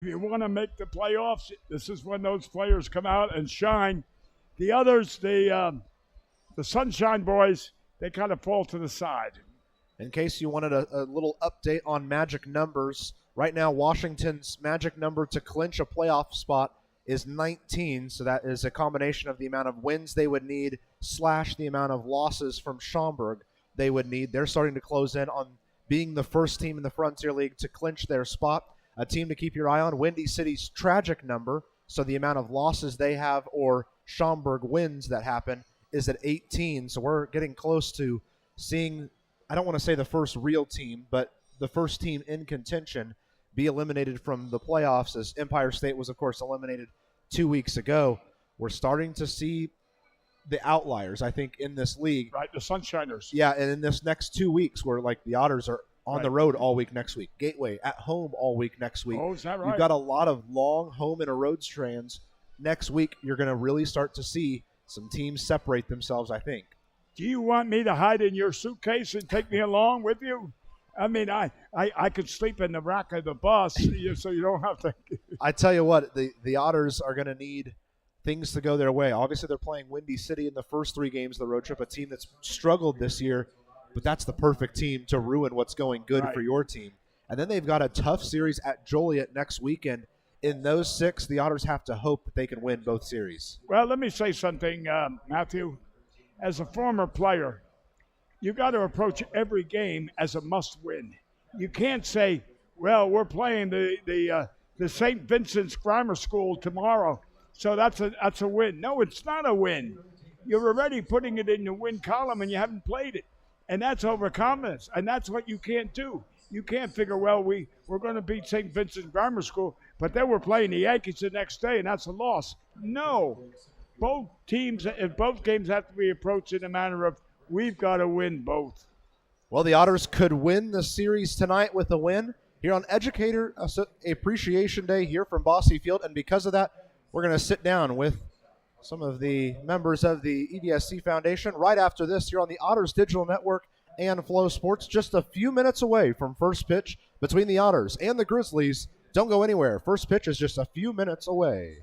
If you want to make the playoffs, this is when those players come out and shine. The others, the Sunshine Boys, they kind of fall to the side. In case you wanted a little update on magic numbers, right now Washington's magic number to clinch a playoff spot is 19, so that is a combination of the amount of wins they would need / the amount of losses from Schaumburg they would need. They're starting to close in on being the first team in the Frontier League to clinch their spot. A team to keep your eye on, Windy City's tragic number, so the amount of losses they have or Schaumburg wins that happen is at 18, so we're getting close to seeing, I don't want to say the first real team, but the first team in contention be eliminated from the playoffs, as Empire State was, of course, eliminated 2 weeks ago. We're starting to see the outliers, I think, in this league. Right, the Sunshiners. Yeah, and in this next 2 weeks where, like, the Otters are on the road all week next week, Gateway at home all week next week. Oh, is that right? You've got a lot of long home and a road strands. Next week, you're going to really start to see some teams separate themselves, I think. Do you want me to hide in your suitcase and take me along with you? I mean, I could sleep in the rack of the bus, so you don't have to. I tell you what, the Otters are going to need things to go their way. Obviously, they're playing Windy City in the first 3 games of the road trip, a team that's struggled this year, but that's the perfect team to ruin what's going good for your team. And then they've got a tough series at Joliet next weekend. In those 6, the Otters have to hope that they can win both series. Well, let me say something, Matthew. As a former player, you got to approach every game as a must-win. You can't say, well, we're playing the St. Vincent's Grammar School tomorrow, so that's a win. No, it's not a win. You're already putting it in the win column, and you haven't played it. And that's overconfidence, and that's what you can't do. You can't figure, well, we're going to beat St. Vincent's Grammar School, but then we're playing the Yankees the next day, and that's a loss. No. Both teams and both games have to be approached in a manner of, we've got to win both. Well, the Otters could win the series tonight with a win here on Educator Appreciation Day here from Bosse Field, and because of that, we're going to sit down with some of the members of the EDSC Foundation right after this here on the Otters Digital Network and Flow Sports, just a few minutes away from first pitch between the Otters and the Grizzlies. Don't go anywhere. First pitch is just a few minutes away.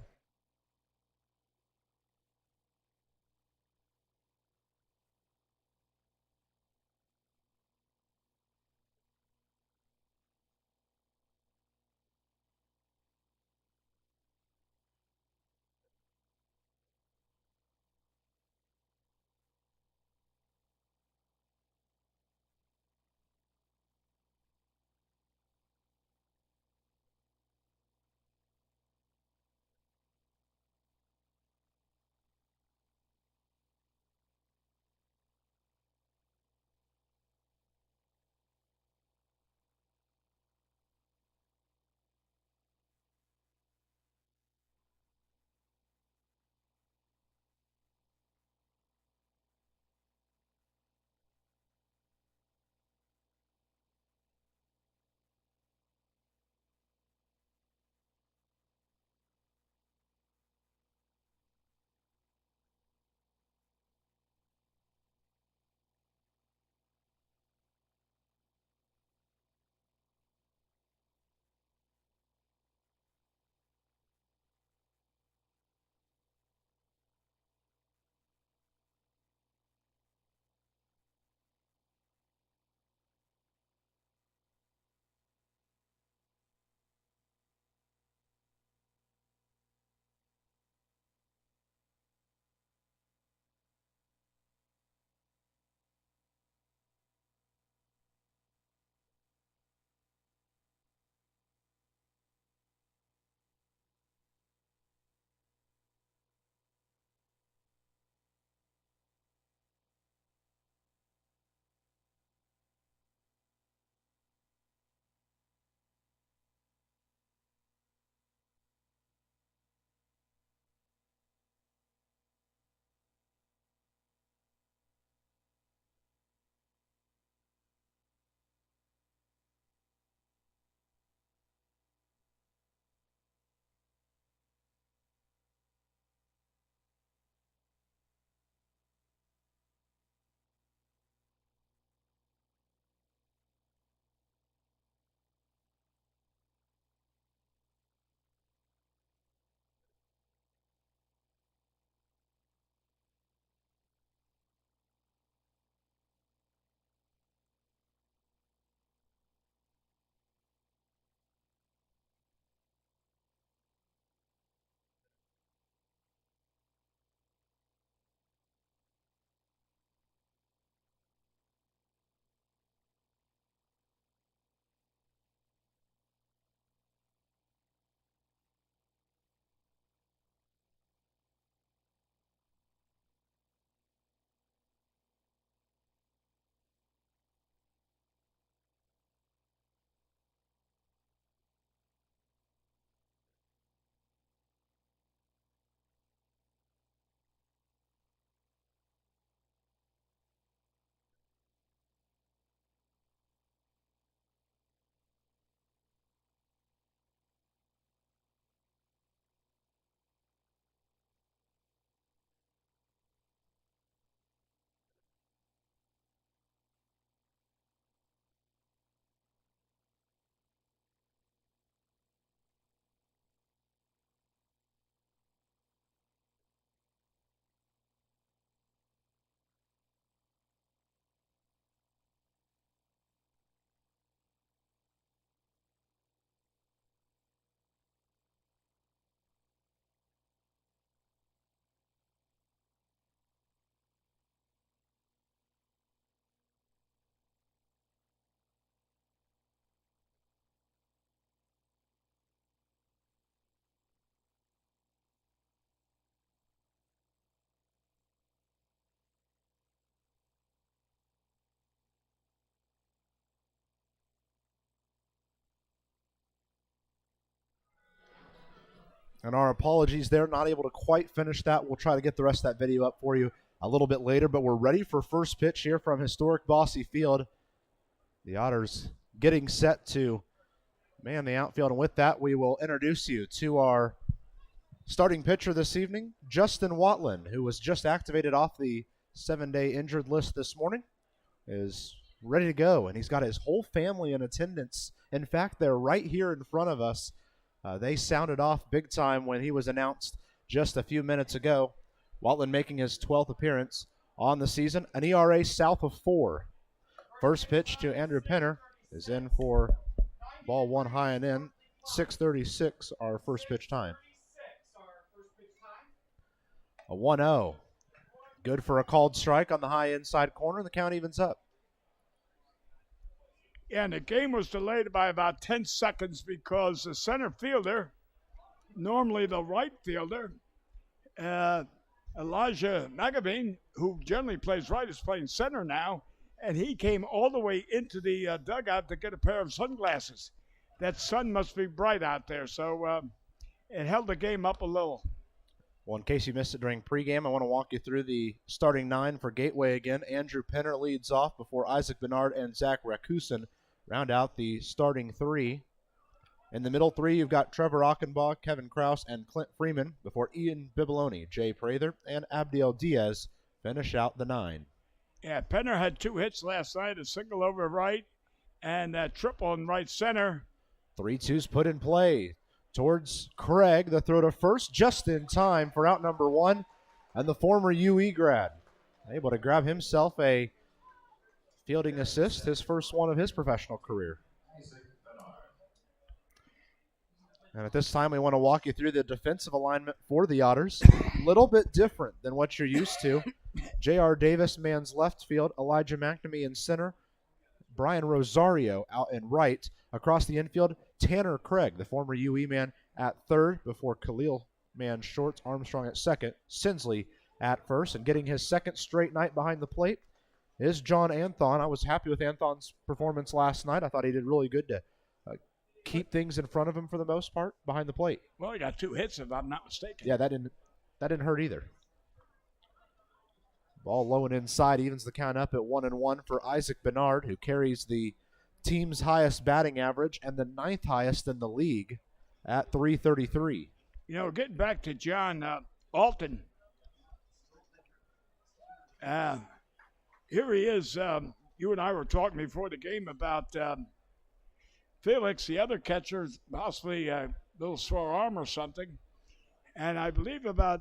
And our apologies there, not able to quite finish that. We'll try to get the rest of that video up for you a little bit later, but we're ready for first pitch here from historic Bosse Field. The Otters getting set to man the outfield, and with that, we will introduce you to our starting pitcher this evening, Justin Watland, who was just activated off the 7-day injured list this morning, is ready to go, and he's got his whole family in attendance. In fact, they're right here in front of us. They sounded off big time when he was announced just a few minutes ago. Watland making his 12th appearance on the season, an ERA south of 4. First pitch to Andrew Penner is in for ball one high and in. 6:36 our first pitch time. A 1-0. Good for a called strike on the high inside corner. The count evens up. Yeah, and the game was delayed by about 10 seconds because the center fielder, normally the right fielder, Elijah Magavine, who generally plays right, is playing center now, and he came all the way into the dugout to get a pair of sunglasses. That sun must be bright out there, so it held the game up a little. Well, in case you missed it during pregame, I want to walk you through the starting 9 for Gateway again. Andrew Penner leads off before Isaac Bernard and Zach Rakusin round out the starting 3. In the middle 3, you've got Trevor Achenbach, Kevin Kraus, and Clint Freeman before Ian Bibiloni, Jay Prather, and Abdiel Diaz finish out the 9. Yeah, Penner had 2 hits last night, a single over right and a triple in right center. 3-2's put in play towards Craig. The throw to first just in time for out number 1, and the former UE grad able to grab himself a fielding assist, his first one of his professional career. And at this time, we want to walk you through the defensive alignment for the Otters. A little bit different than what you're used to. J.R. Davis mans left field, Elijah McNamee in center, Brian Rosario out in right. Across the infield, Tanner Craig, the former UE man, at third before Khalil man shorts, Armstrong at second, Sinsley at first, and getting his second straight night behind the plate is John Anthon. I was happy with Anthon's performance last night. I thought he did really good to keep things in front of him for the most part behind the plate. Well, he got 2 hits, if I'm not mistaken. Yeah, that didn't hurt either. Ball low and inside evens the count up at 1-1 for Isaac Bernard, who carries the team's highest batting average and the 9th highest in the league at .333. You know, getting back to John Alton, here he is. You and I were talking before the game about Felix, the other catcher, possibly a little sore arm or something. And I believe about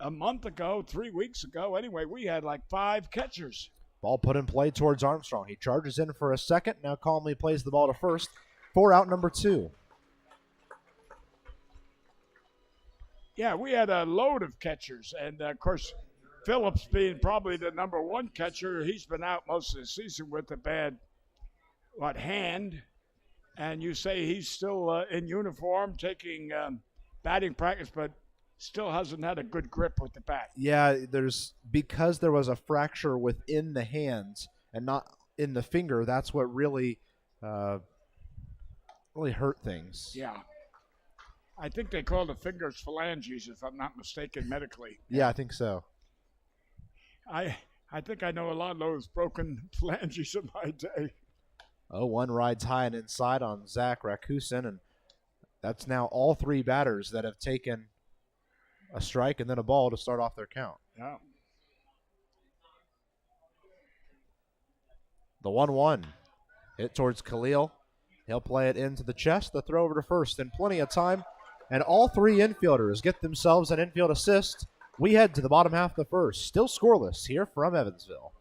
a month ago, 3 weeks ago, anyway, we had like 5 catchers. Ball put in play towards Armstrong. He charges in for a second, now calmly plays the ball to first for out number 2. Yeah, we had a load of catchers. And, of course, Phillips being probably the number 1 catcher, he's been out most of the season with a bad, hand. And you say he's still in uniform taking batting practice, but still hasn't had a good grip with the bat. Yeah, because there was a fracture within the hands and not in the finger, that's what really hurt things. Yeah. I think they call the fingers phalanges, if I'm not mistaken, medically. Yeah, I think so. I think I know a lot of those broken phalanges in my day. 0-1 rides high and inside on Zach Rakusin, and that's now all 3 batters that have taken a strike and then a ball to start off their count. Yeah. The 1-1 hit towards Khalil. He'll play it into the chest. The throw over to first in plenty of time. And all 3 infielders get themselves an infield assist. We head to the bottom half of the first. Still scoreless here from Evansville.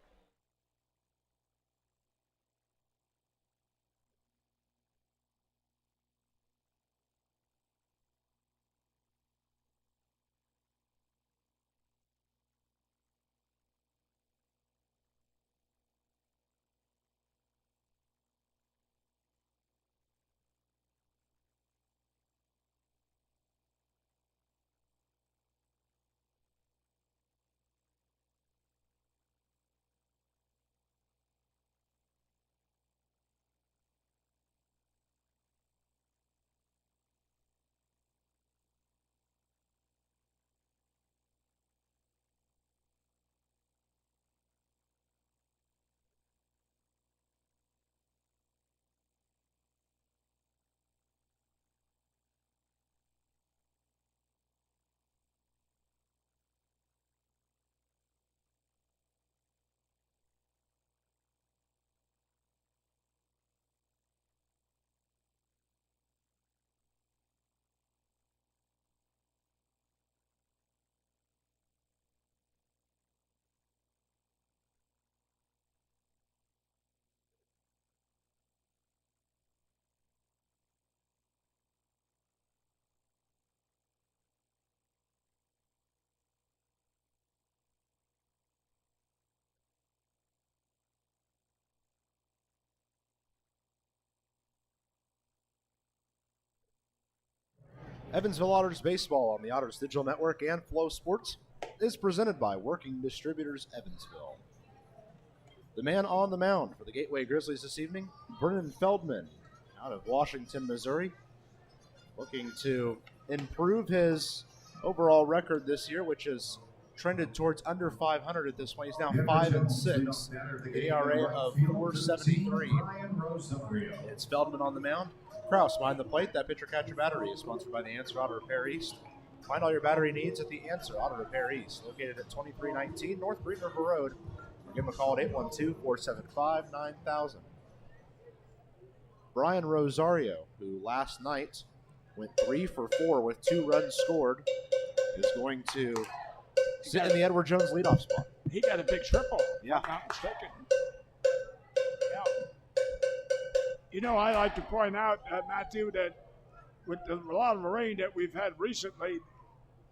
Evansville Otters baseball on the Otters Digital Network and Flow Sports is presented by Working Distributors Evansville. The man on the mound for the Gateway Grizzlies this evening, Brennan Feldman, out of Washington, Missouri, looking to improve his overall record this year, which has trended towards under 500 at this point. He's now 5-6, ERA of 4.73. It's Feldman on the mound. Kraus behind the plate. That pitcher-catcher battery is sponsored by the Answer Auto Repair East. Find all your battery needs at the Answer Auto Repair East, located at 2319 North Green River Road. Or give them a call at 812-475-9000. Brian Rosario, who last night went 3 for 4 with 2 runs scored, is going to sit in the Edward Jones leadoff spot. He got a big triple. Yeah. If I'm not mistaken. Yeah. You know, I like to point out, Matthew, that with a lot of rain that we've had recently,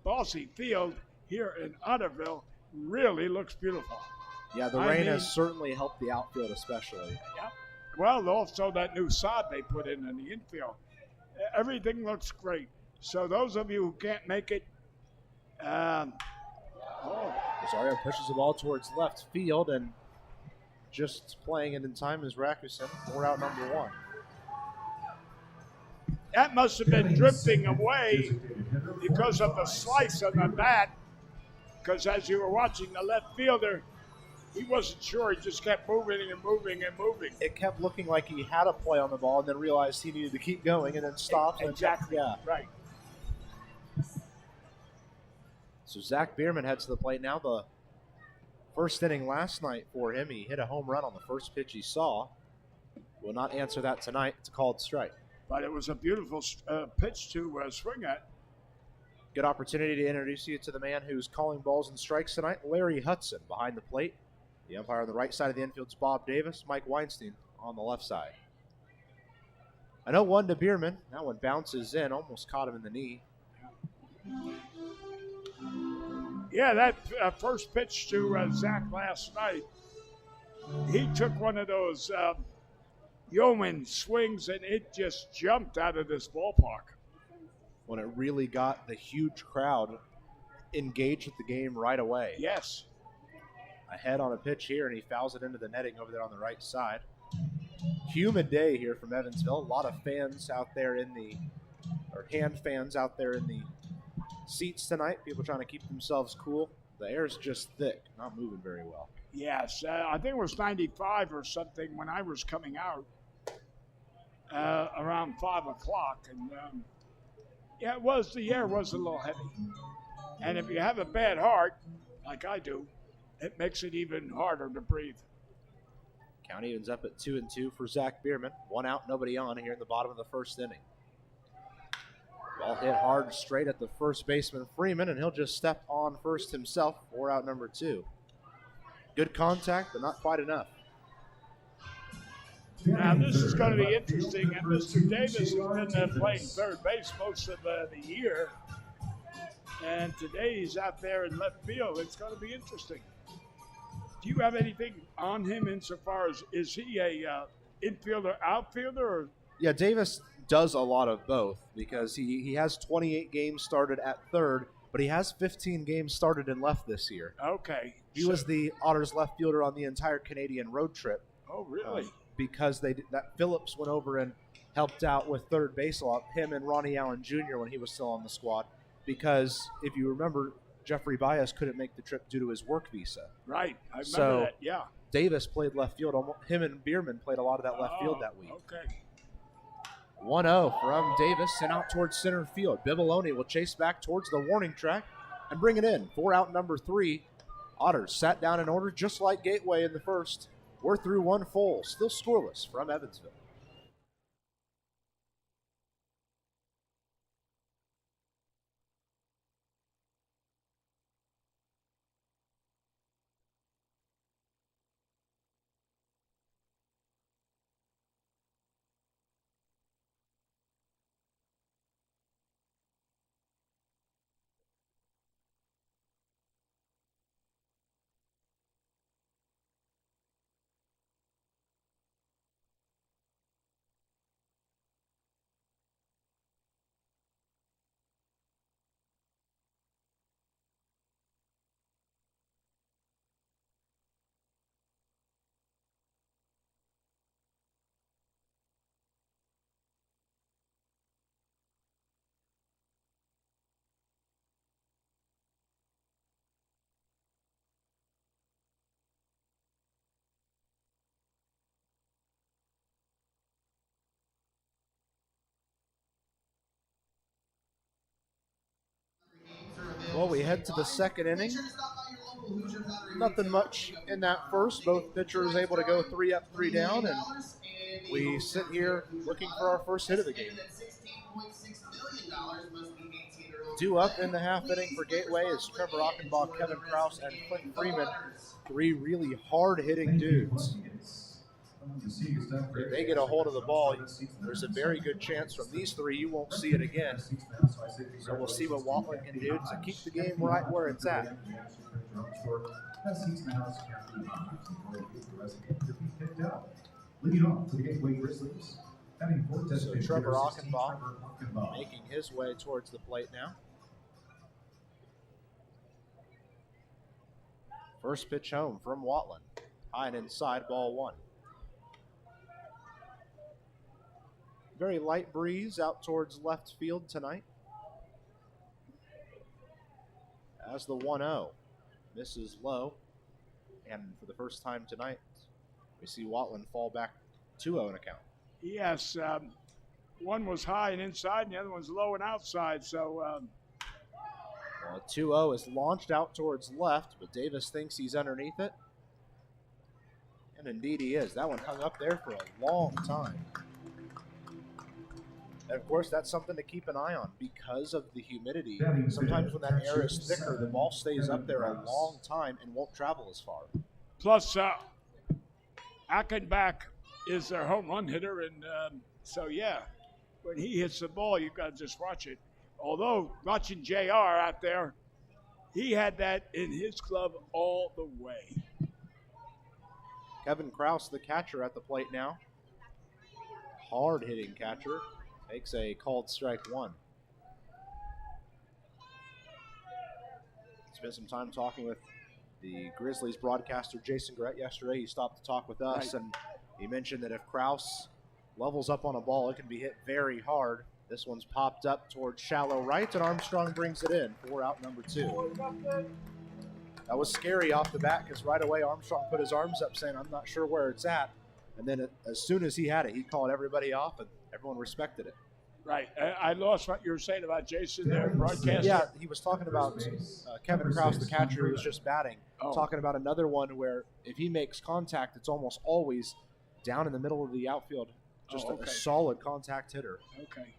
Bossy Field here in Otterville really looks beautiful. Yeah, the rain has certainly helped the outfield especially. Yeah. Well, also that new sod they put in the infield. Everything looks great. So those of you who can't make it, Rosario pushes the ball towards left field, and just playing it in time is Rakusen. 4 out, number 1. that must have been drifting away because of the slice of the bat. Because as you were watching the left fielder, he wasn't sure. He just kept moving and moving and moving. It kept looking like he had a play on the ball and then realized he needed to keep going and then stopped. Exactly. Yeah. Right. So Zach Biermann heads to the plate now. The first inning last night for him, he hit a home run on the first pitch he saw. Will not answer that tonight. It's a called strike. But it was a beautiful pitch to swing at. Good opportunity to introduce you to the man who's calling balls and strikes tonight, Larry Hudson, behind the plate. The umpire on the right side of the infield's Bob Davis. Mike Weinstein on the left side. A 0-1 to Biermann. That one bounces in, almost caught him in the knee. Yeah, that first pitch to Zach last night, he took one of those yeoman swings and it just jumped out of this ballpark. When it really got the huge crowd engaged with the game right away. Yes. Ahead on a pitch here, and he fouls it into the netting over there on the right side. Humid day here from Evansville. A lot of fans out there hand fans out there in the seats tonight. People trying to keep themselves cool. The air's just thick, not moving very well. Yes, I think it was 95 or something when I was coming out around 5 o'clock. And yeah, the air was a little heavy. And if you have a bad heart, like I do, it makes it even harder to breathe. Count evens up at 2-2 for Zach Biermann. 1 out, nobody on here in the bottom of the first inning. Ball hit hard straight at the first baseman, Freeman, and he'll just step on first himself. 4 out, number 2. Good contact, but not quite enough. Now, this is going to be interesting. And Mr. Davis has been playing third base most of the year. And today he's out there in left field. It's going to be interesting. Do you have anything on him insofar as, is he a infielder, outfielder? Or? Yeah, Davis does a lot of both because he has 28 games started at third, but he has 15 games started in left this year. Okay. He was the Otters left fielder on the entire Canadian road trip. Oh, really? Because that Phillips went over and helped out with third base a lot, him and Ronnie Allen Jr. when he was still on the squad. Because if you remember, Jeffrey Baez couldn't make the trip due to his work visa. Right. I remember that, yeah. Davis played left field. Him and Biermann played a lot of that left field that week. Okay. 1-0 from Davis, sent out towards center field. Bibiloni will chase back towards the warning track and bring it in. 4 out, number 3. Otters sat down in order just like Gateway in the first. We're through 1 full, still scoreless from Evansville. head to the second inning. Nothing much in that first. Both pitchers able to go 3 up, 3 down, and we sit here looking for our first hit of the game. 2 up in the half inning for Gateway is Trevor Achenbach, Kevin Krause, and Clint Freeman. 3 really hard-hitting dudes. If they get a hold of the ball, there's a very good chance from these 3 you won't see it again. So we'll see what Watland can do to keep the game right where it's at. So Trevor Achenbach making his way towards the plate now. First pitch home from Watland. High and inside, ball 1. Very light breeze out towards left field tonight. As the 1-0 misses low. And for the first time tonight, we see Watland fall back 2-0 in a count. Yes, one was high and inside, and the other one's low and outside. So, 2-0 is launched out towards left, but Davis thinks he's underneath it. And indeed he is. That one hung up there for a long time. And of course, that's something to keep an eye on because of the humidity. Sometimes when that air is thicker, the ball stays up there a long time and won't travel as far. Plus, Achenbach is their home run hitter, and so yeah, when he hits the ball, you've got to just watch it. Although watching JR out there, he had that in his glove all the way. Kevin Krause, the catcher, at the plate now. Hard-hitting catcher. Makes a called strike 1. Spent some time talking with the Grizzlies broadcaster Jason Gret yesterday. He stopped to talk with us, and he mentioned that if Krause levels up on a ball, it can be hit very hard. This one's popped up towards shallow right, and Armstrong brings it in. 4 out, number 2. That was scary off the bat because right away Armstrong put his arms up saying, I'm not sure where it's at. And then as soon as he had it, he called everybody off, and everyone respected it. Right. I lost what you were saying about Jason there, broadcaster. Yeah, he was talking about Kevin Krause, the catcher who was just batting, talking about another one where if he makes contact, it's almost always down in the middle of the outfield. Just a solid contact hitter. Okay.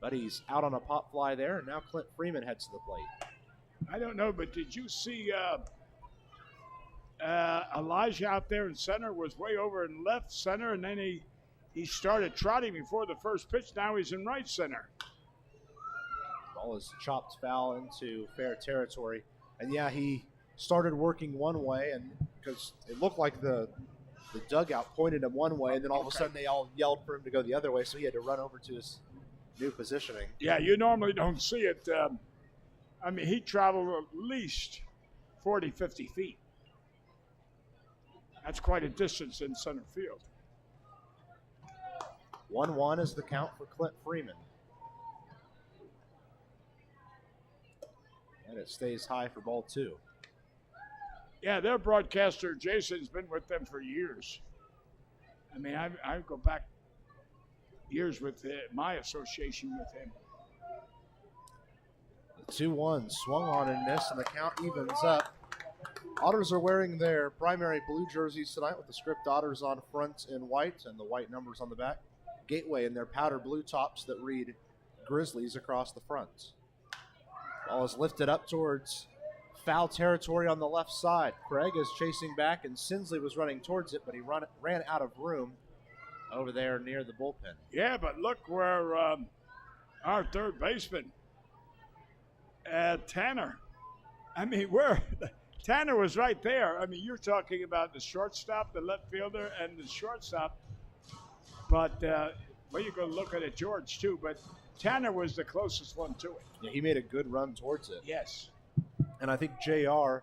But he's out on a pop fly there, and now Clint Freeman heads to the plate. I don't know, but did you see Elijah out there in center was way over in left center, and then he started trotting before the first pitch. Now he's in right center. Ball is chopped foul into fair territory. And yeah, he started working one way, and because it looked like the dugout pointed him one way, and then all of a sudden they all yelled for him to go the other way, so he had to run over to his new positioning. Yeah, you normally don't see it. I mean, he traveled at least 40, 50 feet. That's quite a distance in center field. 1-1 is the count for Clint Freeman. And it stays high for ball 2. Yeah, their broadcaster, Jason's been with them for years. I mean, I go back years with my association with him. The 2-1 swung on and missed, and the count evens up. Otters are wearing their primary blue jerseys tonight with the script Otters on front in white and the white numbers on the back. Gateway in their powder blue tops that read Grizzlies across the front. Ball is lifted up towards foul territory on the left side. Craig is chasing back, and Sinsley was running towards it, but he ran out of room over there near the bullpen. Yeah, but look where our third baseman, Tanner. I mean, Tanner was right there. I mean, you're talking about the shortstop, the left fielder, and the shortstop. But, well, you're going to look at it, George, too. But Tanner was the closest one to it. Yeah, he made a good run towards it. Yes. And I think JR,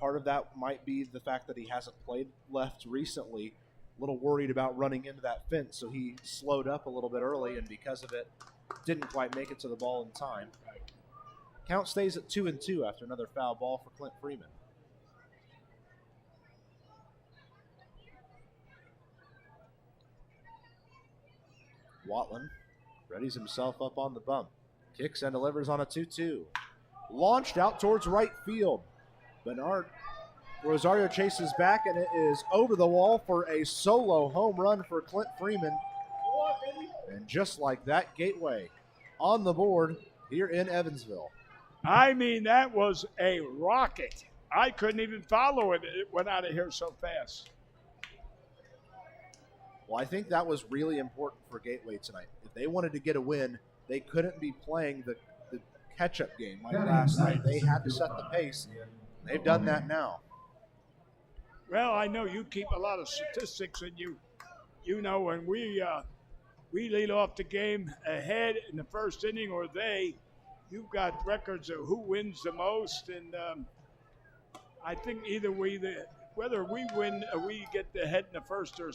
part of that might be the fact that he hasn't played left recently. A little worried about running into that fence, so he slowed up a little bit early, and because of it, didn't quite make it to the ball in time. Count stays at 2-2 after another foul ball for Clint Freeman. Watland readies himself up on the bump. Kicks and delivers on a 2-2. launched out towards right field. Bernard Rosario chases back, and it is over the wall for a solo home run for Clint Freeman. And just like that, Gateway on the board here in Evansville. I mean, that was a rocket. I couldn't even follow it. It went out of here so fast. Well, I think that was really important for Gateway tonight. If they wanted to get a win, they couldn't be playing the catch-up game like last night. They had to set the pace. They've done that now. Well, I know you keep a lot of statistics, and you know when we lead off the game ahead in the first inning, or you've got records of who wins the most, and I think whether we win or we get the head in the first or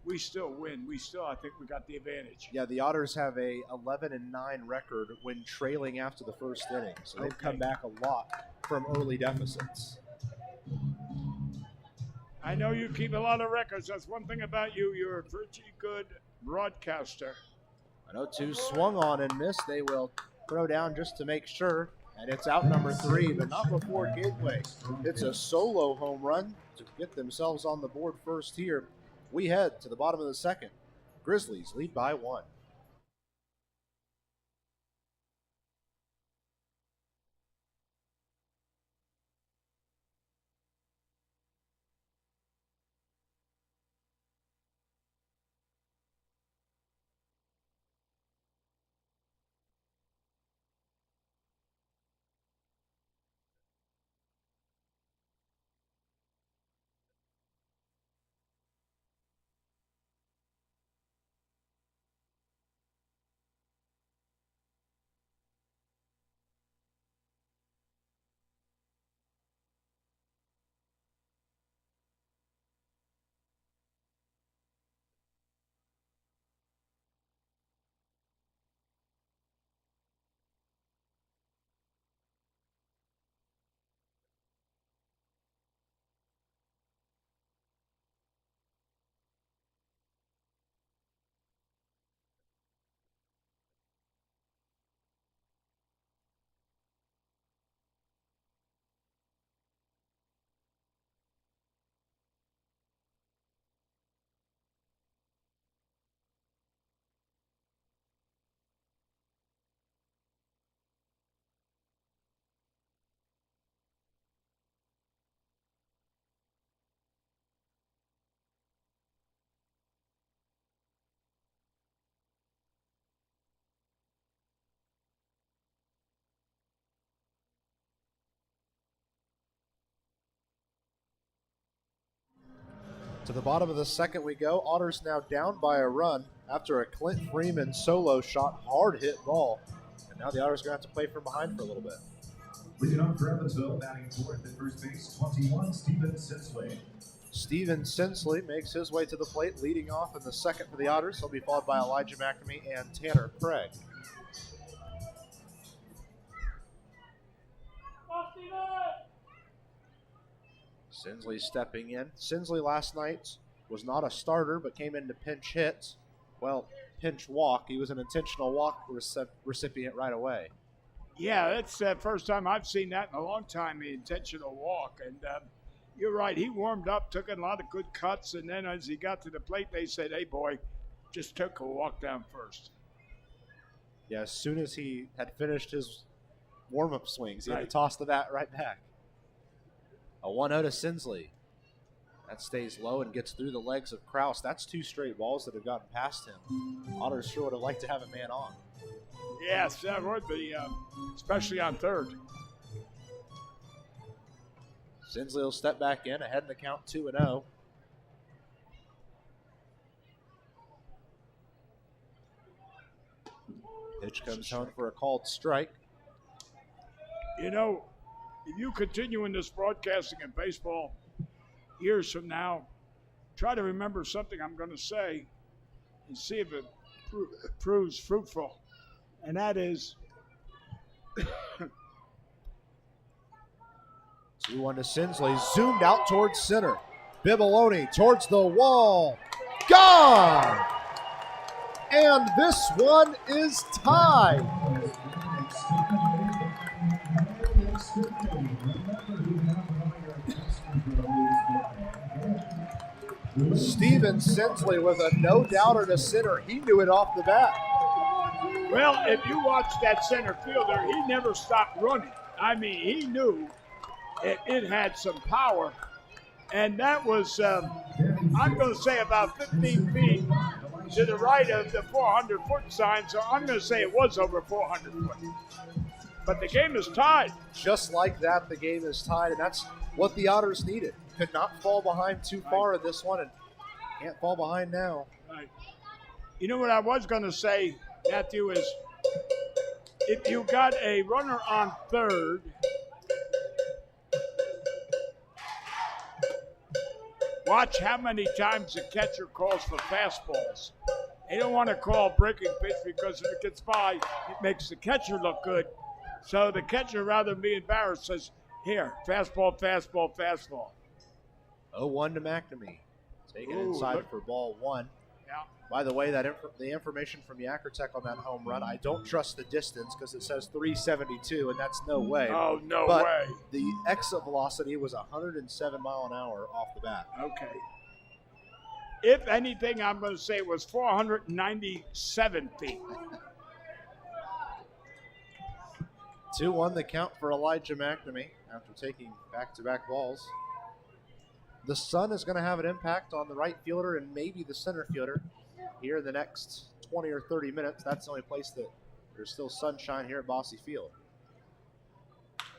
we still win. I think we got the advantage. Yeah, the Otters have a 11-9 record when trailing after the first inning, so they've come back a lot from early deficits. I know you keep a lot of records. That's one thing about you. You're a pretty good broadcaster. I know two swung on and missed. They will throw down just to make sure. And it's out number 3, but not before Gateway. It's a solo home run to get themselves on the board first here. We head to the bottom of the second. Grizzlies lead by 1. To the bottom of the second we go. Otters now down by a run after a Clint Freeman solo shot, hard hit ball. And now the Otters are going to have to play from behind for a little bit. Leading off for Evansville, batting fourth at first base, 21, Steven Sensley. Steven Sensley makes his way to the plate, leading off in the second for the Otters. He'll be followed by Elijah McNamee and Tanner Craig. Sensley stepping in. Sensley last night was not a starter, but came in to pinch hit. Well, pinch walk. He was an intentional walk recipient right away. Yeah, that's the first time I've seen that in a long time, the intentional walk. And you're right, he warmed up, took a lot of good cuts, and then as he got to the plate, they said, hey, boy, just took a walk down first. Yeah, as soon as he had finished his warm-up swings, he had to toss the bat right back. A 1-0 to Sensley. That stays low and gets through the legs of Kraus. That's 2 straight balls that have gotten past him. Otters sure would have liked to have a man on. Yes, that would be, especially on third. Sensley will step back in, ahead in the count 2-0. Pitch comes home for a called strike. You know, if you continue in this broadcasting in baseball years from now, try to remember something I'm going to say and see if it proves fruitful. And that is 2-1 to Sensley, zoomed out towards center. Bibiloni towards the wall. Gone! And this one is tied. Steven Sensley with a no-doubter to center. He knew it off the bat. Well, if you watch that center fielder, he never stopped running. I mean, he knew it had some power. And that was, I'm going to say about 15 feet to the right of the 400-foot sign. So I'm going to say it was over 400 foot. But the game is tied. Just like that, the game is tied, and that's what the Otters needed. Could not fall behind too far in this one, and can't fall behind now. Right. You know what I was going to say, Matthew, is if you got a runner on third, watch how many times the catcher calls for fastballs. They don't want to call breaking pitch because if it gets by, it makes the catcher look good. So the catcher, rather than be embarrassed, says, here, fastball, fastball, fastball. 0-1 to McNamee. Taken inside for ball one. Yeah. By the way, the information from Yakkertech on that home run, I don't trust the distance because it says 372, and that's no way. Oh, no but way. The exit velocity was 107 mile an hour off the bat. Okay. If anything, I'm going to say it was 497 feet. 2-1 the count for Elijah McNamee after taking back-to-back balls. The sun is going to have an impact on the right fielder and maybe the center fielder here in the next 20 or 30 minutes. That's the only place that there's still sunshine here at Bosse Field.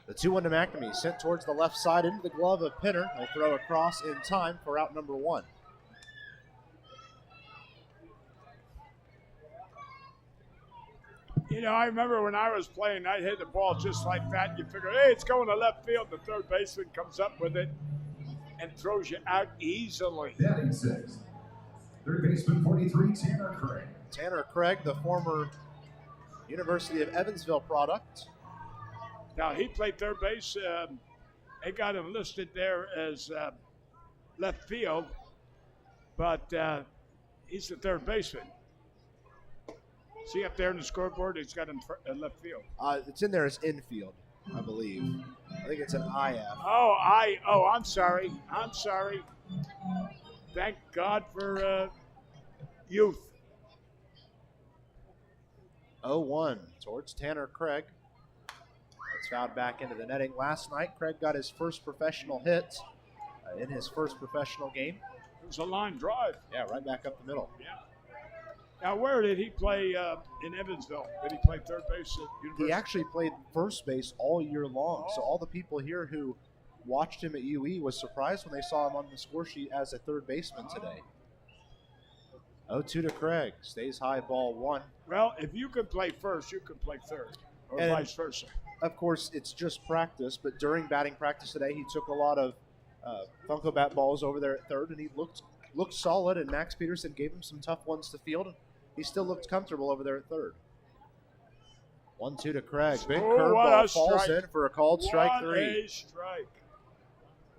The 2-1 to McNamee, sent towards the left side into the glove of Pinner. He'll throw across in time for out number one. You know, I remember when I was playing, I'd hit the ball just like that. You figure, hey, it's going to left field. The third baseman comes up with it and throws you out easily. Batting sixth, third baseman 43, Tanner Craig. Tanner Craig, the former University of Evansville product. Now, he played third base. They got him listed there as left field, but he's the third baseman. See up there in the scoreboard, he's got him left field. It's in there as infield, I believe. I think it's an IF. I'm sorry. I'm sorry. Thank God for youth. 0-1 towards Tanner Craig. It's fouled back into the netting. Last night, Craig got his first professional hit in his first professional game. It was a line drive. Yeah, right back up the middle. Yeah. Now, where did he play in Evansville? Did he play third base at University? He actually played first base all year long. So all the people here who watched him at UE was surprised when they saw him on the score sheet as a third baseman today. 0-2 to Craig. Stays high, ball one. Well, if you can play first, you can play third, or And vice versa. Of course, it's just practice, but during batting practice today, he took a lot of Funko Bat balls over there at third, and he looked solid, and Max Peterson gave him some tough ones to field, and he still looked comfortable over there at third. 1-2 to Craig. Big curveball falls in for a called strike three. What a strike.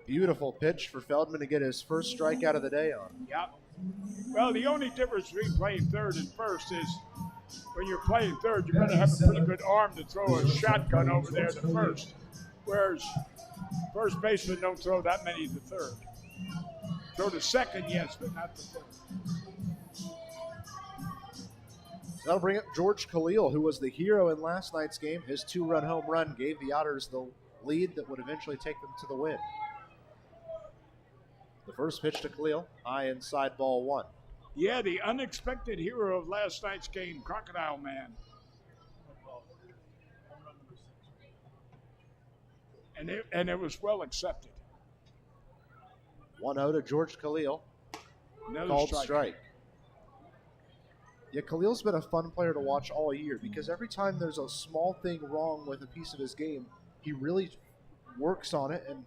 Beautiful pitch for Feldman to get his first strikeout of the day on. Yep. Well, the only difference between playing third and first is when you're playing third, you better have a pretty good arm to throw a shotgun over there to first. Whereas first basemen don't throw that many to third. Throw to second, yes, but not to third. That'll bring up George Khalil, who was the hero in last night's game. His two-run home run gave the Otters the lead that would eventually take them to the win. The first pitch to Khalil, high inside, ball one. Yeah, the unexpected hero of last night's game, Crocodile Man. And it was well accepted. 1-0 to George Khalil. Another Called strike. Yeah, Khalil's been a fun player to watch all year because every time there's a small thing wrong with a piece of his game, he really works on it, and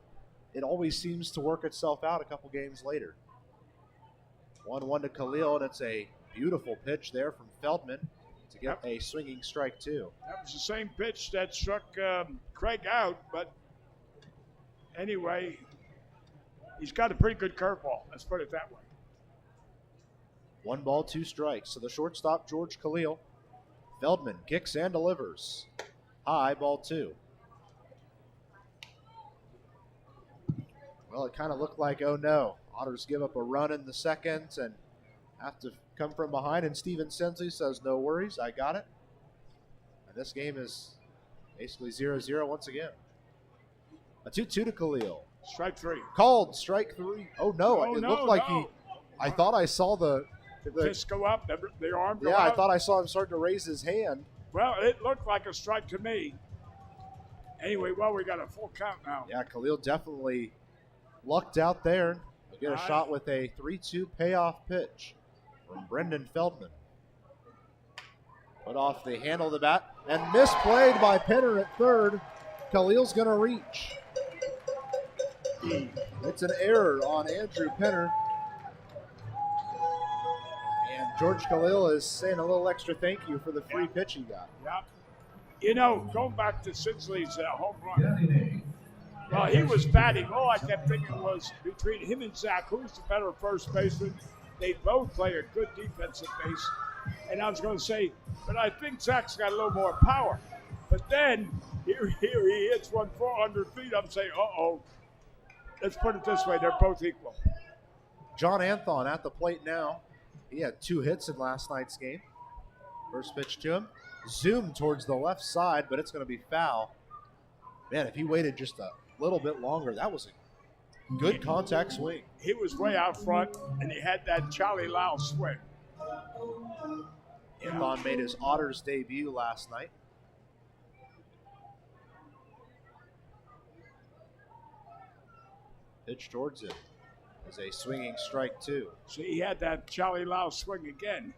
it always seems to work itself out a couple games later. 1-1 to Khalil, and it's a beautiful pitch there from Feldman to get a swinging strike two. That was the same pitch that struck Craig out, but anyway, he's got a pretty good curveball. Let's put it that way. 1 ball, 2 strikes. So the shortstop, George Khalil. Feldman kicks and delivers. High, ball 2. Well, it kind of looked like, oh no, Otters give up a run in the second and have to come from behind. And Steven Sensley says, no worries, I got it. And this game is basically 0-0 once again. A 2-2 to Khalil. Strike three. Called strike three. Oh no, Oh, it no, looked like no. I thought I saw the Fist go up, the arm go yeah, up. I thought I saw him start to raise his hand. Well, it looked like a strike to me. Anyway, well, we got a full count now. Yeah, Khalil definitely lucked out there. He'll get a Nice. shot with a 3-2 payoff pitch from Brendan Feldman. Put off the handle of the bat and misplayed by Penner at third. Khalil's going to reach. It's an error on Andrew Penner. And George Khalil is saying a little extra thank you for the free pitch he got. Yeah. You know, going back to Sinsley's home run, Batting well, he was batting. All I kept thinking was between him and Zach, who's the better first baseman? They both play a good defensive base. And I was going to say, but I think Zach's got a little more power. But then, here he hits one 400 feet. I'm saying, uh-oh. Let's put it this way, they're both equal. John Anthon at the plate now. He had 2 hits in last night's game. First pitch to him. Zoomed towards the left side, but it's going to be foul. Man, if he waited just a little bit longer, that was a good contact swing. He was way out front, and he had that Charlie Lau swing. Anthon made his Otters debut last night. Pitch towards him is a swinging strike 2. See, he had that Charlie Lau swing again.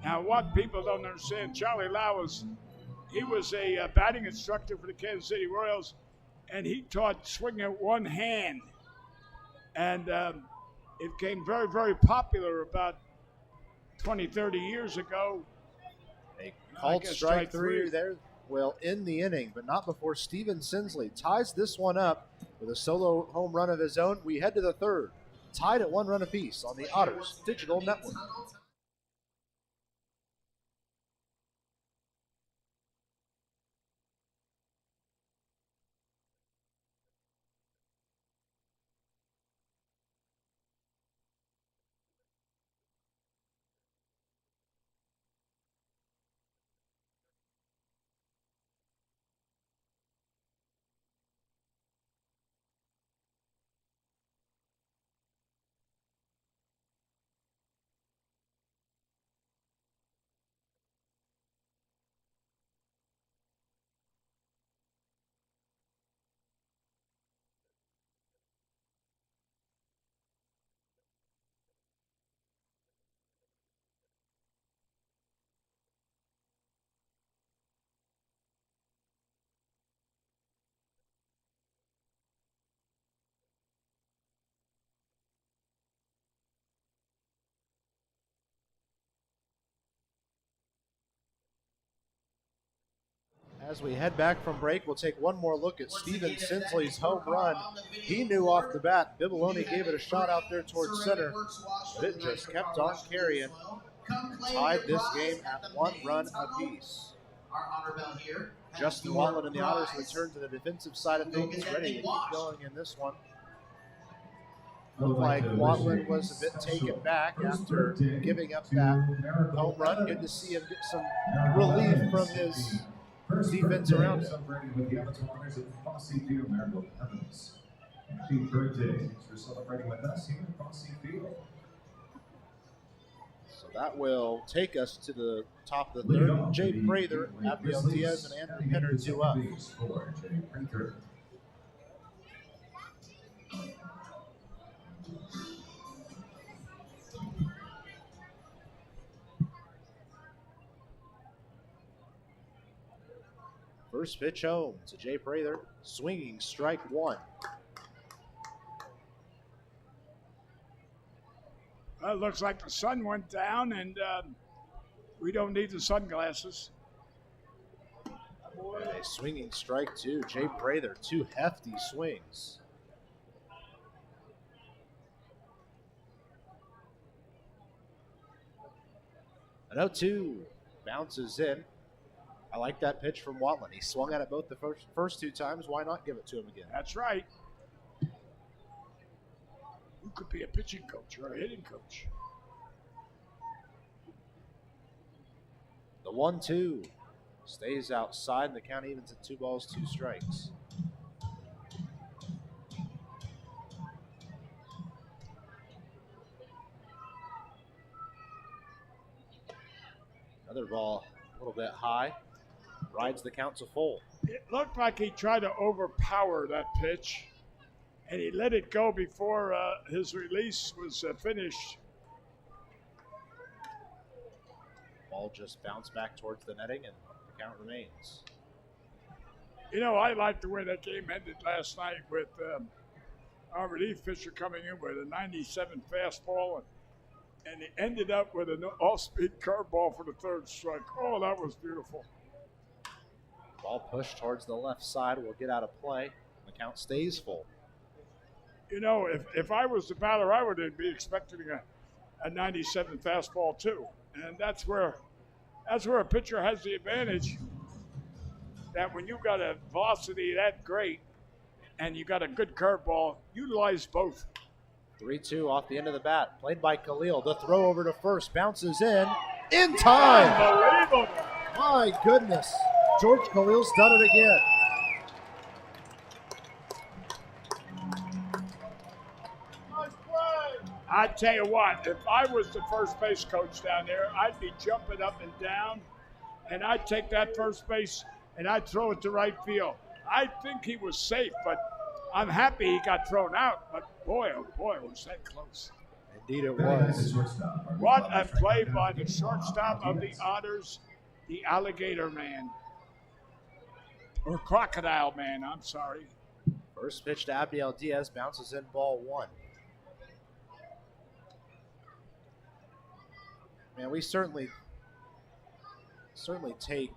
Now, what people don't understand, Charlie Lau was a batting instructor for the Kansas City Royals, and he taught swinging at one hand. And it became very, very popular about 20, 30 years ago. A I called guess strike strike 3 three. there will end the inning, but not before Steven Sensley ties this one up with a solo home run of his own. We head to the third, tied at 1 run apiece on the Otters Digital Network. As we head back from break, we'll take one more look at Steven Sensley's home run. He knew off the bat. Bibiloni gave it a shot out there towards center, but it just kept on carrying. Tied this game at 1 run apiece. Justin Watland and the Otters return to the defensive side of things, ready to keep going in this one. Looked like Watland was a bit taken back after giving up that home run. Good to see him get some relief from his defense around him. Celebrating with the Evansville Otters at Fosse Field, Marigold Evans. Happy birthday for celebrating with us here at Fosse Field. So that will take us to the top of the third. Jay Prather, Abiel Diaz, and Andrew Penner 2 up. For Jay Prather. First pitch home to Jay Prather, swinging strike 1. Well, it looks like the sun went down, and we don't need the sunglasses. And a swinging strike 2. Jay Prather, 2 hefty swings. An 0-2 bounces in. I like that pitch from Watland. He swung at it both the first 2 times. Why not give it to him again? That's right. You could be a pitching coach or a hitting coach. The 1-2 stays outside, and the count evens at 2 balls, 2 strikes. Another ball a little bit high. Rides the count to full. It looked like he tried to overpower that pitch, and he let it go before his release was finished. Ball just bounced back towards the netting, and the count remains. You know, I like the way that game ended last night with our relief pitcher coming in with a 97 fastball, and he ended up with an off-speed curveball for the third strike. Oh, that was beautiful. Ball pushed towards the left side will get out of play. The count stays full. You know, if I was the batter, I would be expecting a 97 fastball too. And that's where a pitcher has the advantage, that when you got a velocity that great and you got a good curveball, utilize both. 3-2 off the end of the bat. Played by Khalil. The throw over to first. Bounces in time. Unbelievable. My goodness. George Khalil's done it again. I tell you what, if I was the first base coach down there, I'd be jumping up and down, and I'd take that first base and I'd throw it to right field. I think he was safe, but I'm happy he got thrown out. But boy, oh boy, was that close. Indeed it was. What a play by the shortstop of the Otters, the alligator man. Or crocodile man, I'm sorry. First pitch to Abdiel Diaz, bounces in, ball 1. Man, we certainly take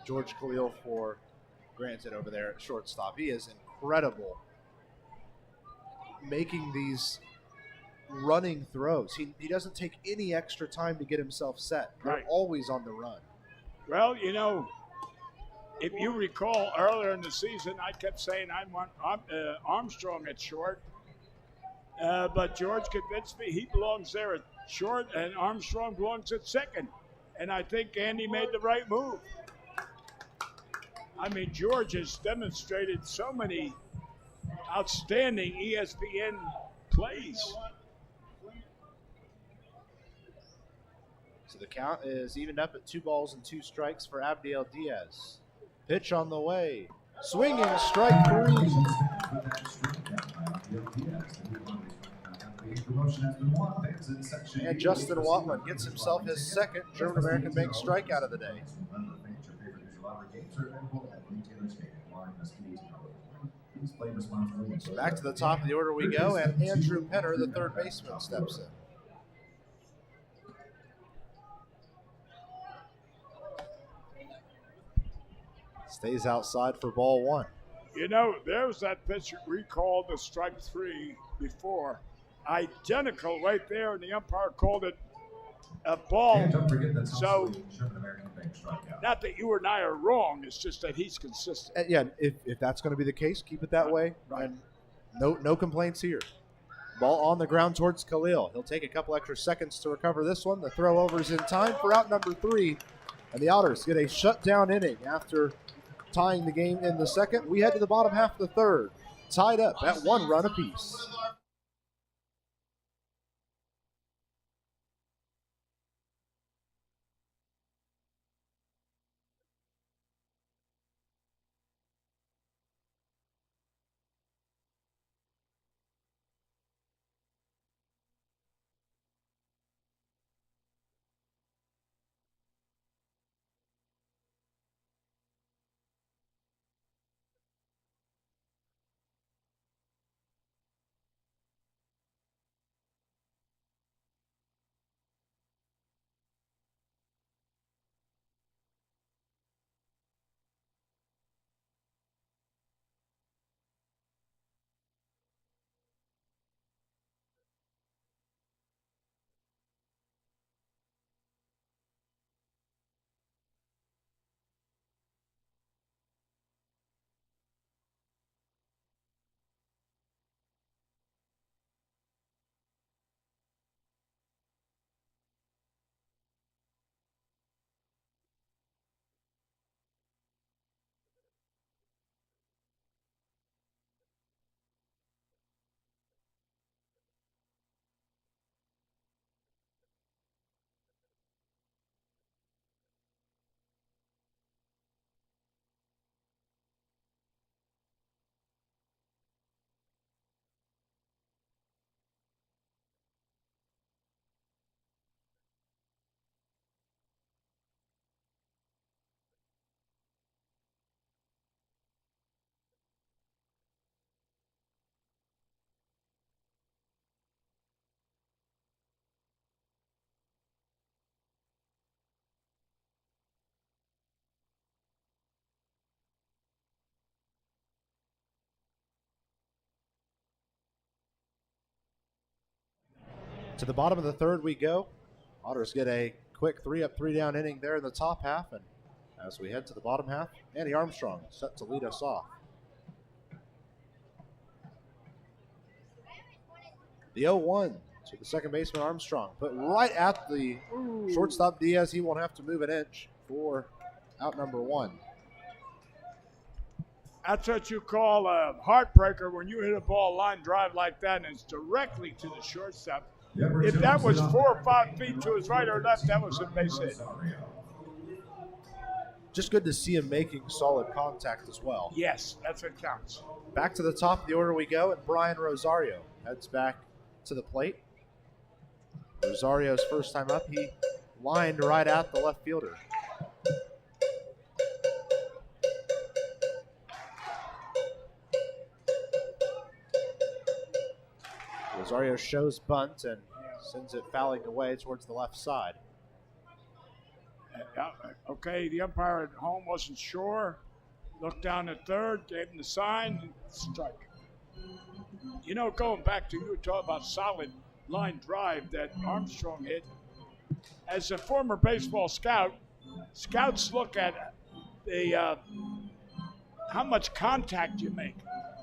George Khalil for granted over there at shortstop. He is incredible making these running throws. He doesn't take any extra time to get himself set. They're Right. always on the run. Well, you know, if you recall earlier in the season, I kept saying I want Armstrong at short. But George convinced me he belongs there at short and Armstrong belongs at second. And I think Andy made the right move. I mean, George has demonstrated so many outstanding ESPN plays. So the count is evened up at 2 balls and 2 strikes for Abdiel Diaz. Pitch on the way. Swinging, strike 3. And Justin Watland gets himself his second German-American Bank strikeout of the day. So back to the top of the order we go, and Andrew Penner, the third baseman, steps in. Stays outside for ball 1. You know, there's that pitch we called the strike 3 before. Identical right there, and the umpire called it a ball. And don't forget that's So, also a German-American Bank strikeout. not that you and I are wrong, it's just that he's consistent. And yeah, if that's going to be the case, keep it that way. Right. And no complaints here. Ball on the ground towards Khalil. He'll take a couple extra seconds to recover this one. The throw over is in time for out number 3. And the Otters get a shutdown inning after tying the game in the second. We head to the bottom half of the third, tied up at 1 run apiece. To the bottom of the third we go. Otters get a quick 3-up, 3-down inning there in the top half. And as we head to the bottom half, Andy Armstrong set to lead us off. The 0-1 to the second baseman Armstrong. Put right at the shortstop Diaz. He won't have to move an inch for out number 1. That's what you call a heartbreaker when you hit a ball line drive like that and it's directly to the shortstop. If that was 4 or 5 feet to his right or left, that was a base hit. Just good to see him making solid contact as well. Yes, that's what counts. Back to the top of the order we go, and Brian Rosario heads back to the plate. Rosario's first time up, he lined right at the left fielder. Rosario shows bunt and sends it fouling away towards the left side. Okay, the umpire at home wasn't sure. Looked down at third, gave him the sign, strike. You know, going back to you talking about solid line drive that Armstrong hit. As a former baseball scout, scouts look at the how much contact you make.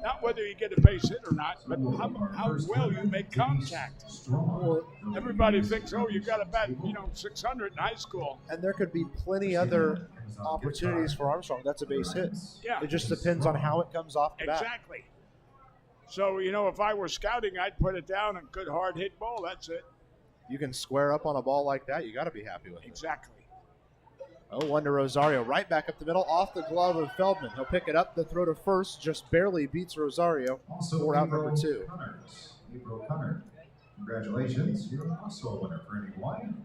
Not whether you get a base hit or not, but how well you make contact. Everybody thinks, oh, you got to bat, 600 in high school. And there could be plenty other opportunities for Armstrong. That's a base hit. Yeah. It just depends on how it comes off the bat. Exactly. So, if I were scouting, I'd put it down and good hard hit ball. That's it. You can square up on a ball like that, you got to be happy with it. Exactly. 0-1 to Rosario, right back up the middle, off the glove of Feldman. He'll pick it up, the throw to first, just barely beats Rosario for out number 2. April Connor, congratulations. You're also a winner for anyone.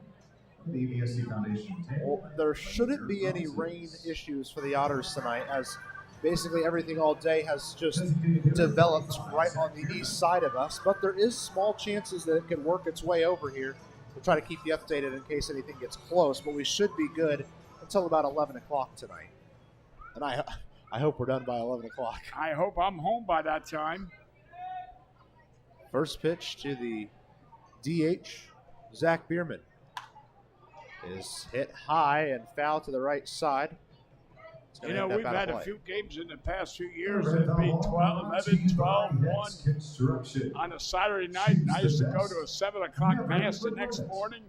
The EBSC Foundation. Well, there shouldn't be any rain issues for the Otters tonight, as basically everything all day has just developed right on the east side of us, but there is small chances that it could work its way over here. We'll try to keep you updated in case anything gets close, but we should be good until about 11 o'clock tonight. And I hope we're done by 11 o'clock. I hope I'm home by that time. First pitch to the DH, Zach Biermann, is hit high and foul to the right side. We've had a few games in the past few years that beat 12, 11, 12, 1 on a Saturday night. And I used to go to a 7 o'clock mass the next morning,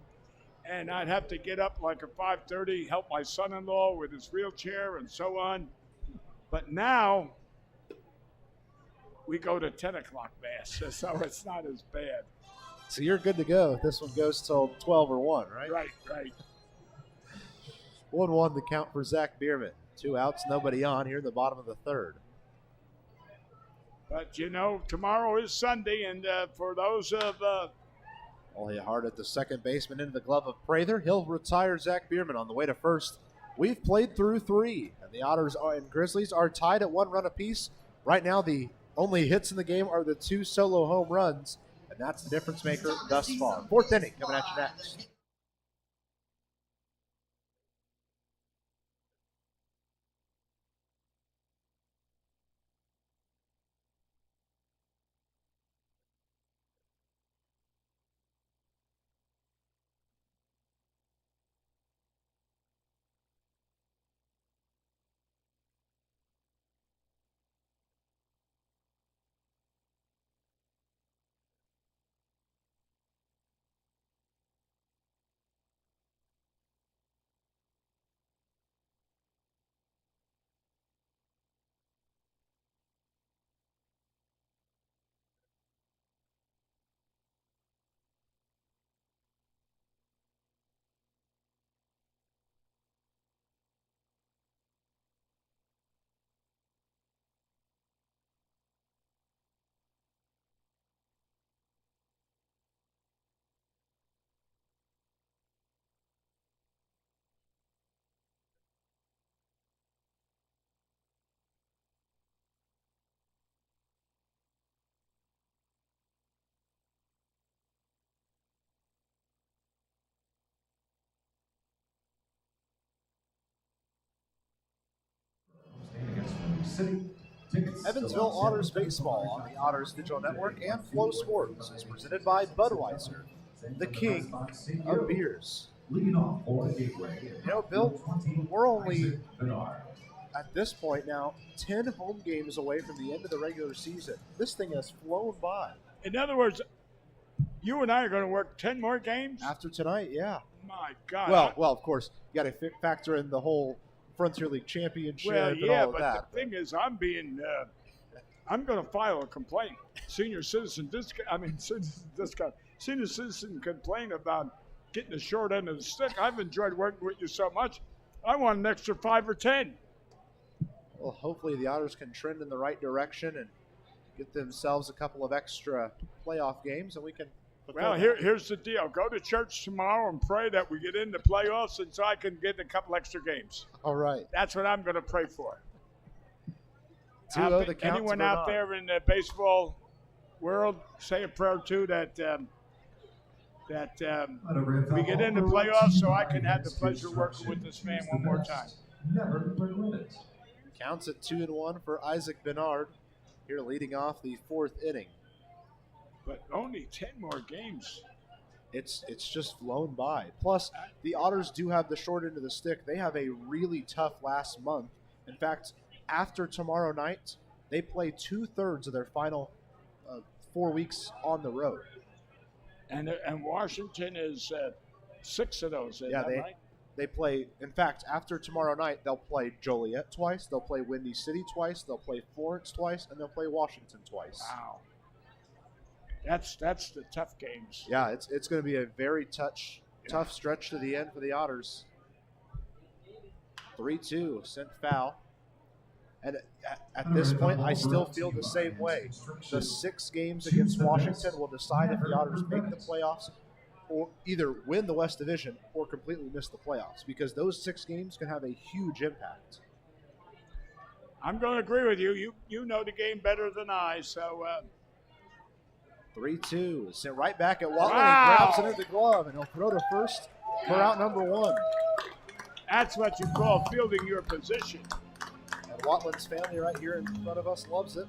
and I'd have to get up like at 5:30, help my son-in-law with his wheelchair and so on. But now we go to 10 o'clock mass, so it's not as bad. So you're good to go. This one goes till 12 or 1, right? Right. 1-1 the count for Zach Biermann. 2 outs, nobody on here in the bottom of the third. But, tomorrow is Sunday, and for those of All hit hard at the second baseman into the glove of Prather. He'll retire Zach Biermann on the way to first. We've played through 3, and the Otters and Grizzlies are tied at 1 run apiece. Right now, the only hits in the game are the 2 solo home runs, and that's the difference maker thus far. 4th inning coming at you next. Evansville Otters baseball on the Otters Digital Network and Flow Sports is presented by Budweiser. the king of beers. Leading off for the Gateway. You know, Bill, we're only at this point now 10 home games away from the end of the regular season. This thing has flown by. In other words, you and I are going to work 10 more games? After tonight, yeah. My God. Well, of course, you got to factor in the whole Frontier League Championship and all of that. The thing is, I'm going to file a complaint. Senior citizen complaint about getting the short end of the stick. I've enjoyed working with you so much. I want an extra 5 or 10. Well, hopefully the Otters can trend in the right direction and get themselves a couple of extra playoff games, and we can. Well, here's the deal. Go to church tomorrow and pray that we get in the playoffs and so I can get a couple extra games. All right. That's what I'm going to pray for. 2-0 the count. Anyone out there in the baseball world, say a prayer too that we get in the playoffs so I can have the pleasure of working with this man one more time. Never quit it. Counts at 2-1 for Isaac Bernard here leading off the 4th inning. But only 10 more games. It's just flown by. Plus, the Otters do have the short end of the stick. They have a really tough last month. In fact, after tomorrow night, they play 2/3 of their final 4 weeks on the road. And Washington is 6 of those. Yeah, they play. In fact, after tomorrow night, they'll play Joliet twice. They'll play Windy City twice. They'll play Florence twice, and they'll play Washington twice. Wow. That's the tough games. Yeah, it's going to be a very tough stretch to the end for the Otters. 3-2 sent foul. And at this point, I still feel the same way. The 6 games against Washington will decide if the Otters make the playoffs or either win the West Division or completely miss the playoffs, because those 6 games can have a huge impact. I'm going to agree with you. You know the game better than I, so... 3-2. Sent right back at Watling. Wow. He grabs it in the glove, and he'll throw to first for out number 1. That's what you call fielding your position. And Watling's family right here in front of us loves it.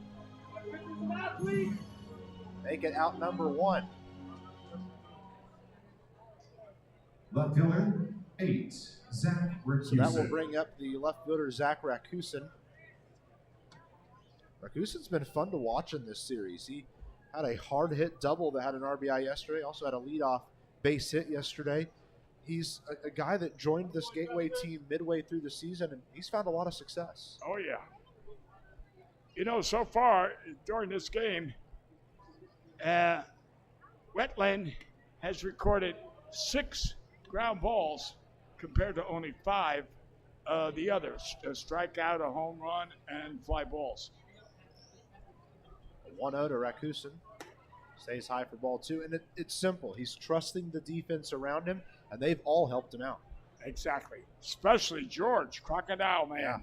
Make it out number 1. Left fielder, 8, Zach Rakusin. So that will bring up the left fielder, Zach Rakusin. Rakusin's been fun to watch in this series. He had a hard hit double that had an RBI yesterday. Also had a leadoff base hit yesterday. He's a guy that joined this Gateway team midway through the season, and he's found a lot of success. Oh, yeah. You know, so far during this game, Wetland has recorded 6 ground balls compared to only 5 the others. A strikeout, a home run, and fly balls. 1-0 to Rakusin. Stays high for ball 2. And it's simple. He's trusting the defense around him, and they've all helped him out. Exactly. Especially George, Crocodile Man. Yeah.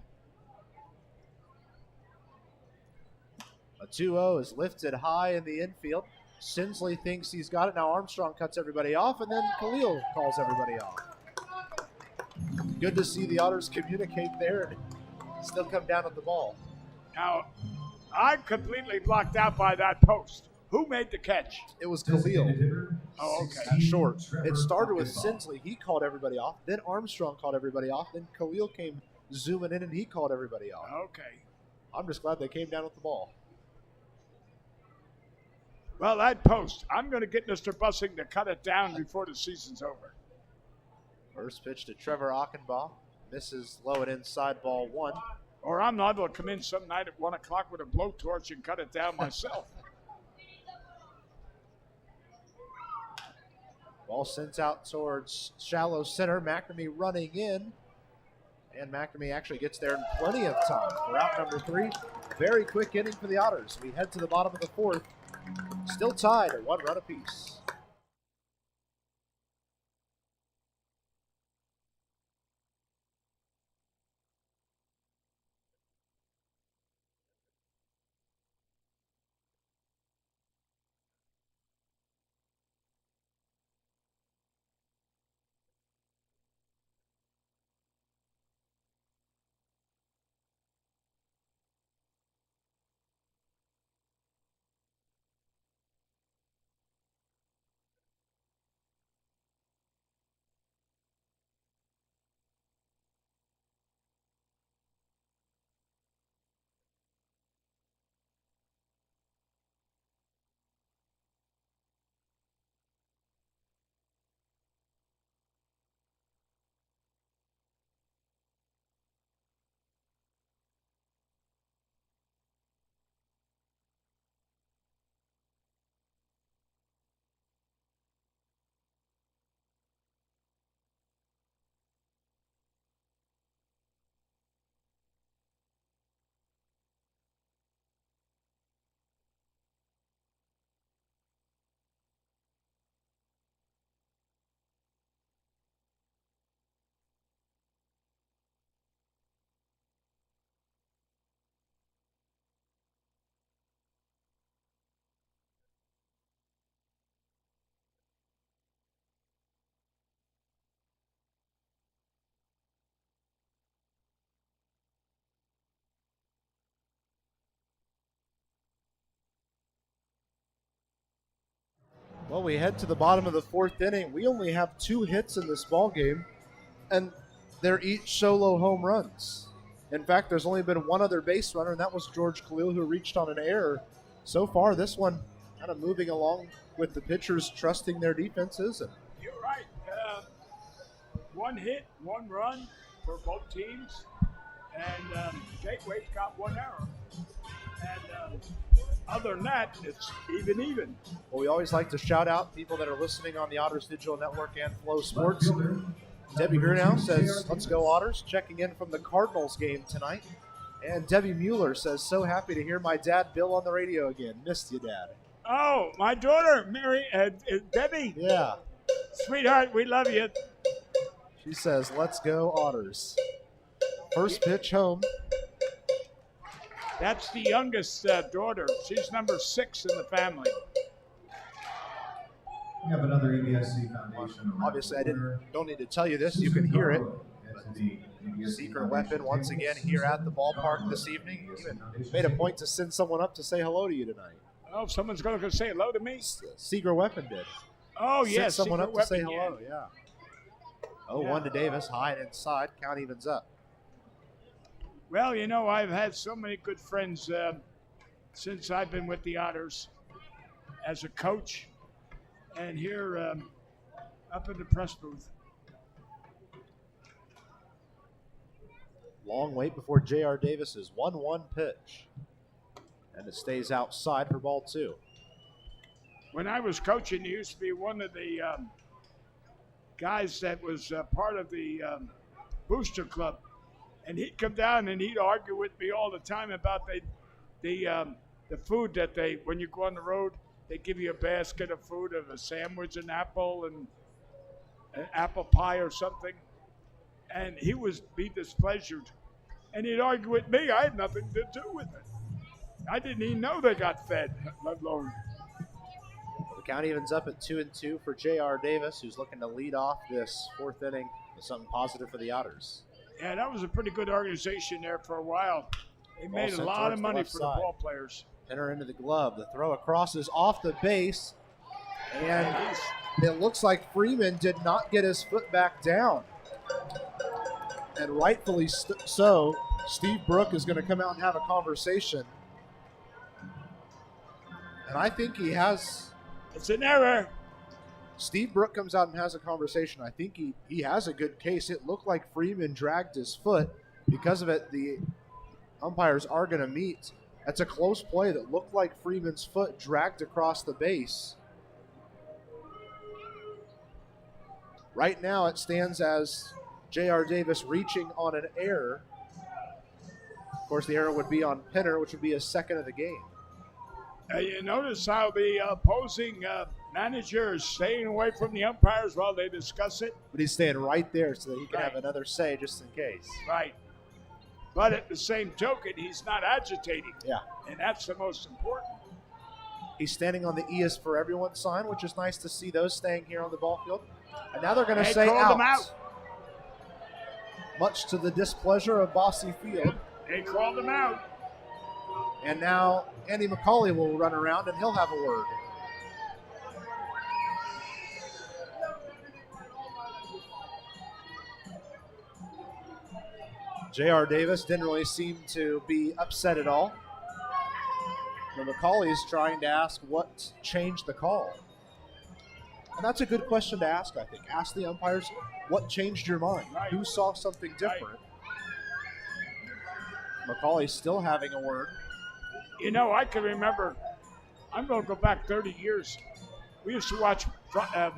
A 2-0 is lifted high in the infield. Sinsley thinks he's got it. Now Armstrong cuts everybody off, and then Khalil calls everybody off. Good to see the Otters communicate there and still come down with the ball. Now, I'm completely blocked out by that post. Who made the catch? It was Khalil. Oh, okay. At short. It started with Sinsley. He called everybody off. Then Armstrong called everybody off. Then Khalil came zooming in, and he called everybody off. Okay. I'm just glad they came down with the ball. Well, that post, I'm going to get Mr. Bussing to cut it down before the season's over. First pitch to Trevor Achenbaugh. Misses low and inside, ball 1. Or I'm liable to come in some night at 1 o'clock with a blowtorch and cut it down myself. Ball sent out towards shallow center. McNamee running in. And McNamee actually gets there in plenty of time for out number 3. Very quick inning for the Otters. We head to the bottom of the 4th. Still tied at 1 run apiece. Well, we head to the bottom of the fourth inning. We only have 2 hits in this ball game, and they're each solo home runs. In fact, there's only been one other base runner, and that was George Khalil, who reached on an error. So far, this one kind of moving along with the pitchers trusting their defenses. And You're right. 1 hit, 1 run for both teams, and Gateway's got 1 error. And other than that, it's even. well, we always like to shout out people that are listening on the Otters Digital Network and Flow Sports. Debbie Grunow says, let's go Otters, checking in from the Cardinals game tonight. And Debbie Mueller says, so happy to hear my dad Bill on the radio again. Missed you, Dad. Oh, my daughter, Mary, Debbie. Yeah. Sweetheart, we love you. She says, let's go Otters. First pitch home. That's the youngest daughter. She's number 6 in the family. We have another EBSC Foundation. Obviously, I don't need to tell you this. You can hear it. Secret weapon once again here at the ballpark this evening. Even made a point to send someone up to say hello to you tonight. Oh, someone's going to say hello to me? Secret weapon did. Oh, yes. Sent someone up to say Weapon, hello, yeah. Oh, Yeah. 1 to Davis, high and inside. Count evens up. Well, you know, I've had so many good friends since I've been with the Otters as a coach and here up in the press booth. Long wait before J.R. Davis's 1-1 pitch. And it stays outside for ball 2. When I was coaching, he used to be one of the guys that was part of the booster club. And he'd come down and he'd argue with me all the time about the food that when you go on the road, they give you a basket of food of a sandwich, an apple, and an apple pie or something. And he was be displeasured. And he'd argue with me. I had nothing to do with it. I didn't even know they got fed, let alone. The count evens up at 2-2 for J.R. Davis, who's looking to lead off this 4th inning with something positive for the Otters. Yeah, that was a pretty good organization there for a while. They made a sent lot towards of the money left for side. the ball players. Pinner into the glove. The throw across is off the base. And He's- it looks like Freeman did not get his foot back down. And rightfully so, Steve Brook is going to come out and have a conversation. And I think he has. It's an error. Steve Brook comes out and has a conversation. I think he has a good case. It looked like Freeman dragged his foot. Because of it, the umpires are going to meet. That's a close play that looked like Freeman's foot dragged across the base. Right now it stands as J.R. Davis reaching on an error. Of course, the error would be on Pinner, which would be a second of the game. You notice how the opposing manager is staying away from the umpires while they discuss it? But he's staying right there so that he can have Right. another say just in case. Right. But at the same token, he's not agitating. Yeah. And that's the most important. He's standing on the E is for everyone sign, which is nice to see those staying here on the ball field. And now they're going to They say called out. him out. Much to the displeasure of Bossy Field. They called him out. And now Andy McCauley will run around and he'll have a word. J.R. Davis didn't really seem to be upset at all. But McCauley's trying to ask what changed the call. And that's a good question to ask, I think. Ask the umpires, what changed your mind? Right. Who saw something different? McCauley's still having a word. You know, I can remember, I'm going to go back 30 years. We used to watch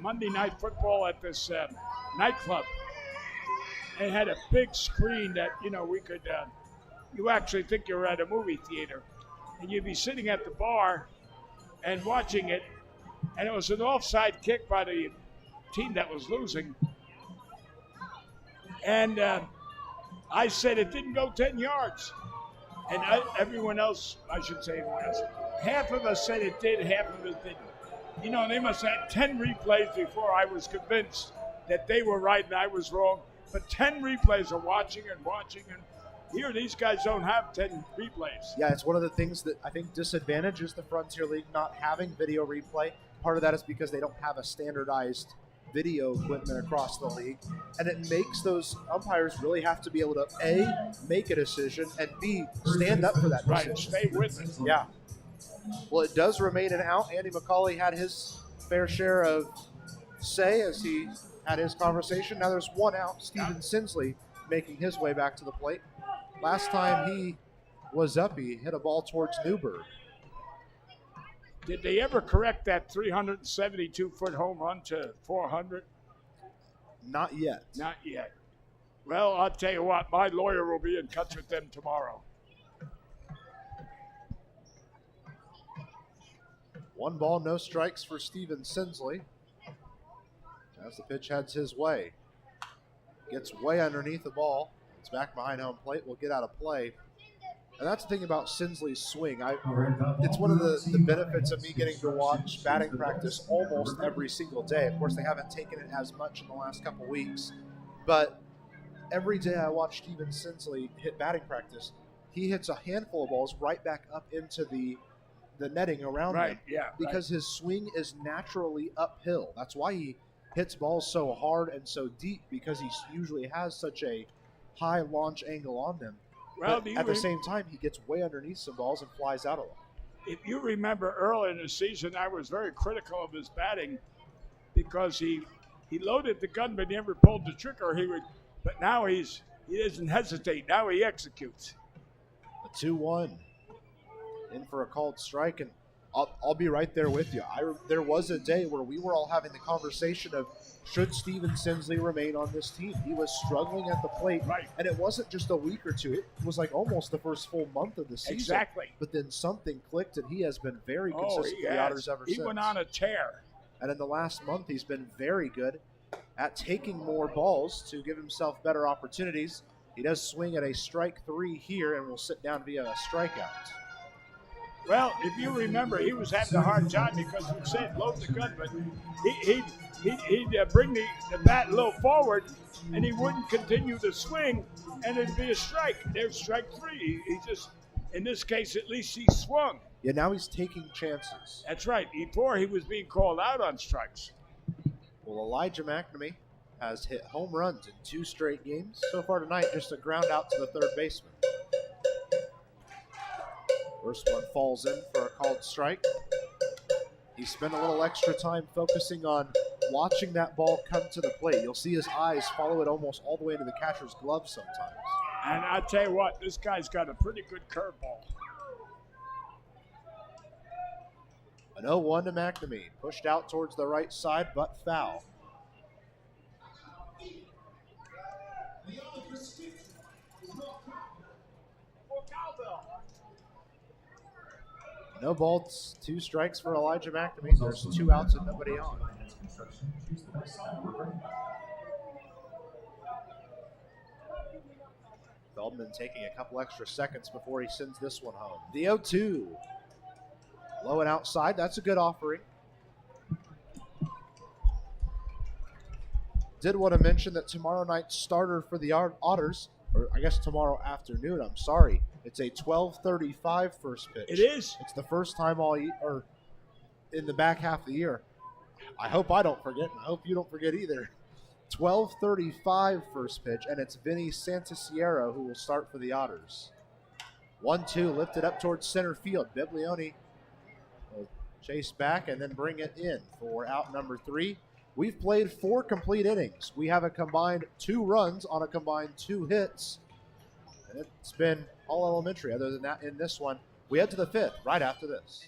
Monday Night Football at this nightclub. They had a big screen that, you know, we could, you actually think you're at a movie theater. And you'd be sitting at the bar and watching it. And it was an offside kick by the team that was losing. And I said it didn't go 10 yards. And everyone else, I should say everyone else, half of us said it did, half of it didn't. You know, they must have had 10 replays before I was convinced that they were right and I was wrong. But 10 replays of watching and watching. And here, these guys don't have 10 replays. Yeah, it's one of the things that I think disadvantages the Frontier League not having video replay. part of that is because they don't have a standardized video equipment across the league, and it makes those umpires really have to be able to A, make a decision, and B, stand up for that decision. Right, stay with it. Yeah. Well, it does remain an out. Andy McCauley had his fair share of say as he had his conversation. Now there's one out. Steven Sinsley making his way back to the plate. Last time he was up, he hit a ball towards Newberg. Did they ever correct that 372-foot home run to 400? Not yet. Not yet. Well, I'll tell you what, my lawyer will be in touch with them tomorrow. One ball, no strikes for Steven Sinsley. As the pitch heads his way. Gets way underneath the ball. It's back behind home plate. Will get out of play. And that's the thing about Sinsley's swing. It's one of the benefits of me getting to watch batting practice almost every single day. Of course, they haven't taken it as much in the last couple weeks. But every day I watch Steven Sinsley hit batting practice, he hits a handful of balls right back up into the netting around him. Yeah. Because his swing is naturally uphill. That's why he hits balls so hard and so deep, because he usually has such a high launch angle on them. Well, but at the same time, he gets way underneath some balls and flies out a lot. If you remember early in the season, I was very critical of his batting because he loaded the gun but never pulled the trigger. But now he doesn't hesitate. Now he executes. A 2-1 in for a called strike, and I'll be right there with you. There was a day where we were all having the conversation of should Steven Sinsley remain on this team. He was struggling at the plate, right, and it wasn't just a week or two. It was like almost the first full month of the season. Exactly. But then something clicked, and he has been very consistent for the Otters ever since. He went on a tear. And in the last month, he's been very good at taking more balls to give himself better opportunities. He does swing at a strike 3 here and will sit down via a strikeout. Well, if you remember, he was having a hard time because you said load the gun, but he'd bring the bat a little forward, and he wouldn't continue to swing, and it'd be a strike. There's strike 3. He just, in this case, at least he swung. Yeah, now he's taking chances. That's right. Before, he was being called out on strikes. Well, Elijah McNamee has hit home runs in 2 straight games. So far tonight, just a ground out to the third baseman. First one falls in for a called strike. He spent a little extra time focusing on watching that ball come to the plate. You'll see his eyes follow it almost all the way to the catcher's glove sometimes. And I tell you what, this guy's got a pretty good curveball. An 0-1 to McNamee. Pushed out towards the right side, but foul. No balls, 2 strikes for Elijah McNamee. There's 2 outs and nobody on. Feldman taking a couple extra seconds before he sends this one home. The 0-2. Low and outside. That's a good offering. Did want to mention that tomorrow night's starter for the Otters, or I guess tomorrow afternoon, I'm sorry, it's a 12:35 first pitch. It is? It's the first time or in the back half of the year. I hope I don't forget, and I hope you don't forget either. 12:35 first pitch, and it's Vinny Santasiero who will start for the Otters. 1-2, lifted up towards center field. Bibiloni will chase back and then bring it in for out number 3. We've played 4 complete innings. We have a combined 2 runs on a combined 2 hits. And it's been all elementary. Other than that, in this one, we head to the 5th right after this.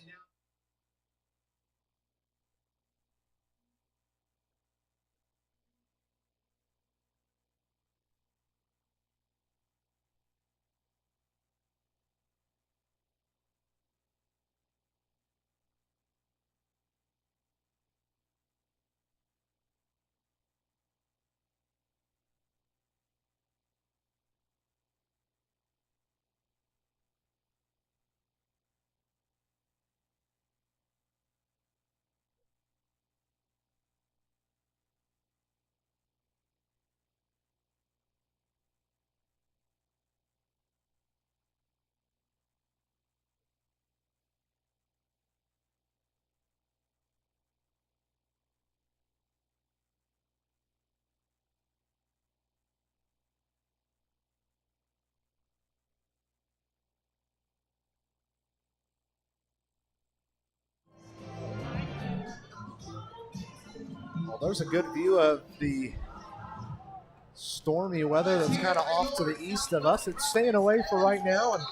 Well, there's a good view of the stormy weather that's kind of off to the east of us. It's staying away for right now, and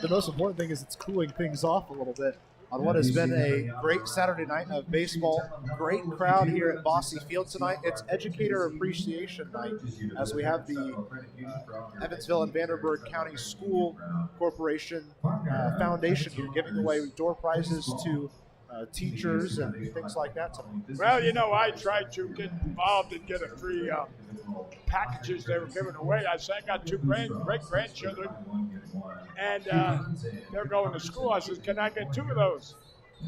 the most important thing is it's cooling things off a little bit on what has been a great Saturday night of baseball. Great crowd here at Bosse Field tonight. It's Educator Appreciation Night as we have the Evansville and Vanderburgh County School Corporation Foundation here giving away door prizes to teachers and things like that tonight. Well, you know, I tried to get involved and get a free packages they were giving away. I said, I got two great-grandchildren, and they're going to school. I said, can I get two of those?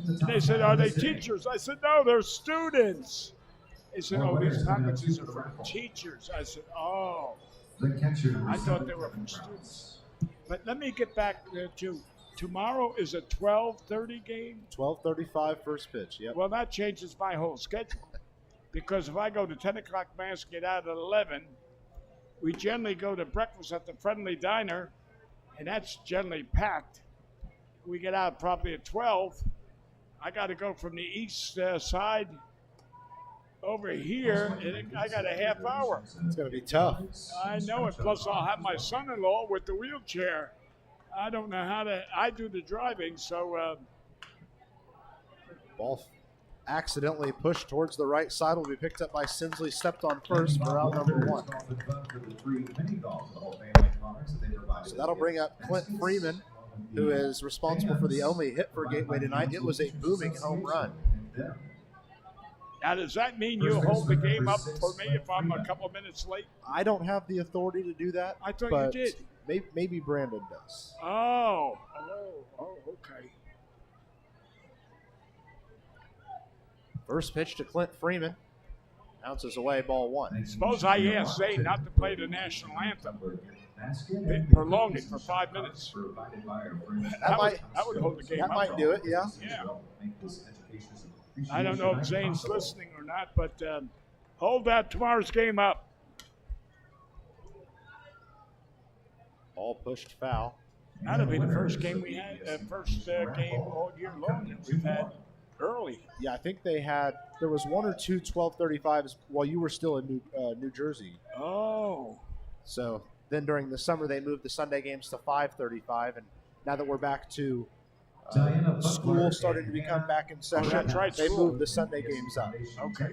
And they said, are they teachers? I said, no, they're students. They said, oh, these packages are for teachers. I said, oh, I thought they were for students. But let me get back to tomorrow is a 12:30 game? 12:35 first pitch, yep. Well, that changes my whole schedule. Because if I go to 10 o'clock mass, get out at 11, we generally go to breakfast at the Friendly Diner, and that's generally packed. We get out probably at 12. I got to go from the east side over here, and I got a half hour. It's going to be tough. I know it. Plus, I'll have my son-in-law with the wheelchair. I don't know how to. I do the driving, so. Ball accidentally pushed towards the right side. Will be picked up by Sinsley. Stepped on first for out number one. So that'll bring up Clint Freeman, who is responsible for the only hit for Gateway tonight. It was a booming home run. Now, does that mean you'll hold the game up for me if I'm a couple of minutes late? I don't have the authority to do that. I thought you did. Maybe Brandon does. Oh, okay. First pitch to Clint Freeman. Bounces away, ball one. Suppose I asked Zane not to play the national anthem. They prolonged it for 5 minutes. That would hold the game up. That might do it, yeah. Yeah. I don't know if Zane's listening or not, but hold that tomorrow's game up. Ball pushed foul. That'll be the first game we had, first game all year long that we've had early. Yeah, I think there was one or two 12:35s while you were still in New Jersey. Oh. So then during the summer they moved the Sunday games to 5:35, and now that we're back to school starting to become back in session, that's right, they school. moved the Sunday games up. Okay.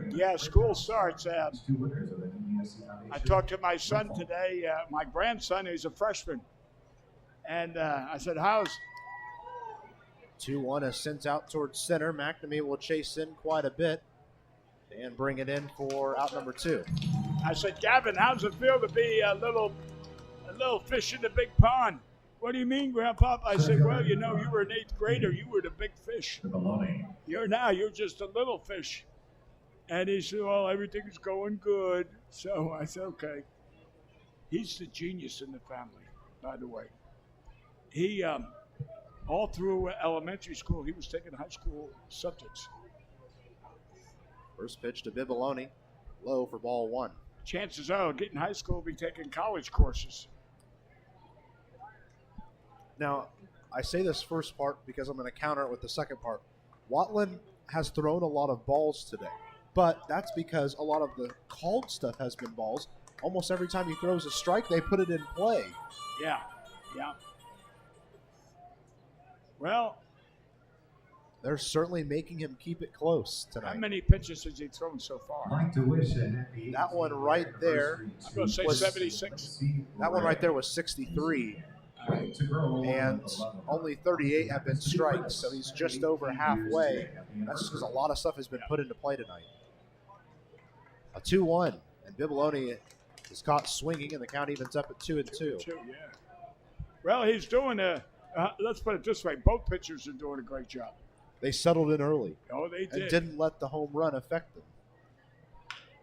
Yeah, school starts. I talked to my son today, my grandson, who's a freshman, and I said, how's 2-1 is sent out towards center. McNamee will chase in quite a bit and bring it in for out number two. I said, Gavin, how's it feel to be a little fish in the big pond? What do you mean, Grandpa? I said, well, you know, you were an 8th grader. You were the big fish. You're just a little fish. And he said, well, everything's going good. So I said, okay. He's the genius in the family, by the way. He, all through elementary school, he was taking high school subjects. First pitch to Bibiloni, low for ball one. Chances are he'll get in high school, be taking college courses. Now, I say this first part because I'm going to counter it with the second part. Watland has thrown a lot of balls today, but that's because a lot of the called stuff has been balls. Almost every time he throws a strike, they put it in play. Yeah. Well, they're certainly making him keep it close tonight. how many pitches has he thrown so far? That one right there I'm going to say 76. That one right there was 63. And only 38 have been strikes, so he's just over halfway. That's just because a lot of stuff has been put into play tonight. A 2-1, and Bibiloni is caught swinging, and the count evens up at 2-2. Yeah. Well, he's doing let's put it this way, both pitchers are doing a great job. They settled in early. Oh, they did. And didn't let the home run affect them.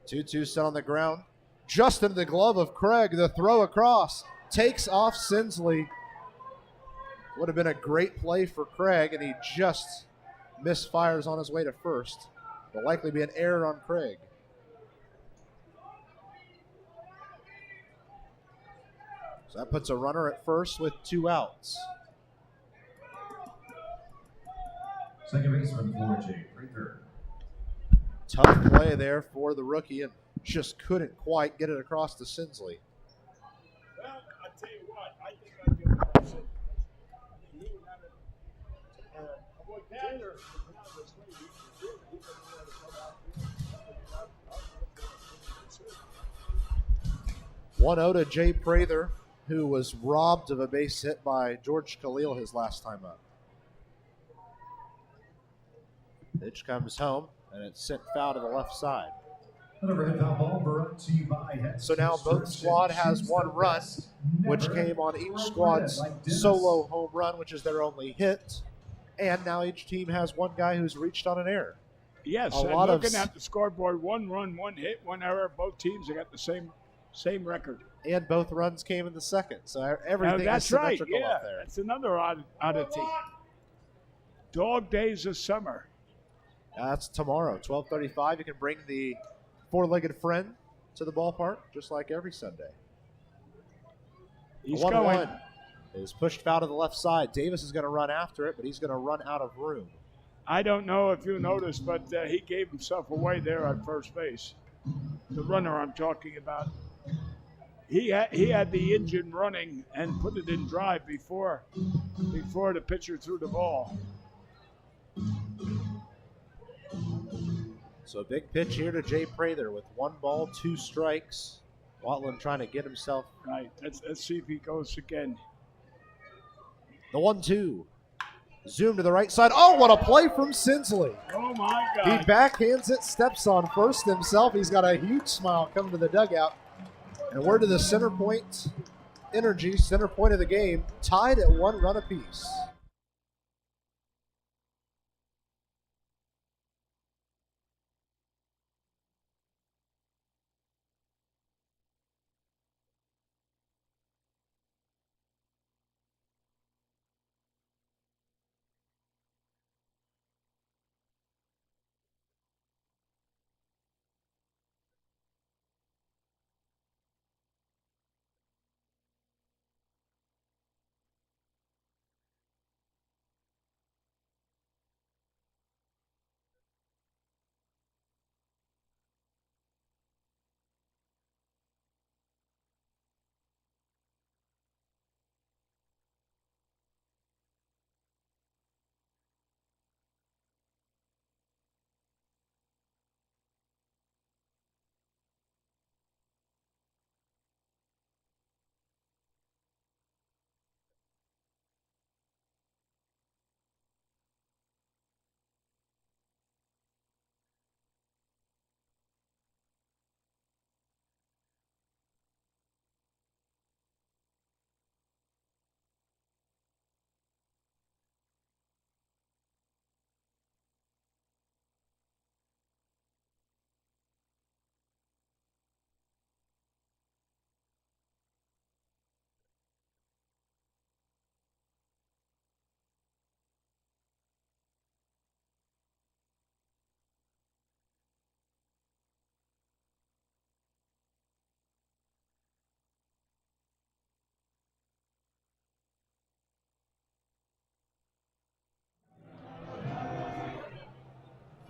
2-2 set on the ground. Just into the glove of Craig, the throw across. Takes off Sinsley. Would have been a great play for Craig, and he just misfires on his way to first. There'll likely be an error on Craig. So that puts a runner at first with 2 outs. Second baseman for Jake Breaker. Tough play there for the rookie and just couldn't quite get it across to Sinsley. Well, I tell you what, I think I'd give it a sit. He would have it. Avoid Tanner. One 0 to Jay Prather, who was robbed of a base hit by George Khalil his last time up. Pitch comes home, and it's sent foul to the left side. So now both squad has one run, which came on each squad's solo home run, which is their only hit. And now each team has one guy who's reached on an error. Yes, and looking at the scoreboard, 1 run, 1 hit, 1 error. Both teams have got the same record. And both runs came in the second, so everything is symmetrical up there. That's another oddity. Dog days of summer. That's tomorrow, 12:35. You can bring the four-legged friend to the ballpark, just like every Sunday. He's 1-1 is pushed foul to the left side. Davis is going to run after it, but he's going to run out of room. I don't know if you noticed, but he gave himself away there at first base. The runner I'm talking about. He had the engine running and put it in drive before the pitcher threw the ball. So a big pitch here to Jay Prather with 1 ball, 2 strikes. Watland trying to get himself. Right. Let's see if he goes again. The 1-2. Zoom to the right side. Oh, what a play from Sinsley. Oh, my God. He backhands it, steps on first himself. He's got a huge smile coming to the dugout. And we're to the center point energy, center point of the game, tied at 1 run apiece.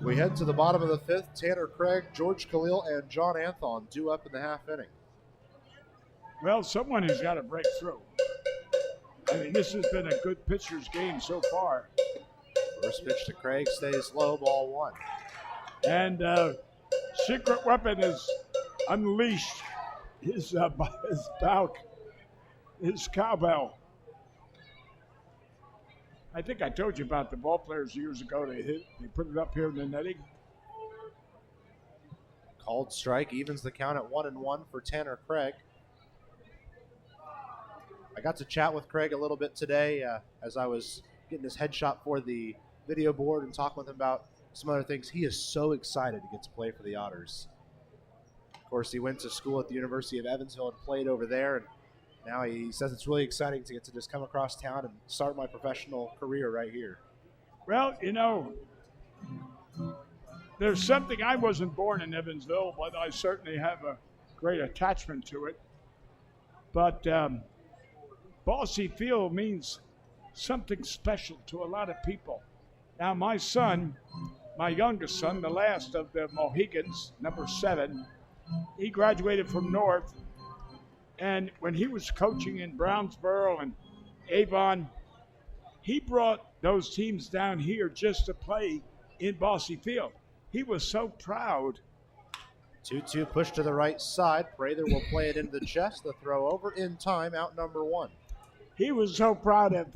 We head to the bottom of the 5th. Tanner Craig, George Khalil, and John Anthon due up in the half inning. Well, someone has got to break through. I mean, this has been a good pitcher's game so far. First pitch to Craig stays low, ball 1. And Secret Weapon has unleashed his cowbell. I think I told you about the ball players years ago. They put it up here in the netting. Called strike, evens the count at 1-1 for Tanner Craig. I got to chat with Craig a little bit today as I was getting his headshot for the video board and talking with him about some other things. He is so excited to get to play for the Otters. Of course, he went to school at the University of Evansville and played over there, and now he says it's really exciting to get to just come across town and start my professional career right here. Well, you know, there's something. I wasn't born in Evansville, but I certainly have a great attachment to it. But Bossy Field means something special to a lot of people. Now, my son my youngest son, the last of the Mohegans, number 7, he graduated from North. And when he was coaching in Brownsboro and Avon, he brought those teams down here just to play in Bosse Field. He was so proud. 2-2 push to the right side. Prather will play it into the chest. The throw over in time, out number 1. He was so proud of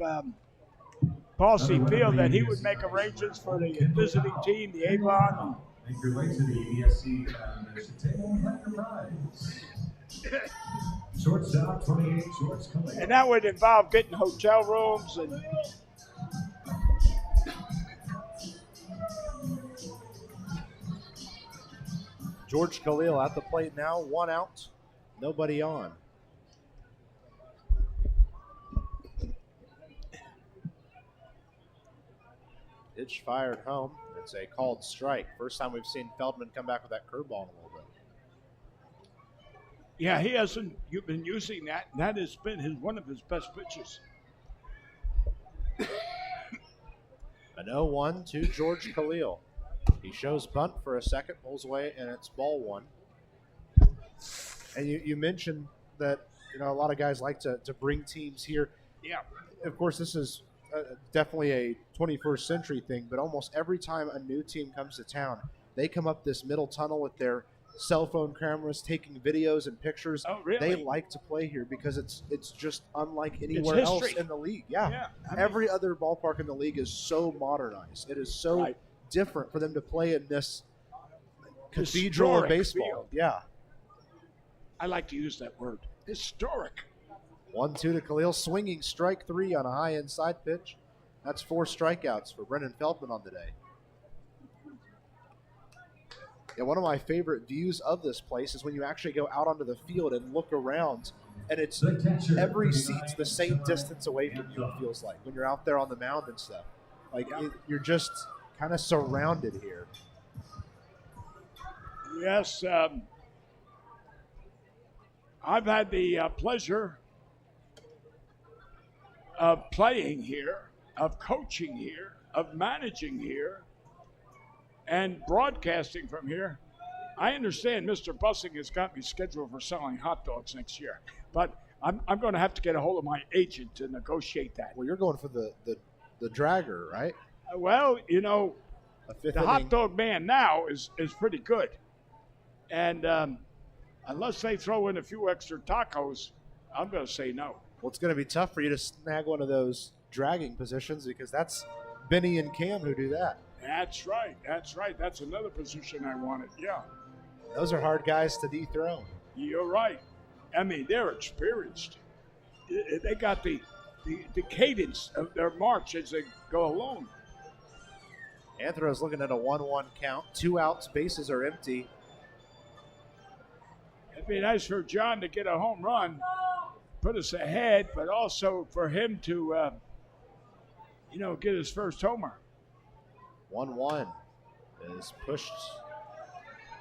Bosse Field that he would make arrangements for the visiting team, the Avon. Make your way to the ESC Foundation table and have your prize. Shortstop, 28, George Khalil. And that would involve getting hotel rooms and George Khalil at the plate now, 1 out, nobody on. Pitch fired home. It's a called strike. First time we've seen Feldman come back with that curveball in a little bit. yeah, he hasn't been using that. That has been one of his best pitches. An 0-1 to George Khalil. He shows bunt for a second, pulls away, and it's ball 1. And you mentioned that a lot of guys like to bring teams here. Yeah. Of course, this is definitely a 21st century thing, but almost every time a new team comes to town, they come up this middle tunnel with their cell phone cameras taking videos and pictures. Oh, really? They like to play here because it's just unlike anywhere else in the league. Yeah. Every other ballpark in the league is so modernized. It is so different for them to play in this cathedral of baseball. Field. Yeah. I like to use that word. Historic. 1-2 to Khalil, swinging strike 3 on a high inside pitch. That's 4 strikeouts for Brennan Feldman on the day. Yeah, one of my favorite views of this place is when you actually go out onto the field and look around, and it's every seat's the same distance away from you, it feels like, when you're out there on the mound and stuff. Like, you're just kind of surrounded here. Yes. I've had the pleasure of playing here, of coaching here, of managing here, and broadcasting from here. I understand Mr. Bussing has got me scheduled for selling hot dogs next year, but I'm going to have to get a hold of my agent to negotiate that. Well, you're going for the dragger, right? Well, the inning. hot dog man now is pretty good. And unless they throw in a few extra tacos, I'm going to say no. Well, it's going to be tough for you to snag one of those dragging positions because that's Benny and Cam who do that. That's right. That's another position I wanted. Yeah. Those are hard guys to dethrone. You're right. I mean, they're experienced. They got the cadence of their march as they go along. Anthro's looking at a 1-1 count. 2 outs, bases are empty. It'd be nice for John to get a home run, put us ahead, but also for him to, get his first homer. 1-1 is pushed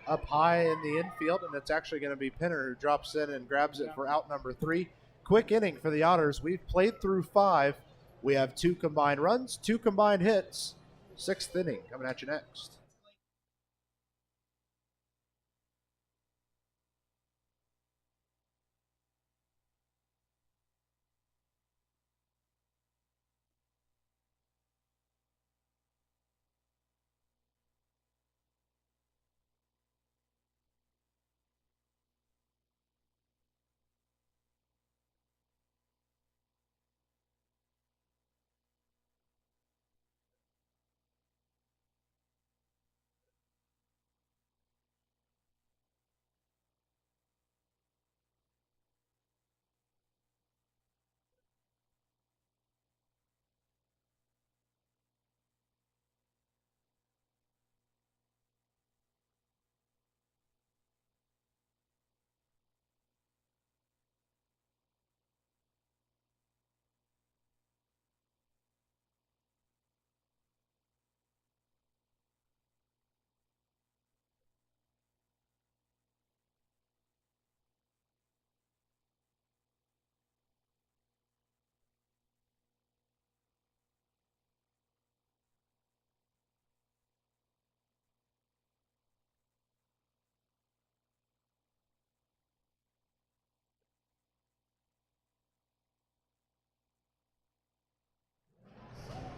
up high in the infield, and it's actually going to be Pinner who drops in and grabs it for out number 3. Quick inning for the Otters. We've played through 5. We have 2 combined runs, 2 combined hits. 6th inning coming at you next.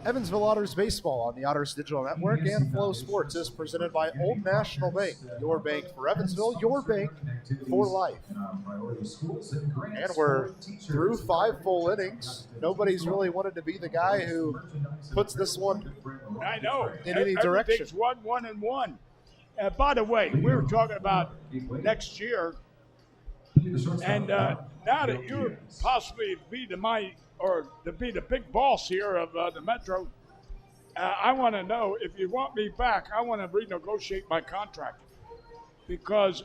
Evansville Otters baseball on the Otters Digital Network and Flow Sports is presented by Old National Bank. Your bank for Evansville, your bank for life. And we're through 5 full innings. Nobody's really wanted to be the guy who puts this one I know. in any direction. Everything's 1-1-1. By the way, we were talking about next year, and now that you're possibly to be the big boss here of the Metro, I want to know if you want me back. I want to renegotiate my contract because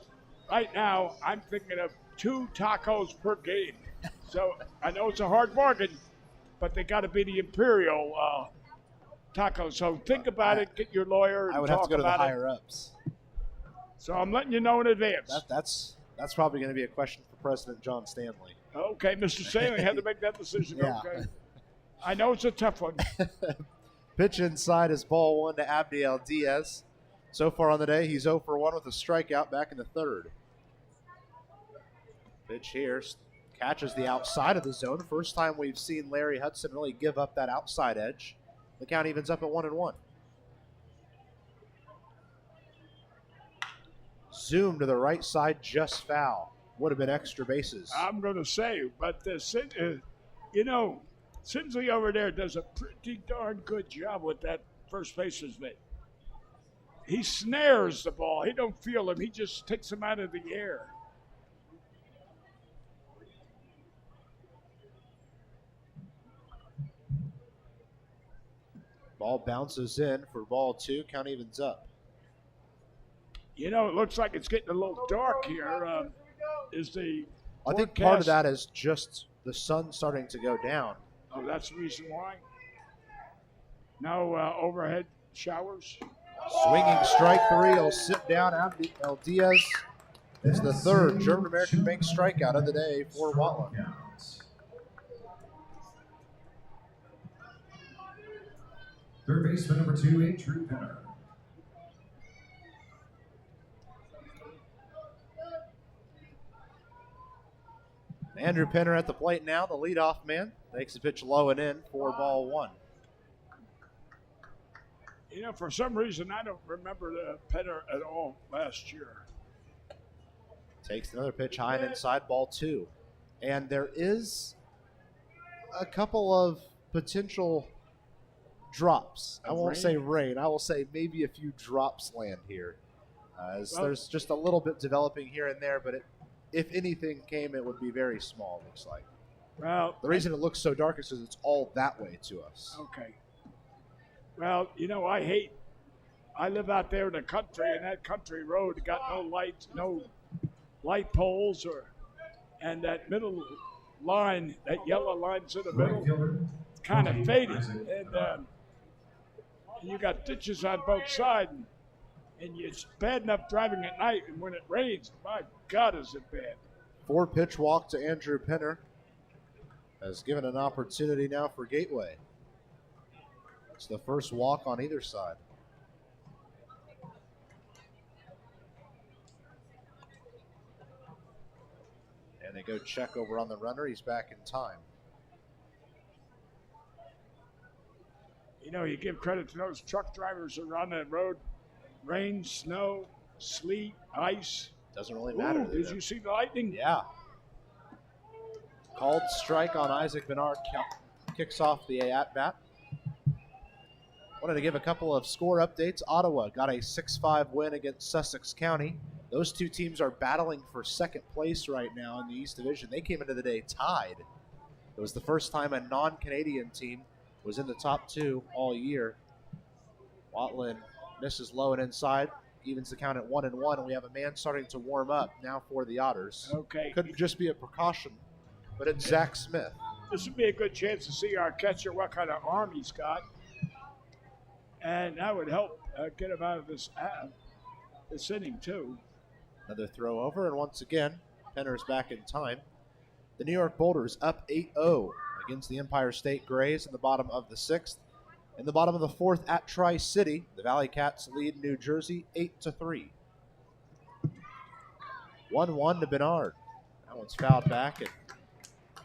right now I'm thinking of 2 tacos per game. So I know it's a hard bargain, but they got to be the Imperial tacos. So think about it. Get your lawyer. And I would have to go to the about it. higher ups. So I'm letting you know in advance. That's probably going to be a question for President John Stanley. Okay, Mr. Stanley had to make that decision. Yeah. Okay. I know it's a tough one. Pitch inside is ball 1 to Abdiel Diaz. So far on the day, he's 0 for 1 with a strikeout back in the 3rd. Pitch here catches the outside of the zone. First time we've seen Larry Hudson really give up that outside edge. The count evens up at 1-1. Zoom to the right side, just foul. Would have been extra bases. I'm going to say, but Sinsley over there does a pretty darn good job with that first baseman's mitt. He snares the ball. He don't feel him. He just takes him out of the air. Ball bounces in for ball 2. Count evens up. It looks like it's getting a little dark here. I think part of that is just the sun starting to go down. Oh, that's the reason why? No overhead showers? Swinging strike 3. He'll sit down. Abdiel Diaz. It's the 3rd German American Bank strikeout of the day for Watland. Third baseman number 2, Andrew Penner. Andrew Penner at the plate now, the leadoff man. Takes the pitch low and in for ball 1. For some reason, I don't remember the Penner at all last year. Takes another pitch high and inside, ball 2. And there is a couple of potential drops. I won't say rain. I will say maybe a few drops land here. There's just a little bit developing here and there, but if anything came, it would be very small, looks like. Well, the reason it looks so dark is because it's all that way to us. Okay. Well, I live out there in the country, and that country road got no lights, no light poles, and that middle line, that yellow line's in the middle, it's kind of faded. And you got ditches on both sides, and it's bad enough driving at night, and when it rains, my God, is it bad. 4-pitch walk to Andrew Penner has given an opportunity now for Gateway. It's the first walk on either side. And they go check over on the runner. He's back in time. You give credit to those truck drivers who are on that road. Rain, snow, sleet, ice. Doesn't really matter. Ooh, did you see the lightning? Yeah. Called strike on Isaac Bernard. Kicks off the at-bat. Wanted to give a couple of score updates. Ottawa got a 6-5 win against Sussex County. Those two teams are battling for second place right now in the East Division. They came into the day tied. It was the first time a non-Canadian team was in the top 2 all year. Watland misses low and inside, evens the count at 1-1, and we have a man starting to warm up now for the Otters. Okay. Could just be a precaution, but it's Zach Smith. This would be a good chance to see our catcher, what kind of arm he's got. And that would help get him out of this inning, too. Another throw over, and once again, Penner's back in time. The New York Boulders up 8-0 against the Empire State Grays in the bottom of the 6th. In the bottom of the 4th at Tri-City, the Valley Cats lead New Jersey 8-3. 1-1 to Bernard. That one's fouled back, and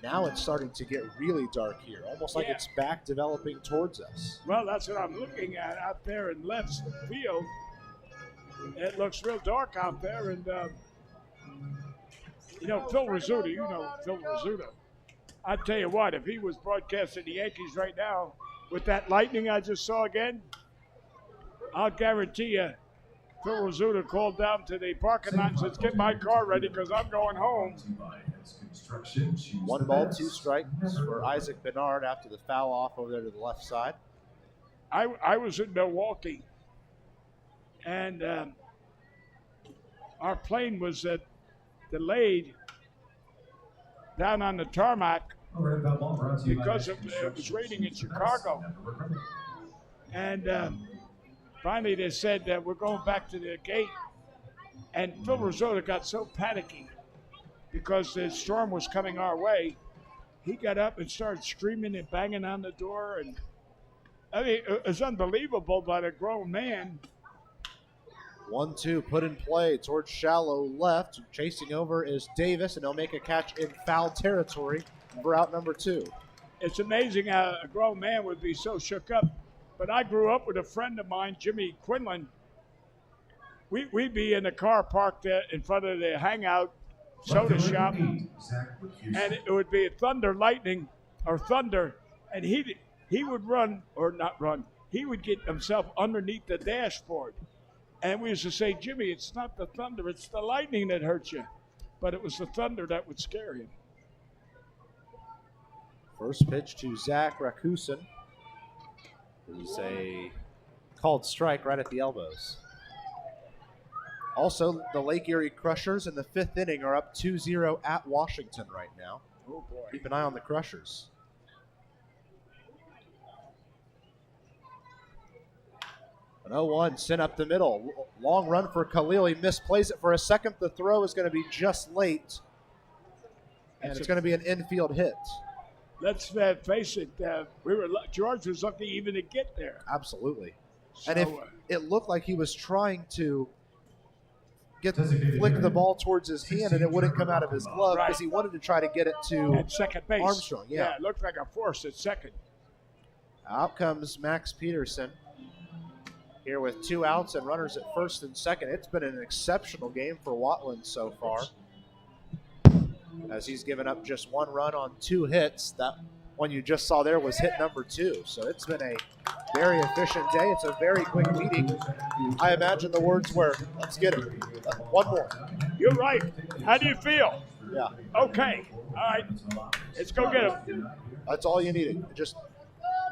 Now it's starting to get really dark here, almost like it's back developing towards us. Well, that's what I'm looking at out there in left field. It looks real dark out there, and Phil Rizzuto. I tell you what, if he was broadcasting the Yankees right now with that lightning I just saw again, I'll guarantee you Phil Rizzuto called down to the parking lot and says, "Get my car ready because I'm going home." 1 ball, 2 strikes for Isaac Bernard after the foul off over there to the left side. I was in Milwaukee, and our plane was delayed down on the tarmac because it was raining in Chicago. And finally they said that we're going back to the gate. And Phil Rizzuto got so panicky because the storm was coming our way. He got up and started screaming and banging on the door. And I mean, it was unbelievable by a grown man. 1-2 put in play towards shallow left. Chasing over is Davis, and he'll make a catch in foul territory for out number 2. It's amazing how a grown man would be so shook up. But I grew up with a friend of mine, Jimmy Quinlan. We'd be in the car parked in front of the Hangout soda shop, and it would be a lightning, and he would run, or not run, he would get himself underneath the dashboard. And we used to say, "Jimmy, it's not the thunder, it's the lightning that hurts you." But it was the thunder that would scare him. First pitch to Zach Rakusin. It is a called strike right at the elbows. Also, the Lake Erie Crushers in the 5th inning are up 2-0 at Washington right now. Oh, boy. Keep an eye on the Crushers. An 0-1 sent up the middle. Long run for Khalil. He misplays it for a second. The throw is going to be just late. And it's going to be an infield hit. Let's face it. George was lucky even to get there. Absolutely. So, and if it looked like he was trying to flick the ball towards his hand and it wouldn't come out of his glove because he wanted to try to get it to at second base. Armstrong. Yeah, it looked like a force at second. Out comes Max Peterson here with 2 outs and runners at first and second. It's been an exceptional game for Watland so far, as he's given up just 1 run on 2 hits. That one you just saw there was hit number 2. So it's been a very efficient day. It's a very quick meeting. I imagine the words were, "Let's get it. 1 more." You're right. How do you feel? Yeah. Okay. All right. Let's go get him. That's all you needed. Just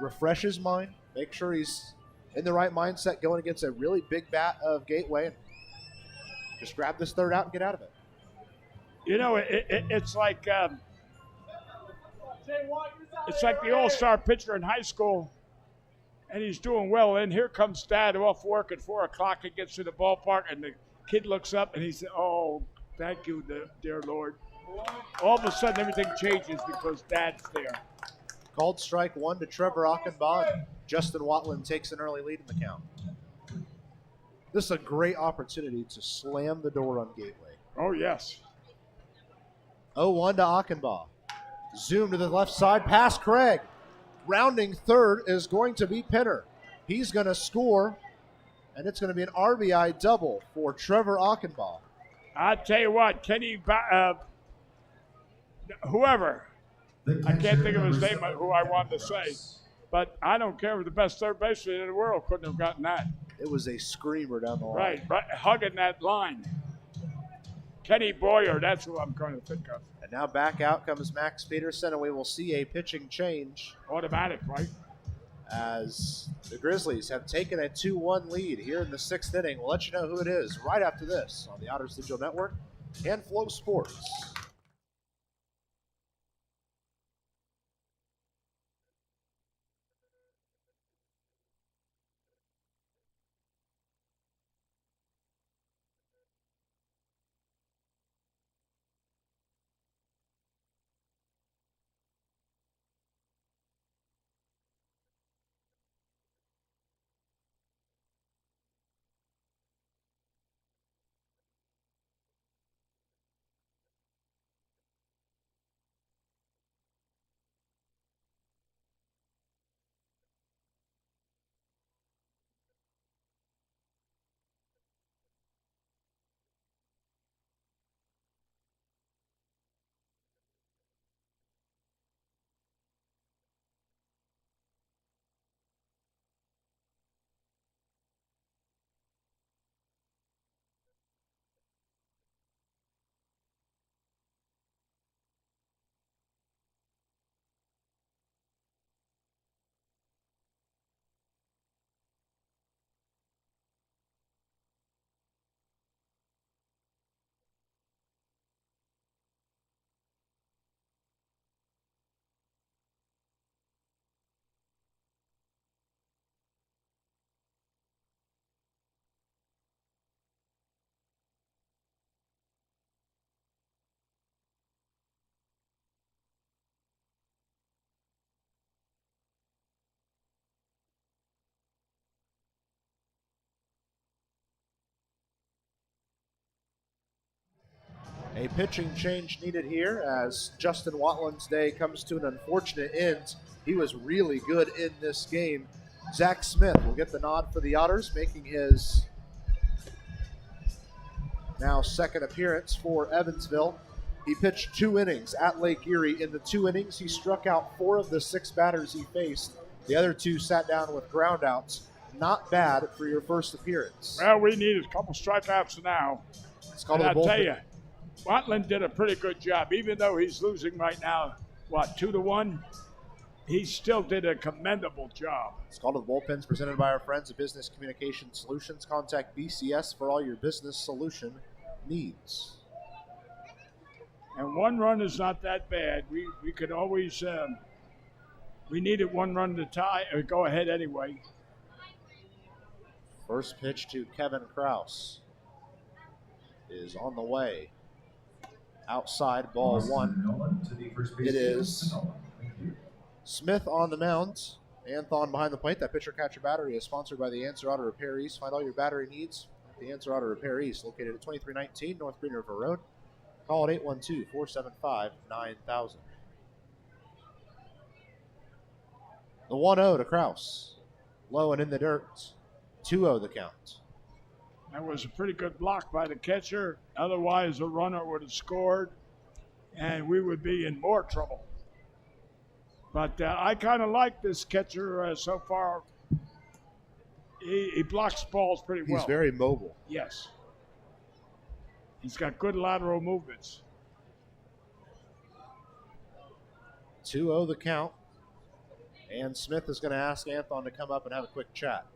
refresh his mind. Make sure he's in the right mindset going against a really big bat of Gateway. And just grab this 3rd out and get out of it. It's like the all-star pitcher in high school, and he's doing well. And here comes Dad off work at 4 o'clock and gets to the ballpark, and the kid looks up and he says, "Oh, thank you, dear Lord." All of a sudden, everything changes because Dad's there. Called strike 1 to Trevor Achenbach. Justin Watland takes an early lead in the count. This is a great opportunity to slam the door on Gateway. Oh, yes. 0-1 to Achenbach. Zoom to the left side, past Craig. Rounding third is going to be Penner. He's going to score, and it's going to be an RBI double for Trevor Achenbach. I tell you what, whoever, I can't think of his name, who I wanted to say, but I don't care if the best third baseman in the world couldn't have gotten that. It was a screamer down the line. Right, hugging that line. Kenny Boyer, that's who I'm going to think of. And now back out comes Max Peterson, and we will see a pitching change. Automatic, right? As the Grizzlies have taken a 2-1 lead here in the 6th inning. We'll let you know who it is right after this on the Otters Digital Network and Flow Sports. A pitching change needed here as Justin Watland's day comes to an unfortunate end. He was really good in this game. Zach Smith will get the nod for the Otters, making his now second appearance for Evansville. He pitched 2 innings at Lake Erie. In the 2 innings, he struck out 4 of the 6 batters he faced. The other 2 sat down with groundouts. Not bad for your first appearance. Well, we need a couple strikeouts now. It's called And the I'll tell bullpen. you, Watland did a pretty good job. Even though he's losing right now, 2-1? He still did a commendable job. It's called the bullpens, presented by our friends at Business Communication Solutions. Contact BCS for all your business solution needs. And 1 run is not that bad. We could always, we needed 1 run to tie or go ahead anyway. First pitch to Kevin Kraus is on the way. Outside, ball 1. It is Smith on the mound. Anthon behind the plate. That pitcher-catcher battery is sponsored by the Answer Auto Repair East. Find all your battery needs at the Answer Auto Repair East, located at 2319 North Green River Road. Call at 812-475-9000. The 1-0 to Kraus. Low and in the dirt. 2-0 the count. That was a pretty good block by the catcher. Otherwise, a runner would have scored, and we would be in more trouble. But I kind of like this catcher so far. He blocks balls pretty well. He's very mobile. Yes. He's got good lateral movements. 2-0 the count. And Smith is going to ask Anthon to come up and have a quick chat.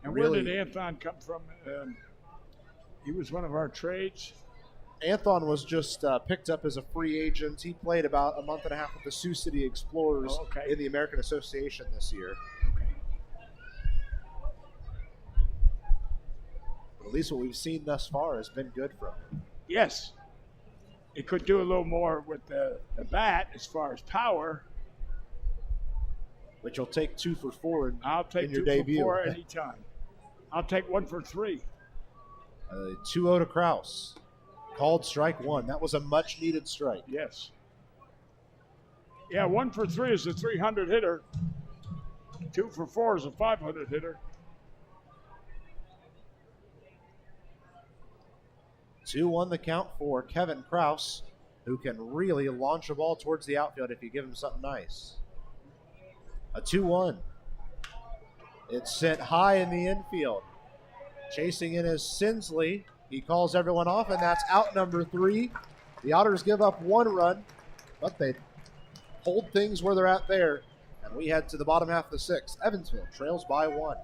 And Really? where did Anthon come from? He was one of our trades. Anthon was just picked up as a free agent. He played about a month and a half with the Sioux City Explorers in the American Association this year. But at least what we've seen thus far has been good from him. Yes. He could do a little more with the bat as far as power. But you'll take 2 for 4 I'll take in your 2 debut. for 4 anytime. I'll take 1 for 3. 2-0 to Kraus. Called strike 1. That was a much-needed strike. Yes. Yeah, 1 for 3 is a 300 hitter. 2 for 4 is a 500 hitter. 2-1 the count for Kevin Kraus, who can really launch a ball towards the outfield if you give him something nice. A 2-1. It's sent high in the infield. Chasing in is Sinsley. He calls everyone off, and that's out number 3. The Otters give up 1 run, but they hold things where they're at there. And we head to the bottom half of the 6th. Evansville trails by 1.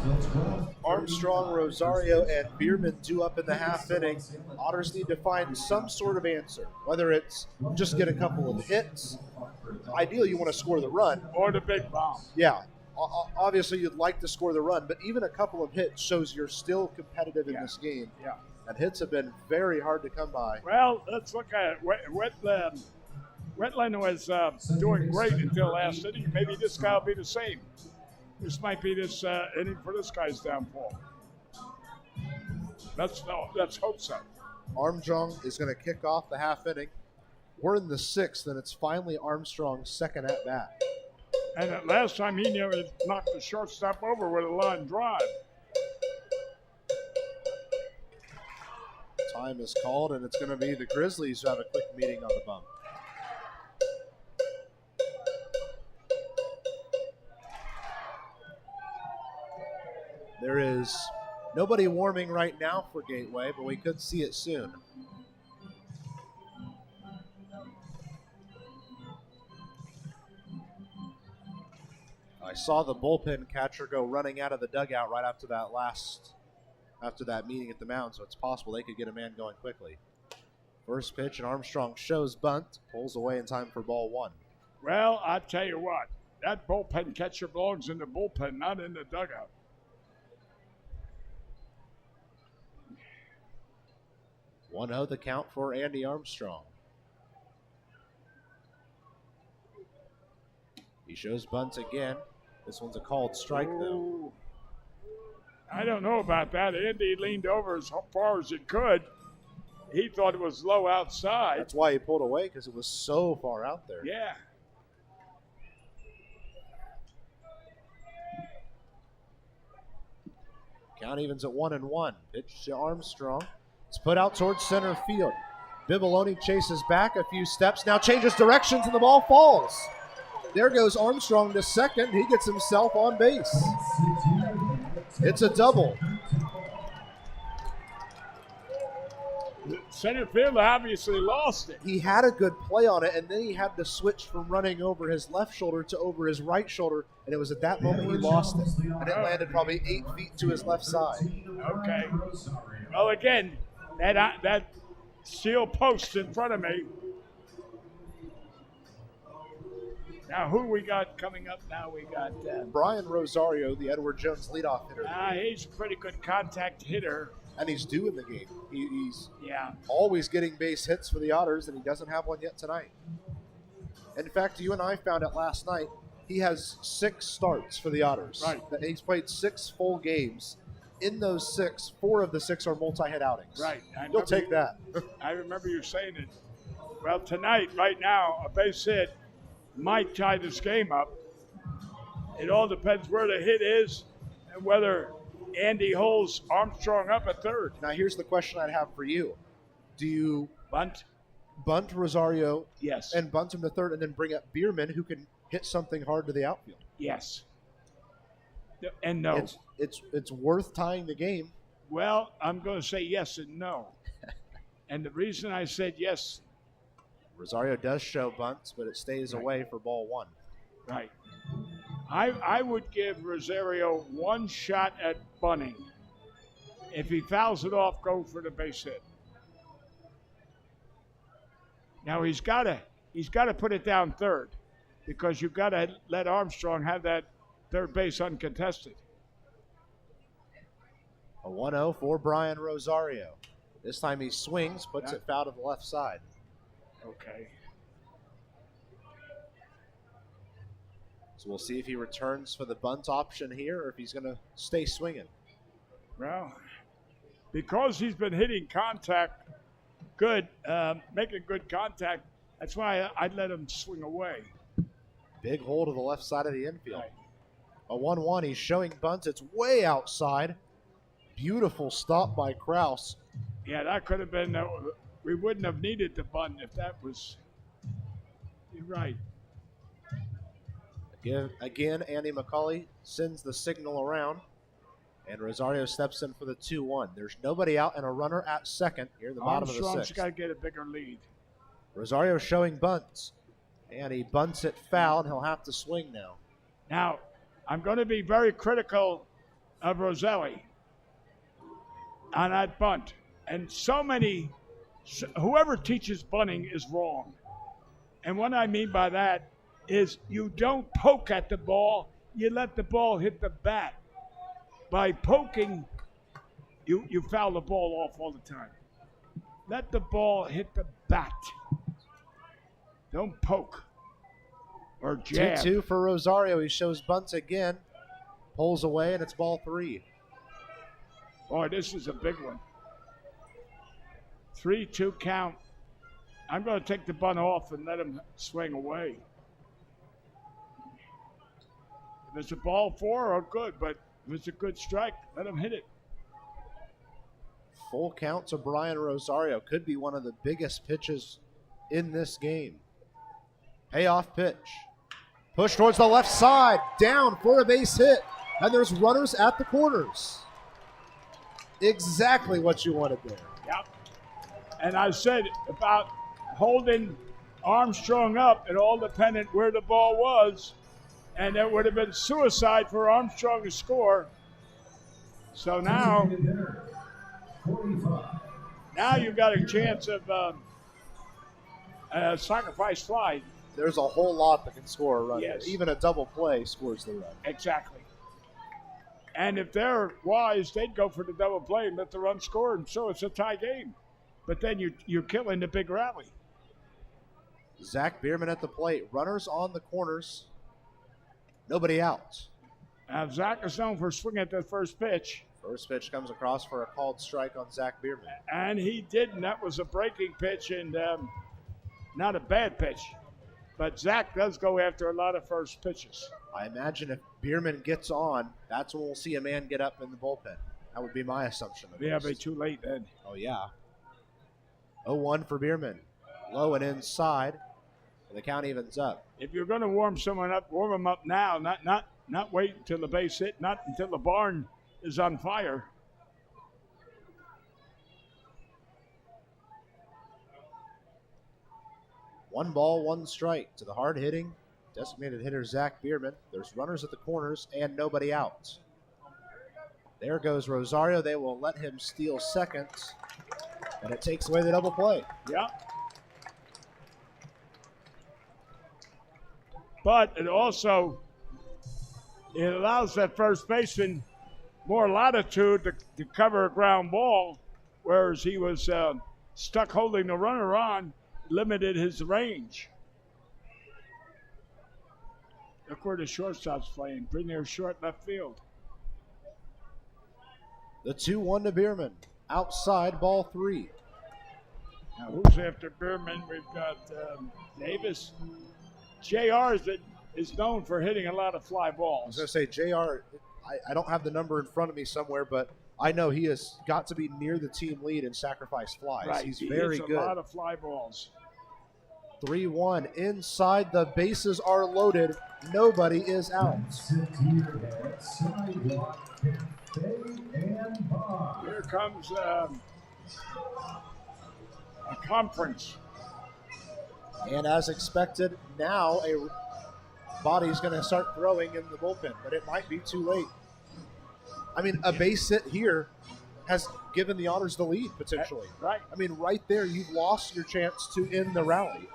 Evansville 12. Armstrong, Rosario, and Biermann due up in the half inning. Otters need to find some sort of answer, whether it's just get a couple of hits. Ideally, you want to score the run. Or the big bomb. Yeah, obviously you'd like to score the run, but even a couple of hits shows you're still competitive in this game. Yeah. And hits have been very hard to come by. Well, let's look at it. Wetland was doing great until last inning. Maybe this guy will be the same. This might be this inning for this guy's downfall. Let's hope so. Armstrong is going to kick off the half inning. We're in the sixth, and it's finally Armstrong's second at bat. And last time he nearly knocked the shortstop over with a line drive. Time is called, and it's going to be the Grizzlies who have a quick meeting on the bump. There is nobody warming right now for Gateway, but we could see it soon. I saw the bullpen catcher go running out of the dugout right after that meeting at the mound, so it's possible they could get a man going quickly. First pitch, and Armstrong shows bunt, pulls away in time for ball one. Well, I tell you what, that bullpen catcher belongs in the bullpen, not in the dugout. 1-0 the count for Andy Armstrong. He shows bunt again. This one's a called strike, though. Ooh. I don't know about that. Andy leaned over as far as he could. He thought it was low outside. That's why he pulled away, because it was so far out there. Yeah. Count evens at 1-1. Pitch to Armstrong. It's put out towards center field. Bibiloni chases back a few steps, now changes directions, and the ball falls. There goes Armstrong to second. He gets himself on base. It's a double. Center field obviously lost it. He had a good play on it, and then he had to switch from running over his left shoulder to over his right shoulder, and it was at that moment he lost it. And it landed probably 8 feet to his left side. Okay. Well, again, that steel post in front of me. Now, who we got coming up now? We got Brian Rosario, the Edward Jones leadoff hitter. he's a pretty good contact hitter. And he's due in the game. He's Yeah. always getting base hits for the Otters, and he doesn't have one yet tonight. In fact, you and I found out last night he has 6 starts for the Otters. Right. He's played 6 full games. In those 6, 4 of the 6 are multi-hit outings. Right. You'll take that. I remember you saying it. Well, tonight, right now, a base hit might tie this game up. It all depends where the hit is and whether Andy holds Armstrong up at third. Now, here's the question I'd have for you. Do you Bunt? bunt Rosario Yes. and bunt him to third and then bring up Biermann, who can hit something hard to the outfield? Yes. And no. It's worth tying the game. Well, I'm going to say yes and no. And the reason I said yes, Rosario does show bunts, but it stays away for ball one. right. I would give Rosario one shot at bunting. If he fouls it off, go for the base hit. Now he's got to put it down third, because you've got to let Armstrong have that third base uncontested. A 1-0 for Brian Rosario. This time he swings, puts it foul to the left side. Okay. So we'll see if he returns for the bunt option here or if he's going to stay swinging. Well, because he's been hitting contact good, making good contact, that's why I'd let him swing away. Big hole to the left side of the infield. Right. A 1-1. He's showing bunts. It's way outside. Beautiful stop by Kraus. Yeah, that could have been, we wouldn't have needed the bunt if that was, you're right. Again, Andy McCauley sends the signal around, and Rosario steps in for the 2-1. There's nobody out and a runner at second here in the bottom of the Armstrong's sixth. got to get a bigger lead. Rosario showing bunts, and he bunts it foul, and he'll have to swing now. Now, I'm going to be very critical of Roselli on that bunt. And whoever teaches bunting is wrong. And what I mean by that is you don't poke at the ball, you let the ball hit the bat. By poking, you foul the ball off all the time. Let the ball hit the bat. Don't poke or jab. 2-2 for Rosario. He shows bunts again. Pulls away, and it's ball 3. Boy, this is a big one. 3-2 count. I'm going to take the bunt off and let him swing away. If it's a ball 4, good, but if it's a good strike, let him hit it. Full count to Brian Rosario. Could be one of the biggest pitches in this game. Payoff pitch. Push towards the left side. Down for a base hit. And there's runners at the corners. Exactly what you wanted there. Yep. And I said about holding Armstrong up, it all depended where the ball was. And it would have been suicide for Armstrong to score. So now you've got a chance of a sacrifice fly. There's a whole lot that can score a run. Yes. Even a double play scores the run. Exactly. And if they're wise, they'd go for the double play and let the run score, and so it's a tie game. But then you're killing the big rally. Zach Biermann at the plate. Runners on the corners. Nobody out. Now, Zach is known for swinging at the first pitch. First pitch comes across for a called strike on Zach Biermann. And he did, and that was a breaking pitch and not a bad pitch. But Zach does go after a lot of first pitches. I imagine if Biermann gets on, that's when we'll see a man get up in the bullpen. That would be my assumption. Yeah, but too late then. Oh, yeah. 0-1 for Biermann. Low and inside. And the count evens up. If you're going to warm someone up, warm them up now, not wait until the base hit, not until the barn is on fire. One ball, one strike to the hard-hitting designated hitter Zach Biermann. There's runners at the corners and nobody out. There goes Rosario. They will let him steal second, and it takes away the double play. Yeah. But it also allows that first baseman more latitude to cover a ground ball, whereas he was stuck holding the runner on, limited his range. Look where the shortstop's playing. Premier short left field. The 2-1 to Biermann. Outside, ball 3. Now who's after Biermann? We've got Davis. JR is known for hitting a lot of fly I was balls. going to say, JR, I don't have the number in front of me somewhere, but I know he has got to be near the team lead in sacrifice flies. Right. He's He very hits good. a lot of fly balls. 3-1 inside. The bases are loaded. Nobody is out. Here comes a conference. And as expected, now a body's going to start throwing in the bullpen, but it might be too late. I mean, a base hit here has given the Otters the lead, potentially. Right. I mean, right there, you've lost your chance to end the rally.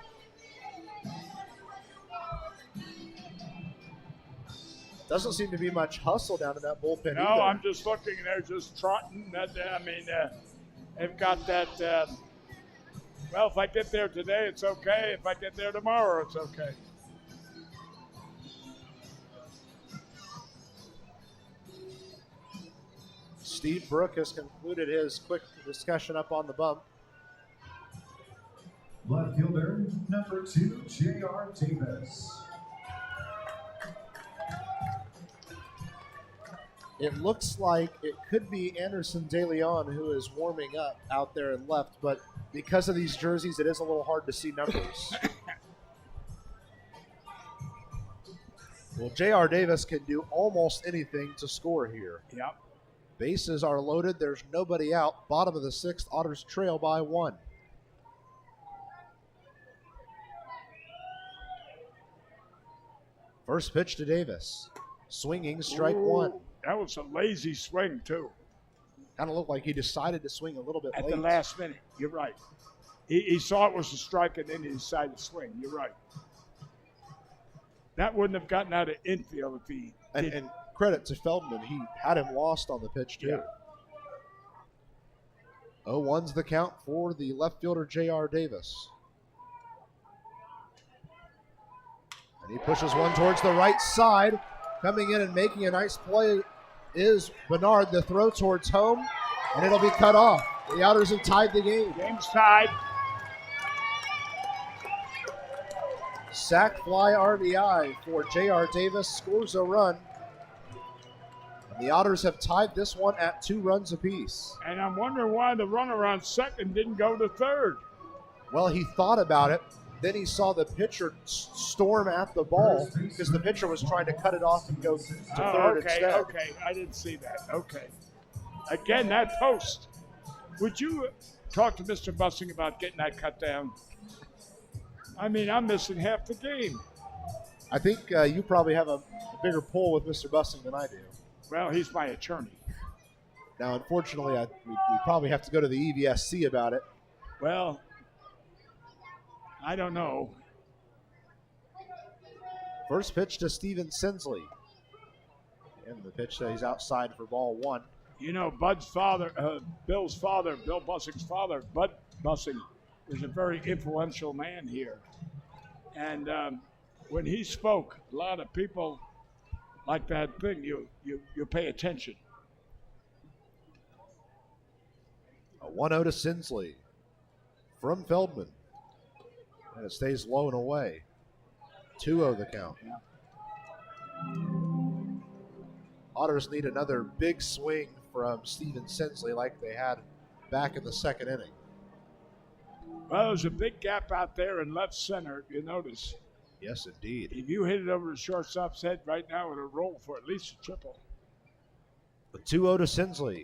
Doesn't seem to be much hustle down in that bullpen No, either. I'm just looking. They're just trotting. They've got that. Well, if I get there today, it's okay. If I get there tomorrow, it's okay. Steve Brook has concluded his quick discussion up on the bump. Left fielder, number 2, J.R. Davis. It looks like it could be Anderson De Leon who is warming up out there in left, but because of these jerseys, it is a little hard to see numbers. Well, J.R. Davis can do almost anything to score here. Yep. Bases are loaded. There's nobody out. Bottom of the 6th, Otters trail by 1. First pitch to Davis. Swinging, strike 1. That was a lazy swing, too. Kind of looked like he decided to swing a little bit At late. the last minute. You're right. He saw it was a strike, and then he decided to swing. You're right. That wouldn't have gotten out of infield if he did. And credit to Feldman, he had him lost on the pitch, too. Yeah. 0-1's the count for the left fielder, J.R. Davis. And he pushes one towards the right side. Coming in and making a nice play is Bernard. The throw towards home, and it'll be cut off. The Otters have tied the game. Game's tied. Sack fly RBI for J.R. Davis, scores a run. And the Otters have tied this one at 2 runs apiece. And I'm wondering why the runner on second didn't go to third. Well, he thought about it. Then he saw the pitcher storm at the ball because the pitcher was trying to cut it off and go to third instead. Okay. I didn't see that. Okay. Again, that post. Would you talk to Mr. Bussing about getting that cut down? I mean, I'm missing half the game. I think you probably have a bigger pull with Mr. Bussing than I do. Well, he's my attorney. Now, unfortunately, we probably have to go to the EVSC about it. Well, I don't know. First pitch to Steven Sensley. And the pitch that he's outside for ball 1. You know, Bill's father, Bill Bussing's father, Bud Bussing, was a very influential man here. And when he spoke, a lot of people like that thing, you pay attention. A 1-0 to Sensley from Feldman. And it stays low and away. 2-0 the count. Yeah. Otters need another big swing from Steven Sensley like they had back in the second inning. Well, there's a big gap out there in left center, you notice. Yes, indeed. If you hit it over the shortstop's head right now, it'll roll for at least a triple. The 2-0 to Sensley.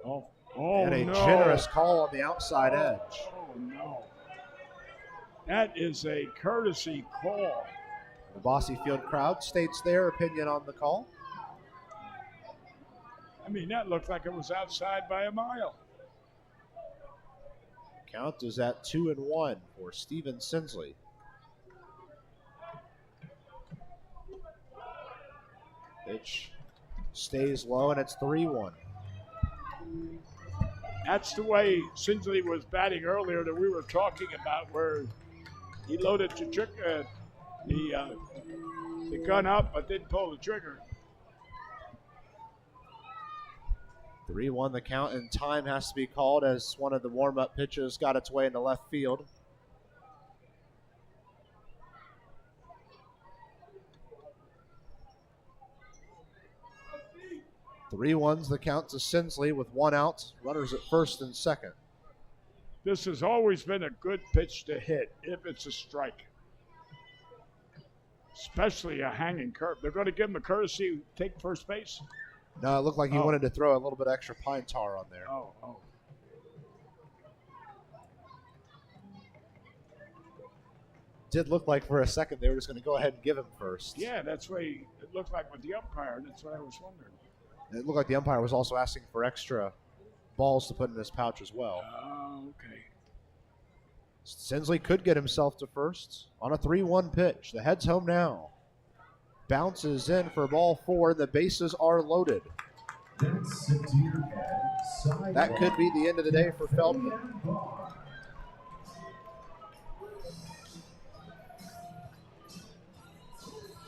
Oh And a no. generous call on the outside edge. Oh, no. That is a courtesy call. The Bossy Field crowd states their opinion on the call. I mean, that looked like it was outside by a mile. Count is at 2-1 for Steven Sensley. Pitch stays low, and it's 3-1. That's the way Sinsley was batting earlier that we were talking about, where he loaded the gun up but didn't pull the trigger. 3-1 the count, and time has to be called as one of the warm-up pitches got its way into left field. Three ones the count to Sensley with 1 out. Runners at first and second. This has always been a good pitch to hit if it's a strike, especially a hanging curve. They're going to give him a courtesy, take first base. No, it looked like he wanted to throw a little bit extra pine tar on there. Oh. Did look like for a second they were just going to go ahead and give him first. Yeah, that's what it looked like with the umpire. That's what I was wondering. It looked like the umpire was also asking for extra balls to put in his pouch as well. Oh, okay. Sensley could get himself to first on a 3-1 pitch. The head's home now. Bounces in for ball 4. The bases are loaded. That could be the end of the day for Feldman.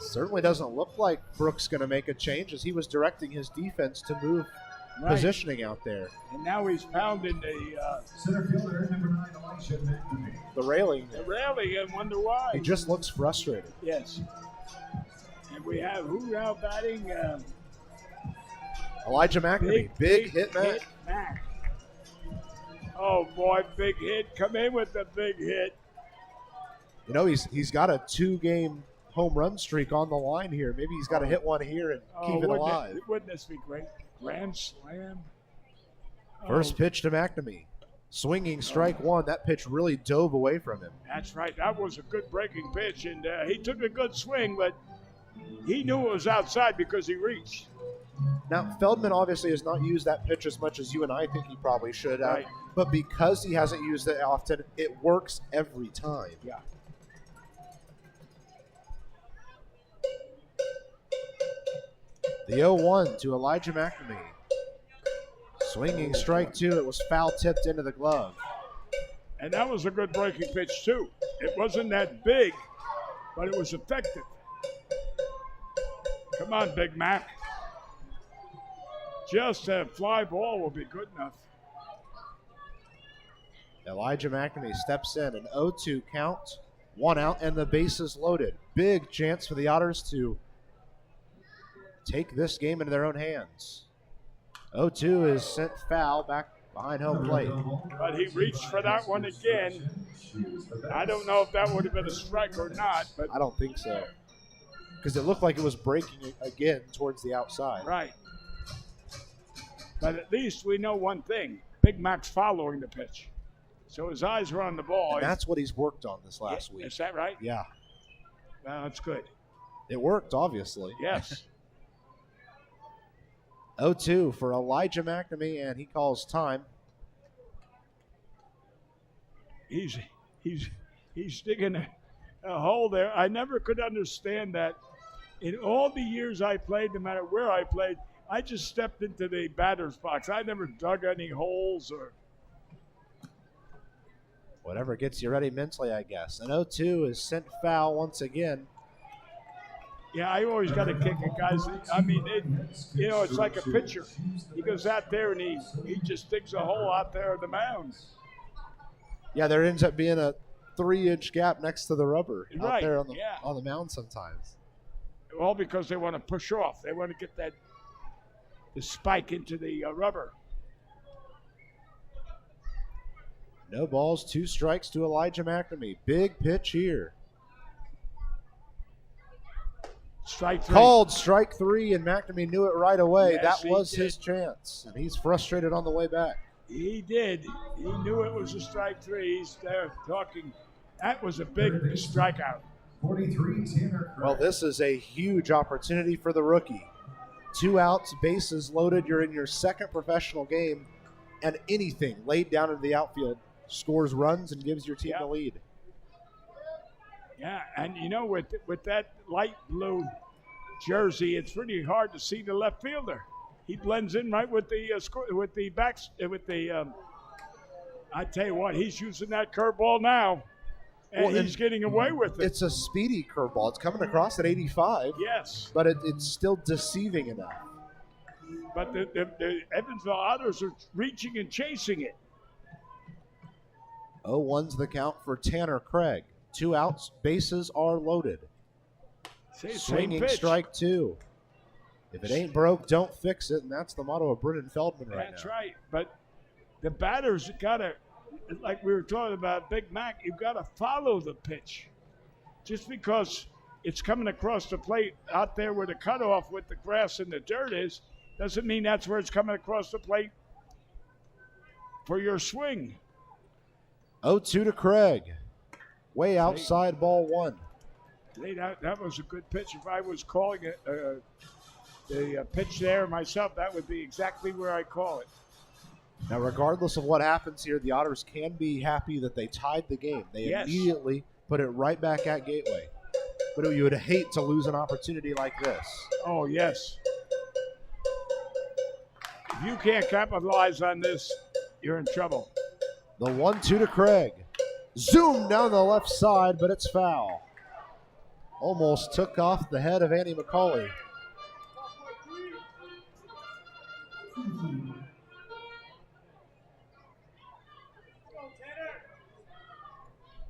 Certainly doesn't look like Brooks going to make a change as he was directing his defense to move positioning out there. And now he's pounding the Center fielder, number 9, Elisha McNamee. The railing. railing and wonder why. He just looks frustrated. Yes. And we have who now batting? Elijah McNamee. Big hit, Mack. Mack. Oh, boy, big hit. Come in with the big hit. You know, he's got a 2-game home run streak on the line here. Maybe he's got to hit one here and keep it alive. Wouldn't this be great? Grand slam. First pitch to McNamee. Swinging strike 1. That pitch really dove away from him. That's right. That was a good breaking pitch, and he took a good swing, but he knew it was outside because he reached. Now, Feldman obviously has not used that pitch as much as you and I think he probably should have. Right. But because he hasn't used it often, it works every time. Yeah. The 0-1 to Elijah McNamee. Swinging strike two. It was foul tipped into the glove. And that was a good breaking pitch, too. It wasn't that big, but it was effective. Come on, Big Mac. Just a fly ball will be good enough. Elijah McNamee steps in, an 0-2 count, 1 out, and the bases loaded. Big chance for the Otters to take this game into their own hands. 0-2 is sent foul back behind home plate. But he reached for that one again. I don't know if that would have been a strike or not, but I don't think so, because it looked like it was breaking again towards the outside. right. But at least we know one thing. Big Mac's following the pitch. So his eyes were on the ball. And that's what he's worked on this last week. Is that right? Yeah. Well, that's good. It worked, obviously. Yes. 0-2 for Elijah McNamee, and he calls time. He's digging a hole there. I never could understand that. In all the years I played, no matter where I played, I just stepped into the batter's box. I never dug any holes or. Whatever gets you ready mentally, I guess. And 0-2 is sent foul once again. Yeah, I always got to kick it, guys. I mean, it's like a pitcher. He goes out there and he just digs a hole out there on the mound. Yeah, there ends up being a 3-inch gap next to the rubber out Right, there yeah. on the mound sometimes. All because they want to push off. They want to get the spike into the rubber. No balls, 2 strikes to Elijah McNamee. Big pitch here. Strike three. Called strike 3, and McNamee knew it right away. Yes, that was he did. his chance, and he's frustrated on the way back. He did. He knew it was a strike 3. He's there talking. That was a big strikeout. 43, Tanner Well, this is a huge opportunity for the rookie. 2 outs, bases loaded. You're in your second professional game, and anything laid down into the outfield scores runs and gives your team the lead. Yeah, and with that light blue jersey, it's pretty hard to see the left fielder. He blends in right with the backs with the. I tell you what, he's using that curveball now, and he's getting away with it. It's a speedy curveball. It's coming across at 85. Yes, but it's still deceiving enough. but the Evansville Otters are reaching and chasing it. 0-1's the count for Tanner Craig. 2 outs, bases are loaded. Same Swinging pitch. strike 2. If it ain't broke, don't fix it, and that's the motto of Brennan Feldman right now. That's right. But the batters got to, like we were talking about Big Mac, you've got to follow the pitch. Just because it's coming across the plate out there where the cutoff with the grass and the dirt is, doesn't mean that's where it's coming across the plate for your swing. 0-2 to Craig. Way outside, ball 1. That was a good pitch. If I was calling it the pitch there myself, that would be exactly where I call it. Now, regardless of what happens here, the Otters can be happy that they tied the game. They immediately put it right back at Gateway. But you would hate to lose an opportunity like this. Oh, yes. If you can't capitalize on this, you're in trouble. The 1-2 to Craig. Zoom down the left side, but it's foul. Almost took off the head of Andy McCauley.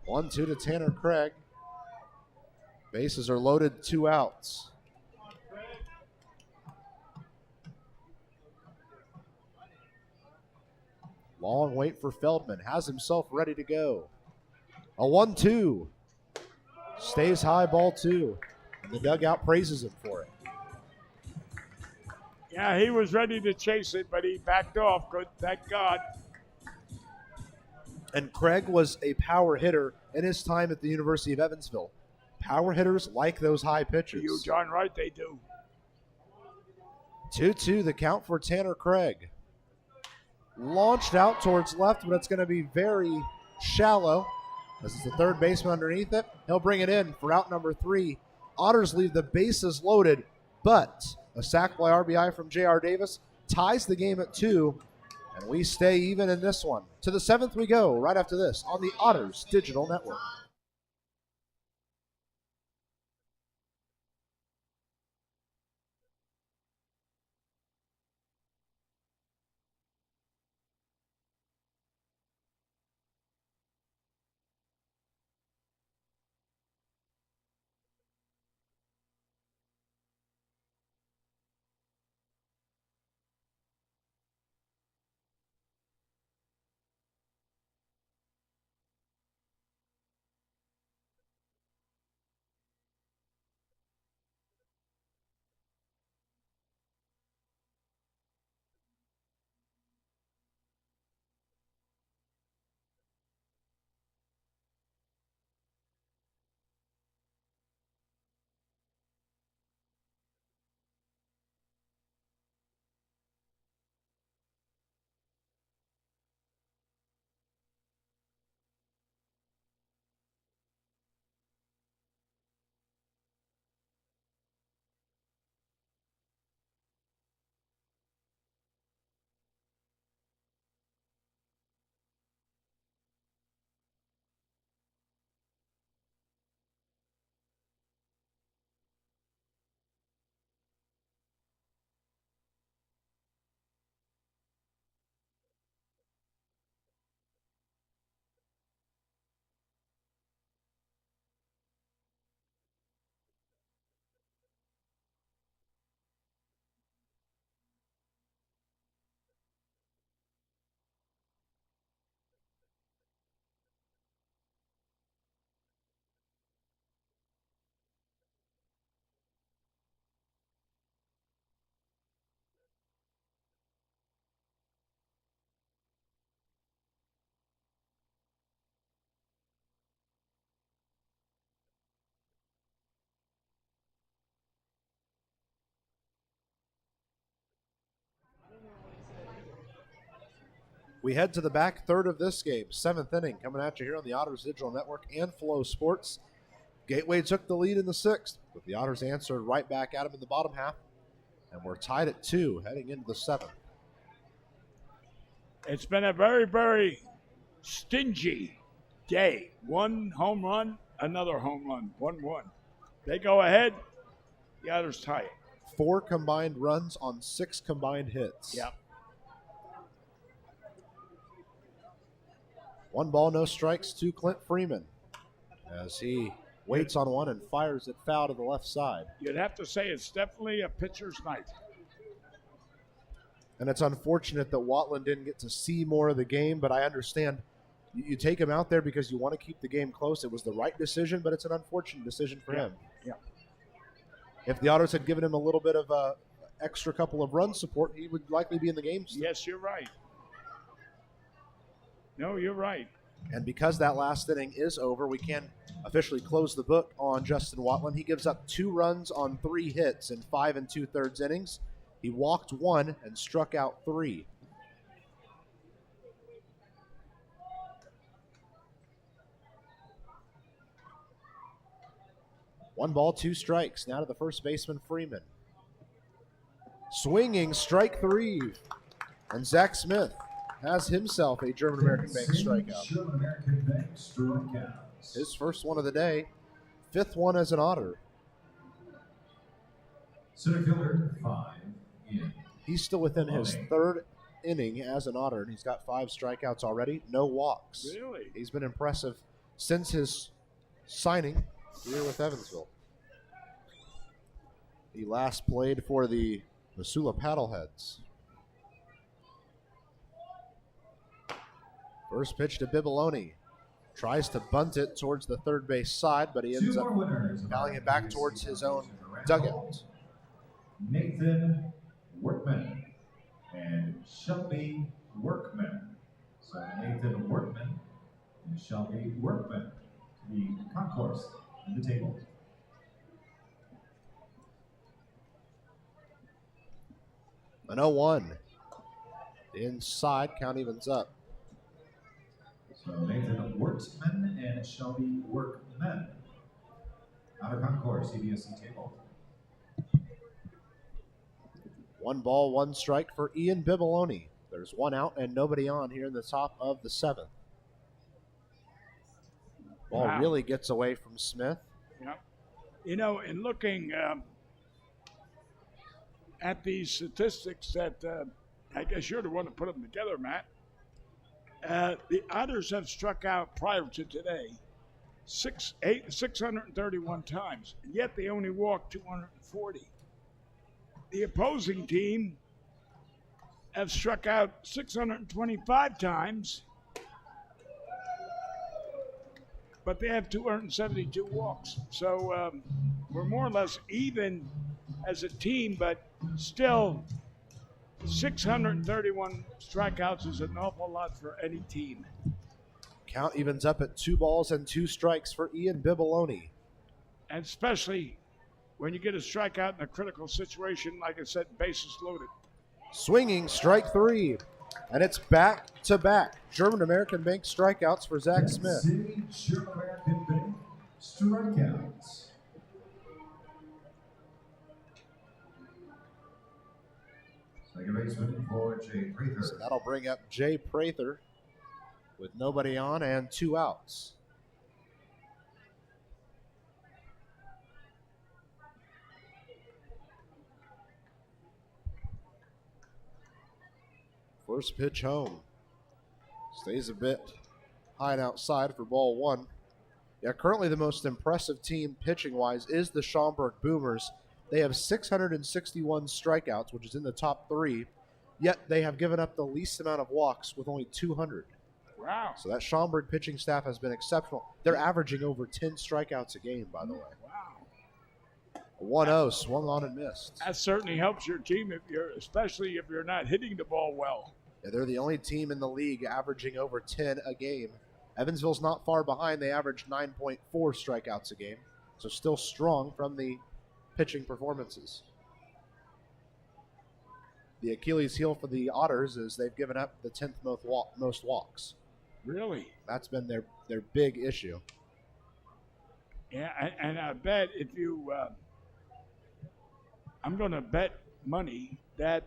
One, 2 to Tanner Craig. Bases are loaded, 2 outs. Long wait for Feldman. Has himself ready to go. A 1-2. Stays high, ball 2. And the dugout praises him for it. Yeah, he was ready to chase it, but he backed off. Good, thank God. And Craig was a power hitter in his time at the University of Evansville. Power hitters like those high pitches. You're darn right they do. 2-2 the count for Tanner Craig. Launched out towards left, but it's going to be very shallow. This is the third baseman underneath it. He'll bring it in for out number 3. Otters leave the bases loaded, but a sac by RBI from J.R. Davis ties the game at 2, and we stay even in this one. To the 7th we go right after this on the Otters Digital Network. We head to the back third of this game, 7th inning, coming at you here on the Otters Digital Network and Flow Sports. Gateway took the lead in the 6th, but the Otters answered right back at them in the bottom half, and we're tied at 2 heading into the 7th. It's been a very, very stingy day. One home run, another home run, 1-1. They go ahead, the Otters tie it. 4 combined runs on 6 combined hits. Yep. 1 ball, no strikes to Clint Freeman as he waits on one and fires it foul to the left side. You'd have to say it's definitely a pitcher's night. And it's unfortunate that Watland didn't get to see more of the game, but I understand you take him out there because you want to keep the game close. It was the right decision, but it's an unfortunate decision for him. Yeah. If the Otters had given him a little bit of a extra couple of run support, he would likely be in the game still. Yes, you're right. No, you're right. And because that last inning is over, we can officially close the book on Justin Watland. He gives up 2 runs on 3 hits in 5 2/3 innings. He walked 1 and struck out 3. One ball, 2 strikes. Now to the first baseman, Freeman. Swinging, strike 3. And Zach Smith has himself a German-American Bank strikeout. German-American Bank strikeouts. His first one of the day, 5th one as an Otter. Center fielder, 5 in. He's still within his 3rd inning as an Otter, and he's got 5 strikeouts already, no walks. Really? He's been impressive since his signing here with Evansville. He last played for the Missoula Paddleheads. First pitch to Bibiloni. Tries to bunt it towards the third base side, but he ends up fouling it back towards his own dugout. Nathan Workman and Shelby Workman. So Nathan Workman and Shelby Workman to the concourse in the table. An 0-1. Inside, count evens up. So Nathan Workman and Shelby Workman. Outer concourse, CBSC table. 1 ball, 1 strike for Ian Bibiloni. There's 1 out and nobody on here in the top of the 7th. Ball really gets away from Smith. Yeah. You know, in looking at these statistics that I guess you're the one to put them together, Matt. The Otters have struck out prior to today 631 times, and yet they only walked 240. The opposing team have struck out 625 times, but they have 272 walks. So we're more or less even as a team, but still 631 strikeouts is an awful lot for any team. Count evens up at 2 balls and 2 strikes for Ian Bibiloni. And especially when you get a strikeout in a critical situation, like I said, bases loaded. Swinging, strike 3. And it's back-to-back German American Bank strikeouts for Zach Smith. City German American Bank strikeouts. Second baseman for Jay Prather. So that'll bring up Jay Prather with nobody on and 2 outs. First pitch home. Stays a bit high and outside for ball 1. Yeah, currently the most impressive team pitching-wise is the Schaumburg Boomers. They have 661 strikeouts, which is in the top 3, yet they have given up the least amount of walks with only 200. Wow. So that Schaumburg pitching staff has been exceptional. They're averaging over 10 strikeouts a game, by the way. Wow. 1-0, swung on and missed. That certainly helps your team, especially if you're not hitting the ball well. Yeah, they're the only team in the league averaging over 10 a game. Evansville's not far behind. They average 9.4 strikeouts a game. So still strong from the pitching performances. The Achilles heel for the Otters is they've given up the 10th most walks. Really? That's been their big issue. Yeah, and I bet if you, I'm going to bet money that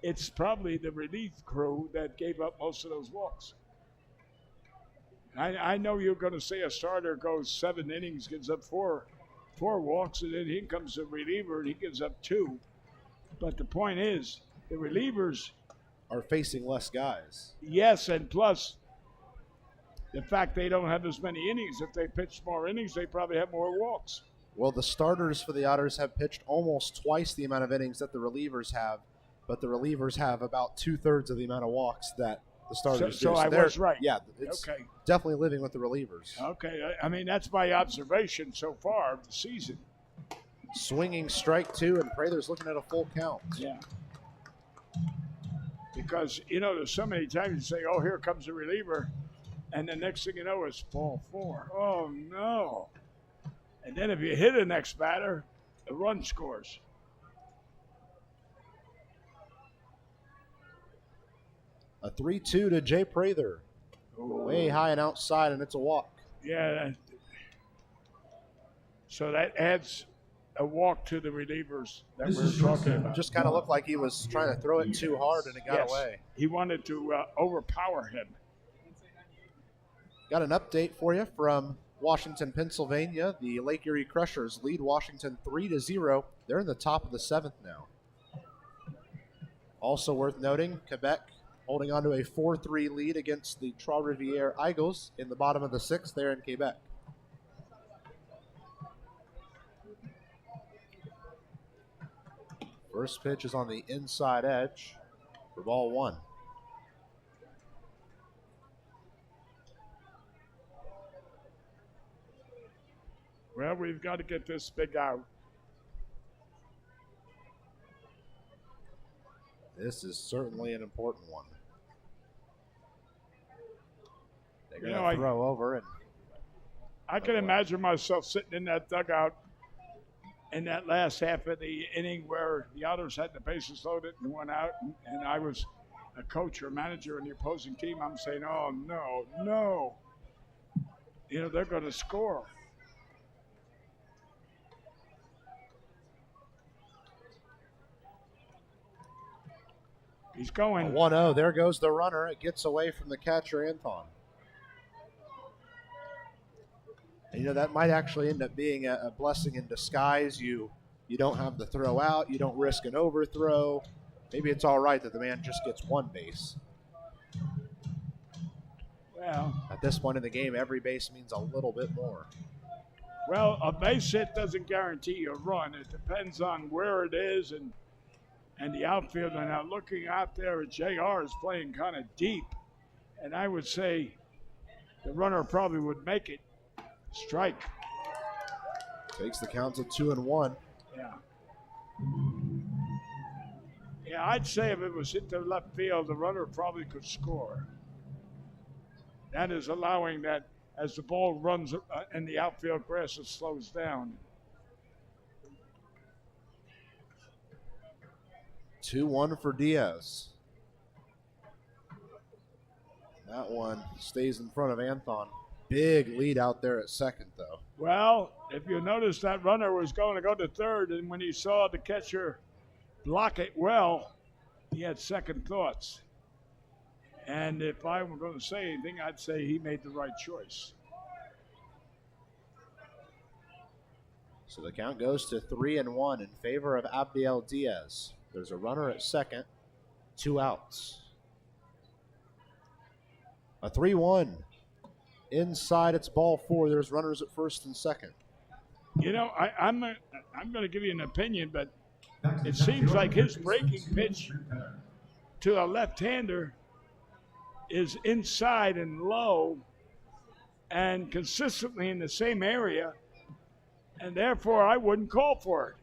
it's probably the relief crew that gave up most of those walks. I know you're going to say a starter goes 7 innings, gives up four walks, and then here comes the reliever and he gives up 2. But the point is, the relievers are facing less guys. Yes, and plus the fact they don't have as many innings. If they pitched more innings, they probably have more walks. Well, the starters for the Otters have pitched almost twice the amount of innings that the relievers have, but the relievers have about 2/3 of the amount of walks that the starters do. So I was right. Yeah, it's okay. Definitely living with the relievers. Okay, I mean, that's my observation so far of the season. Swinging strike 2, and Prather's looking at a full count. Yeah. Because, there's so many times you say, oh, here comes the reliever, and the next thing you know is ball 4. Oh, no. And then if you hit the next batter, the run scores. A 3-2 to Jay Prather. Way high and outside, and it's a walk. Yeah. So that adds a walk to the relievers that we're talking about. Just kind of looked like he was trying to throw it too hard, and it got away. He wanted to overpower him. Got an update for you from Washington, Pennsylvania. The Lake Erie Crushers lead Washington 3-0. They're in the top of the 7th now. Also worth noting, Quebec holding on to a 4-3 lead against the Trois-Rivières Eagles in the bottom of the 6th there in Quebec. First pitch is on the inside edge for ball 1. Well, we've got to get this big out. This is certainly an important one. They're going to throw over, and I can imagine myself sitting in that dugout in that last half of the inning where the Otters had the bases loaded and went out, and I was a coach or manager in the opposing team, I'm saying, oh, no. They're going to score. He's going. 1-0. There goes the runner. It gets away from the catcher, Anton. And, that might actually end up being a blessing in disguise. You don't have the throw out. You don't risk an overthrow. Maybe it's all right that the man just gets one base. Well, at this point in the game, every base means a little bit more. Well, a base hit doesn't guarantee a run. It depends on where it is and the outfield. And now looking out there, JR is playing kind of deep. And I would say the runner probably would make it. Strike. Takes the count to 2-1. Yeah. Yeah, I'd say if it was hit to left field, the runner probably could score. That is allowing that as the ball runs in the outfield grass, it slows down. 2-1 for Diaz. That one stays in front of Anton. Big lead out there at second, though. Well, if you notice, that runner was going to go to third, and when he saw the catcher block it well, he had second thoughts. And if I were going to say anything, I'd say he made the right choice. So the count goes to 3-1 in favor of Abdiel Diaz. There's a runner at second, 2 outs. A 3-1. Inside, it's ball 4. There's runners at first and second. I'm going to give you an opinion, but it seems like his breaking pitch to a left-hander is inside and low and consistently in the same area, and therefore I wouldn't call for it.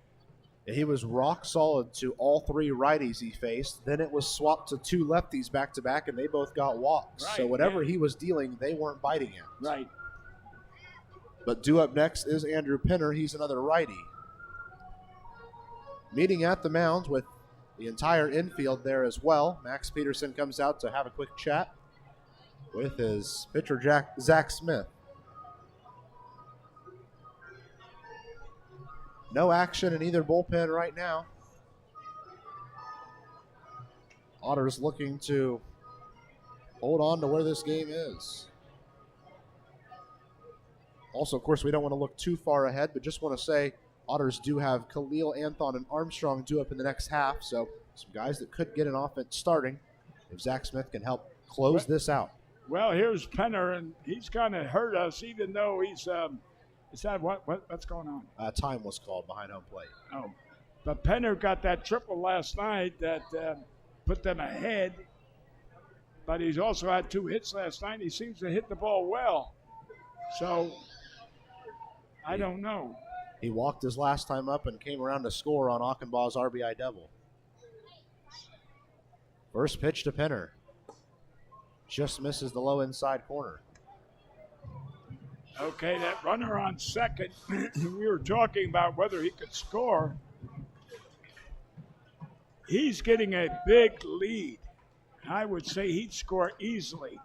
He was rock solid to all 3 righties he faced. Then it was swapped to 2 lefties back-to-back, and they both got walks. Right, so whatever he was dealing, they weren't biting it. Right. But due up next is Andrew Pinner. He's another righty. Meeting at the mound with the entire infield there as well. Max Peterson comes out to have a quick chat with his pitcher, Zach Smith. No action in either bullpen right now. Otters looking to hold on to where this game is. Also, of course, we don't want to look too far ahead, but just want to say Otters do have Khalil, Anton, and Armstrong due up in the next half, so some guys that could get an offense starting if Zach Smith can help close this out. Well, here's Penner, and he's kind of hurt us, even though he's is that what's going on? Time was called behind home plate. Oh, but Penner got that triple last night that put them ahead, but he's also had 2 hits last night. He seems to hit the ball well, so I don't know. He walked his last time up and came around to score on Achenbaugh's RBI double. First pitch to Penner. Just misses the low inside corner. Okay, that runner on second, we were talking about whether he could score. He's getting a big lead. I would say he'd score easily.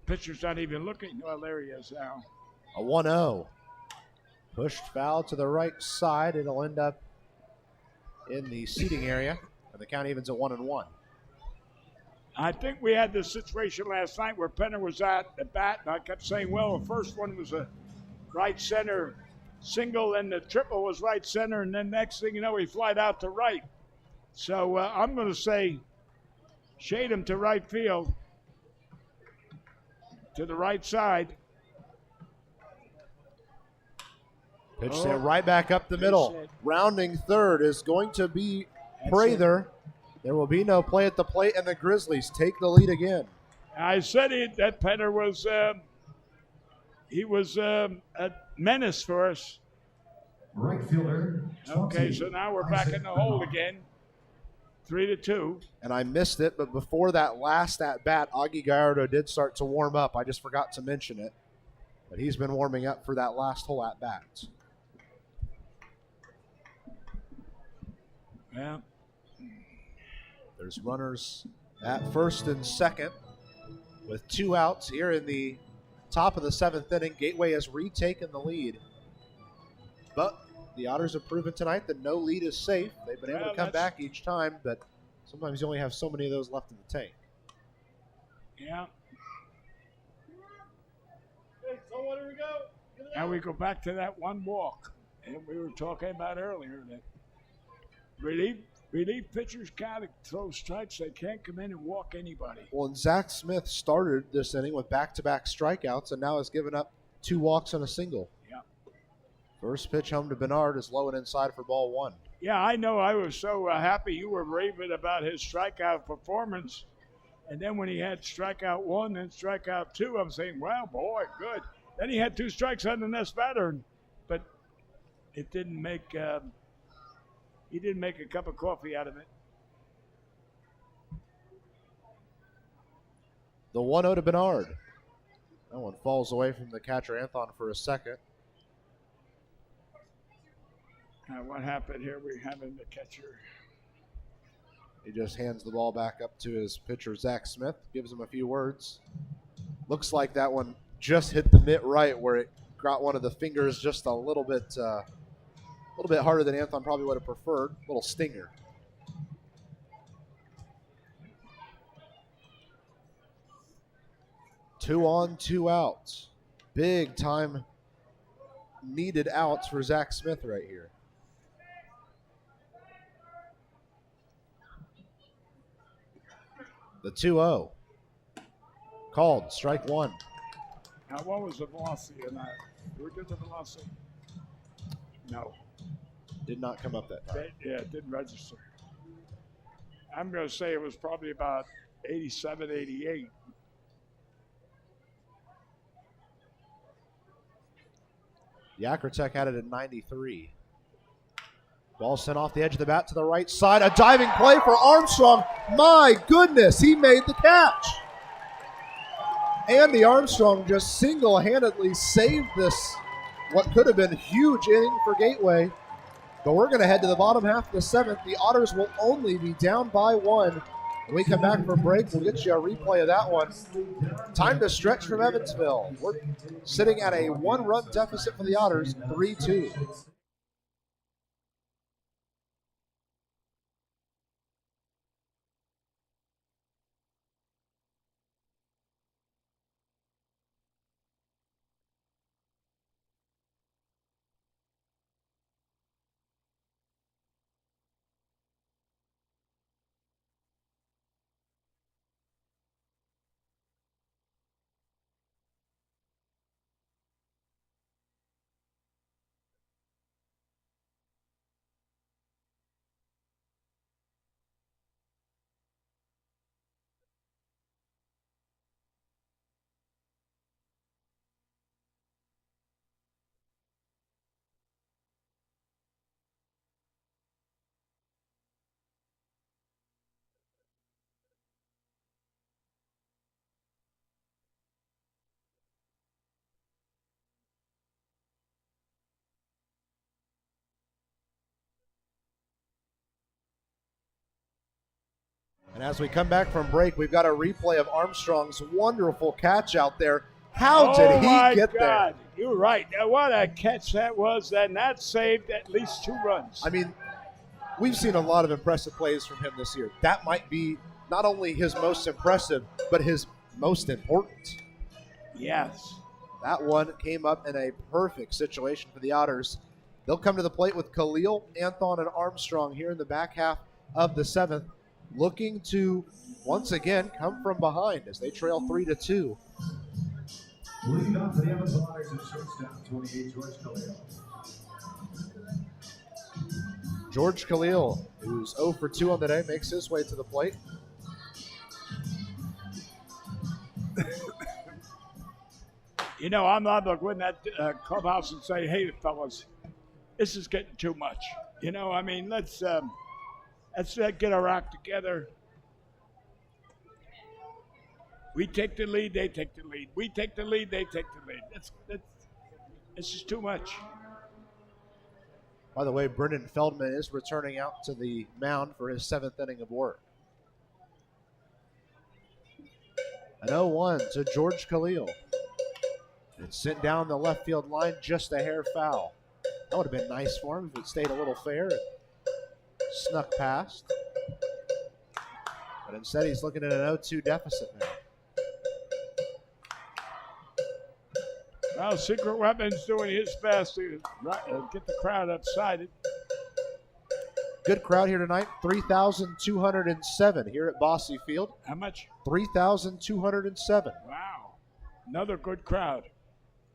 Pitcher's not even looking. Well, there he is now. A 1-0. Pushed foul to the right side. It'll end up in the seating area, and the count evens at 1-1. I think we had this situation last night where Penner was at the bat, and I kept saying, well, the first one was a right center single, and the triple was right center, and then next thing you know, he flied out to right. So I'm going to say shade him to right field, to the right side. Pitch sent right back up the middle. Rounding third is going to be Prather. There will be no play at the plate, and the Grizzlies take the lead again. I said that Penner was a menace for us. Right fielder. Okay, so now we're back in the hole again. 3-2. And I missed it, but before that last at bat, Augie Gallardo did start to warm up. I just forgot to mention it. But he's been warming up for that last hole at bat. Yeah. There's runners at first and second with 2 outs here in the top of the 7th inning. Gateway has retaken the lead. But the Otters have proven tonight that no lead is safe. They've been able to come back each time, but sometimes you only have so many of those left in the tank. Yeah. Hey, so what do we go? Now we go back to that one walk, and we were talking about earlier that relief pitchers can't throw strikes. They can't come in and walk anybody. Well, and Zach Smith started this inning with back-to-back strikeouts and now has given up 2 walks and a single. Yeah. First pitch home to Bernard is low and inside for ball 1. Yeah, I know. I was so happy you were raving about his strikeout performance. And then when he had strikeout 1 and strikeout 2, I'm saying, well, boy, good. Then he had 2 strikes on the next batter, but it didn't make he didn't make a cup of coffee out of it. The 1-0 to Bernard. That one falls away from the catcher, Anthon, for a second. What happened here? We're having the catcher. He just hands the ball back up to his pitcher, Zach Smith, gives him a few words. Looks like that one just hit the mitt right where it got one of the fingers just a little bit harder than Anthon probably would have preferred. A little stinger. Two on, 2 outs. Big time needed outs for Zach Smith right here. The 2-0. Called, strike 1. Now, what was the velocity in that? Did we get the velocity? No. Did not come up that time. Yeah, it didn't register. I'm going to say it was probably about 87, 88. Yakertek had it at 93. Ball sent off the edge of the bat to the right side. A diving play for Armstrong. My goodness, he made the catch. Andy Armstrong just single-handedly saved this, what could have been a huge inning for Gateway. But we're going to head to the bottom half of the 7th. The Otters will only be down by 1. When we come back from break, we'll get you a replay of that one. Time to stretch from Evansville. We're sitting at a 1-run deficit for the Otters, 3-2. And as we come back from break, we've got a replay of Armstrong's wonderful catch out there. How did he get there? You're right. Now, what a catch that was, and that saved at least 2 runs. I mean, we've seen a lot of impressive plays from him this year. That might be not only his most impressive, but his most important. Yes. That one came up in a perfect situation for the Otters. They'll come to the plate with Khalil, Anthon, and Armstrong here in the back half of the 7th, looking to once again come from behind as they trail 3-2. Leading off for the Evansville Otters at shortstop, 28, George Khalil. George Khalil, who's 0 for 2 on the day, makes his way to the plate. You know, I'm not going to go in that clubhouse and say, hey, fellas, this is getting too much. You know, I mean, let's get our act together. We take the lead, they take the lead. We take the lead, they take the lead. It's just too much. By the way, Brendan Feldman is returning out to the mound for his 7th inning of work. An 0-1 to George Khalil. It's sent down the left field line, just a hair foul. That would have been nice for him if it stayed a little fair and snuck past. But instead, he's looking at an 0-2 deficit now. Well, Secret Weapon's doing his best to get the crowd excited. Good crowd here tonight. 3,207 here at Bosse Field. How much? 3,207. Wow. Another good crowd.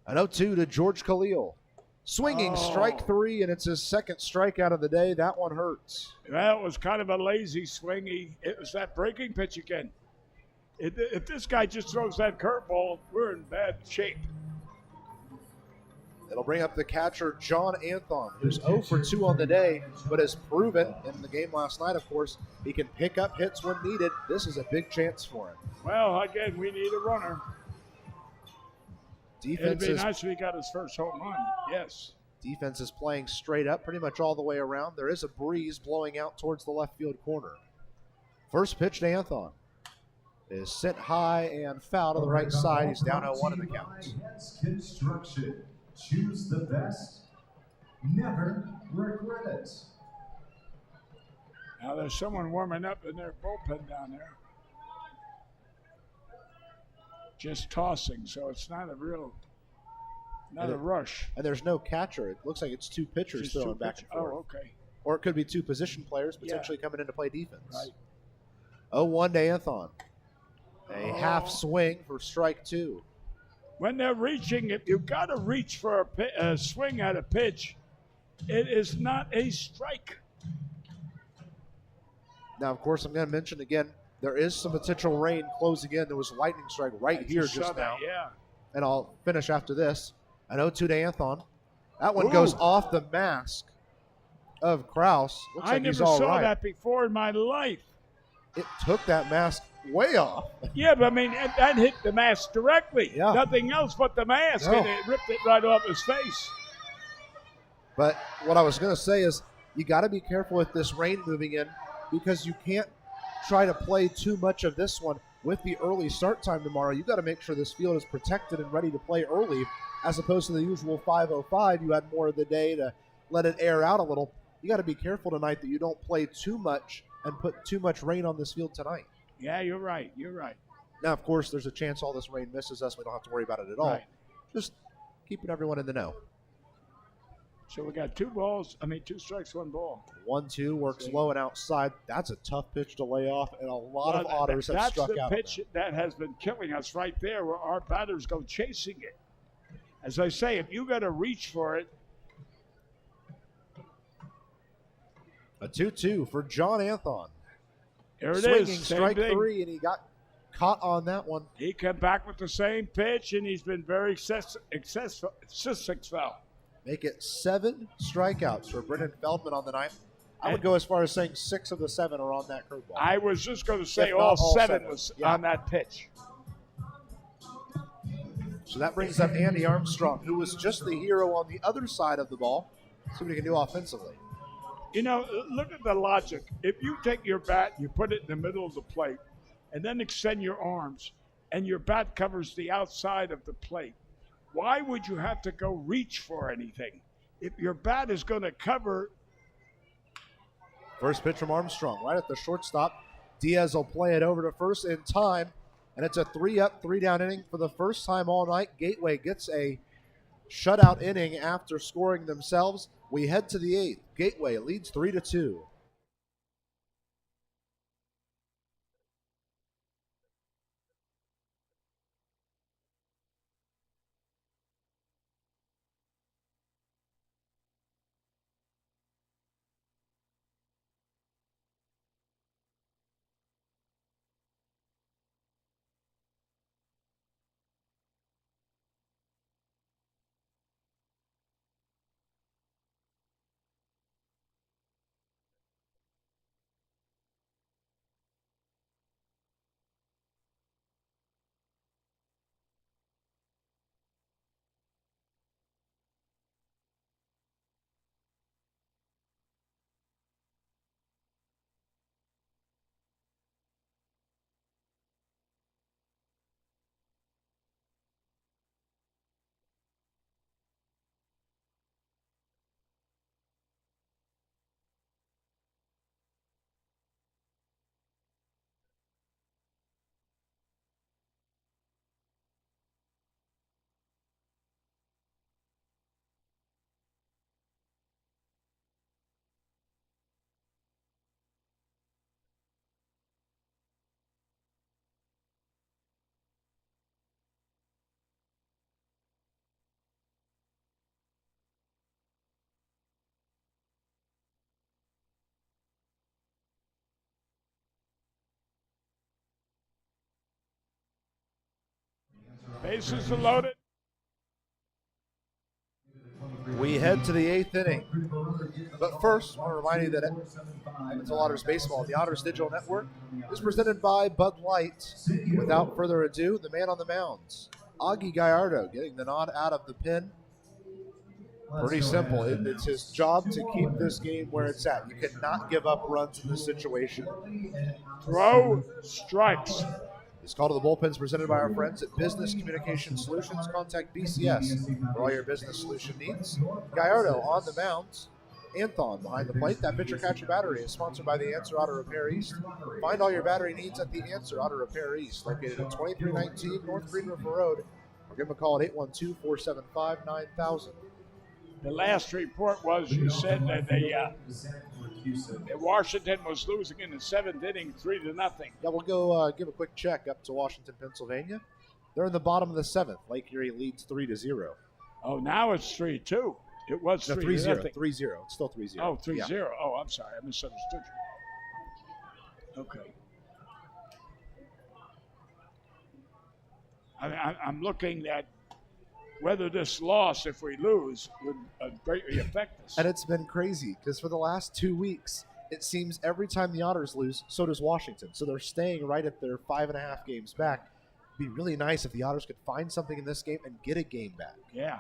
An 0-2 to George Khalil. Swinging strike 3, and it's his 2nd strikeout of the day. That one hurts. Well, it was kind of a lazy swing. It was that breaking pitch again. If this guy just throws that curveball, we're in bad shape. It'll bring up the catcher, John Anthon, who's 0 for 2 on the day, but has proven in the game last night, of course, he can pick up hits when needed. This is a big chance for him. Well, again, we need a runner. Defense It'd be nice if he got his first home run. Yes. Defense is playing straight up pretty much all the way around. There is a breeze blowing out towards the left field corner. First pitch to Anthon is sent high and foul to the right side. He's down 0-1 in the count. Construction. Choose the best. Never regret it. Now there's someone warming up in their bullpen down there. Just tossing, so it's not a rush. And there's no catcher. It looks like it's 2 pitchers throwing back and forth. Oh, okay. Or it could be 2 position players potentially coming in to play defense. Right. 0-1 to Anthon. A half swing for strike 2. When they're reaching, if you've got to reach for a swing at a pitch, it is not a strike. Now, of course, I'm going to mention again, there is some potential rain closing in. There was a lightning strike right here just now. Yeah. And I'll finish after this. An 0-2 to Anthon. That one goes off the mask of Kraus. Looks like he's all right. I never saw that before in my life. It took that mask way off. Yeah, but I mean, that hit the mask directly. Yeah. Nothing else but the mask, and it ripped it right off his face. But what I was going to say is you got to be careful with this rain moving in because you can't try to play too much of this one with the early start time tomorrow. You got to make sure this field is protected and ready to play early as opposed to the usual 5:05. You had more of the day to let it air out a little. You got to be careful tonight that you don't play too much and put too much rain on this field tonight. Yeah, you're right. You're right. Now, of course, there's a chance all this rain misses us. We don't have to worry about it at all. Right. Just keeping everyone in the know. So we got 2 strikes, 1 ball. 1-2 works low and outside. That's a tough pitch to lay off, and a lot of Otters have struck out. That's the pitch that has been killing us right there, where our batters go chasing it. As I say, if you got to reach for it. A 2-2 for John Anthon. There it Swinging is. strike 3, and he got caught on that one. He came back with the same pitch, and he's been very successful. Make it 7 strikeouts for Brendan Feldman on the night. I would go as far as saying 6 of the 7 are on that curveball. I was just going to say all all 7 7. was on that pitch. So that brings up Andy Armstrong, who was just the hero on the other side of the ball. See what he can do offensively. You know, look at the logic. If you take your bat, you put it in the middle of the plate, and then extend your arms, and your bat covers the outside of the plate, why would you have to go reach for anything? If your bat is going to cover. First pitch from Armstrong, right at the shortstop. Diaz will play it over to first in time, and it's a 3-up, 3-down inning for the first time all night. Gateway gets a shutout inning after scoring themselves. We head to the 8th. Gateway leads 3-2. Bases are loaded. We head to the 8th inning. But first, I want to remind you that Evansville Otters Baseball, the Otters Digital Network, is presented by Bud Light. Without further ado, the man on the mound, Augie Gallardo, getting the nod out of the pen. Pretty simple. It's his job to keep this game where it's at. You cannot give up runs in this situation. Throw strikes. This call to the bullpen is presented by our friends at Business Communication Solutions. Contact BCS for all your business solution needs. Gallardo on the mound. Anthon behind the plate. That pitcher catcher battery is sponsored by the Answer Auto Repair East. Find all your battery needs at the Answer Auto Repair East, located at 2319 North Green River Road. Or give them a call at 812-475-9000. The last report was you said that that Washington was losing in the 7th inning 3-0. Yeah, we'll go give a quick check up to Washington, Pennsylvania. They're in the bottom of the 7th. Lake Erie leads 3-0. Oh, now it's 3-2. It was 3-0. 3-0. 3-0. It's still 3-0. Oh, 3-0. Yeah. Oh, I'm sorry. I misunderstood you. Okay. I'm looking at whether this loss, if we lose, would greatly affect us. And it's been crazy because for the last 2 weeks, it seems every time the Otters lose, so does Washington. So they're staying right at their 5.5 games back. It'd be really nice if the Otters could find something in this game and get a game back. Yeah.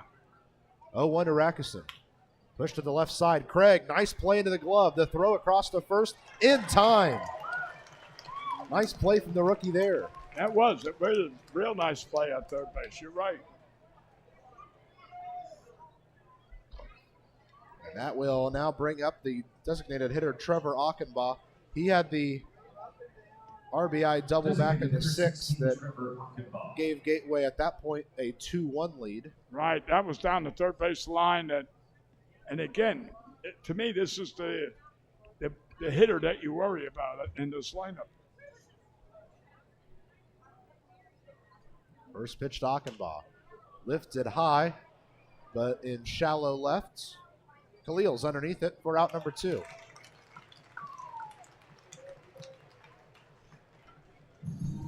0-1 to Rakusin. Push to the left side. Craig, nice play into the glove. The throw across to first in time. Nice play from the rookie there. That was a real nice play at third base. You're right. And that will now bring up the designated hitter, Trevor Achenbach. He had the RBI double back in the 6th that gave Gateway at that point a 2-1 lead. Right, that was down the third base line. And again, to me, this is the hitter that you worry about in this lineup. First pitch to Achenbach. Lifted high, but in shallow left. Khalil's underneath it for out number 2.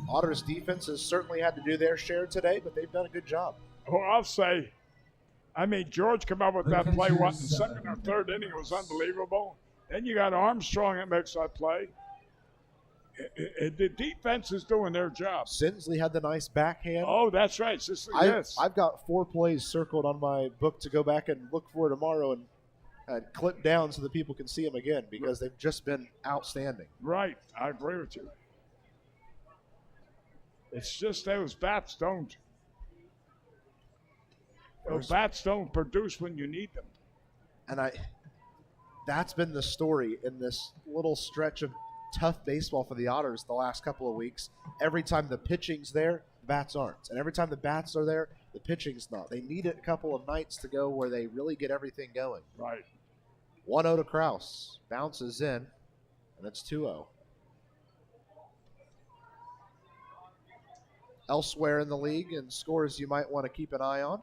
Otters defense has certainly had to do their share today, but they've done a good job. Well, I'll say, George came up with that play, in the second or third inning? It was unbelievable. Then you got Armstrong that makes that play. The defense is doing their job. Sinsley had the nice backhand. Oh, that's right. Yes. I've got 4 plays circled on my book to go back and look for tomorrow and clip down so that people can see them again because they've just been outstanding. Right. I agree with you. It's just those bats don't. Those bats don't produce when you need them. And that's been the story in this little stretch of tough baseball for the Otters the last couple of weeks. Every time the pitching's there, the bats aren't. And every time the bats are there, the pitching's not. They need a couple of nights to go where they really get everything going. Right. 1-0 to Kraus. Bounces in, and it's 2-0. Elsewhere in the league and scores you might want to keep an eye on.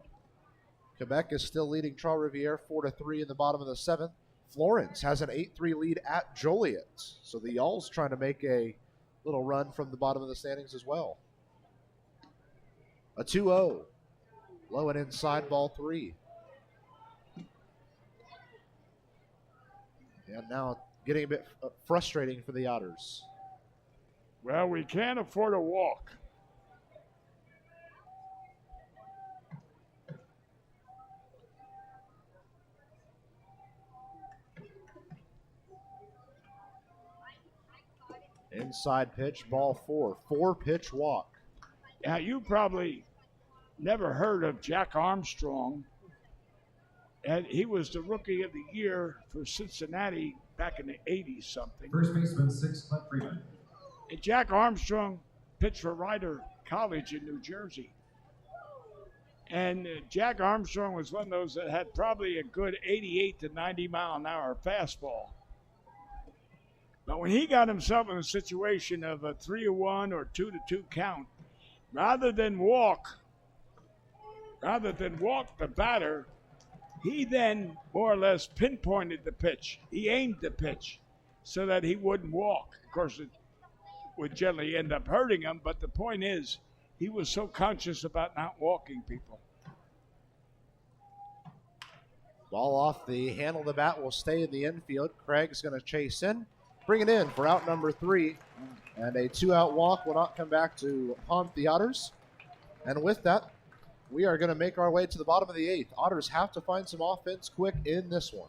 Quebec is still leading Trois-Rivières 4-3 in the bottom of the 7th. Florence has an 8-3 lead at Joliet. So the Y'alls trying to make a little run from the bottom of the standings as well. A 2-0. Low and inside, ball 3. And now getting a bit frustrating for the Otters. Well, we can't afford a walk. Inside pitch, ball 4. 4-pitch walk. Now, you probably never heard of Jack Armstrong. And he was the Rookie of the Year for Cincinnati back in the 80s something. First baseman 6, Clint Freeman. And Jack Armstrong pitched for Rider College in New Jersey. And Jack Armstrong was one of those that had probably a good 88 to 90 mile an hour fastball. But when he got himself in a situation of a 3-1 or 2-2 count, rather than walk the batter, he then more or less pinpointed the pitch. He aimed the pitch so that he wouldn't walk. Of course, it would generally end up hurting him, but the point is, He was so conscious about not walking people. Ball off the handle of the bat will stay in the infield. Craig's going to chase in, bring it in for out number 3. And a 2-out walk will not come back to haunt the Otters. And with that, we are going to make our way to the bottom of the 8th. Otters have to find some offense quick in this one.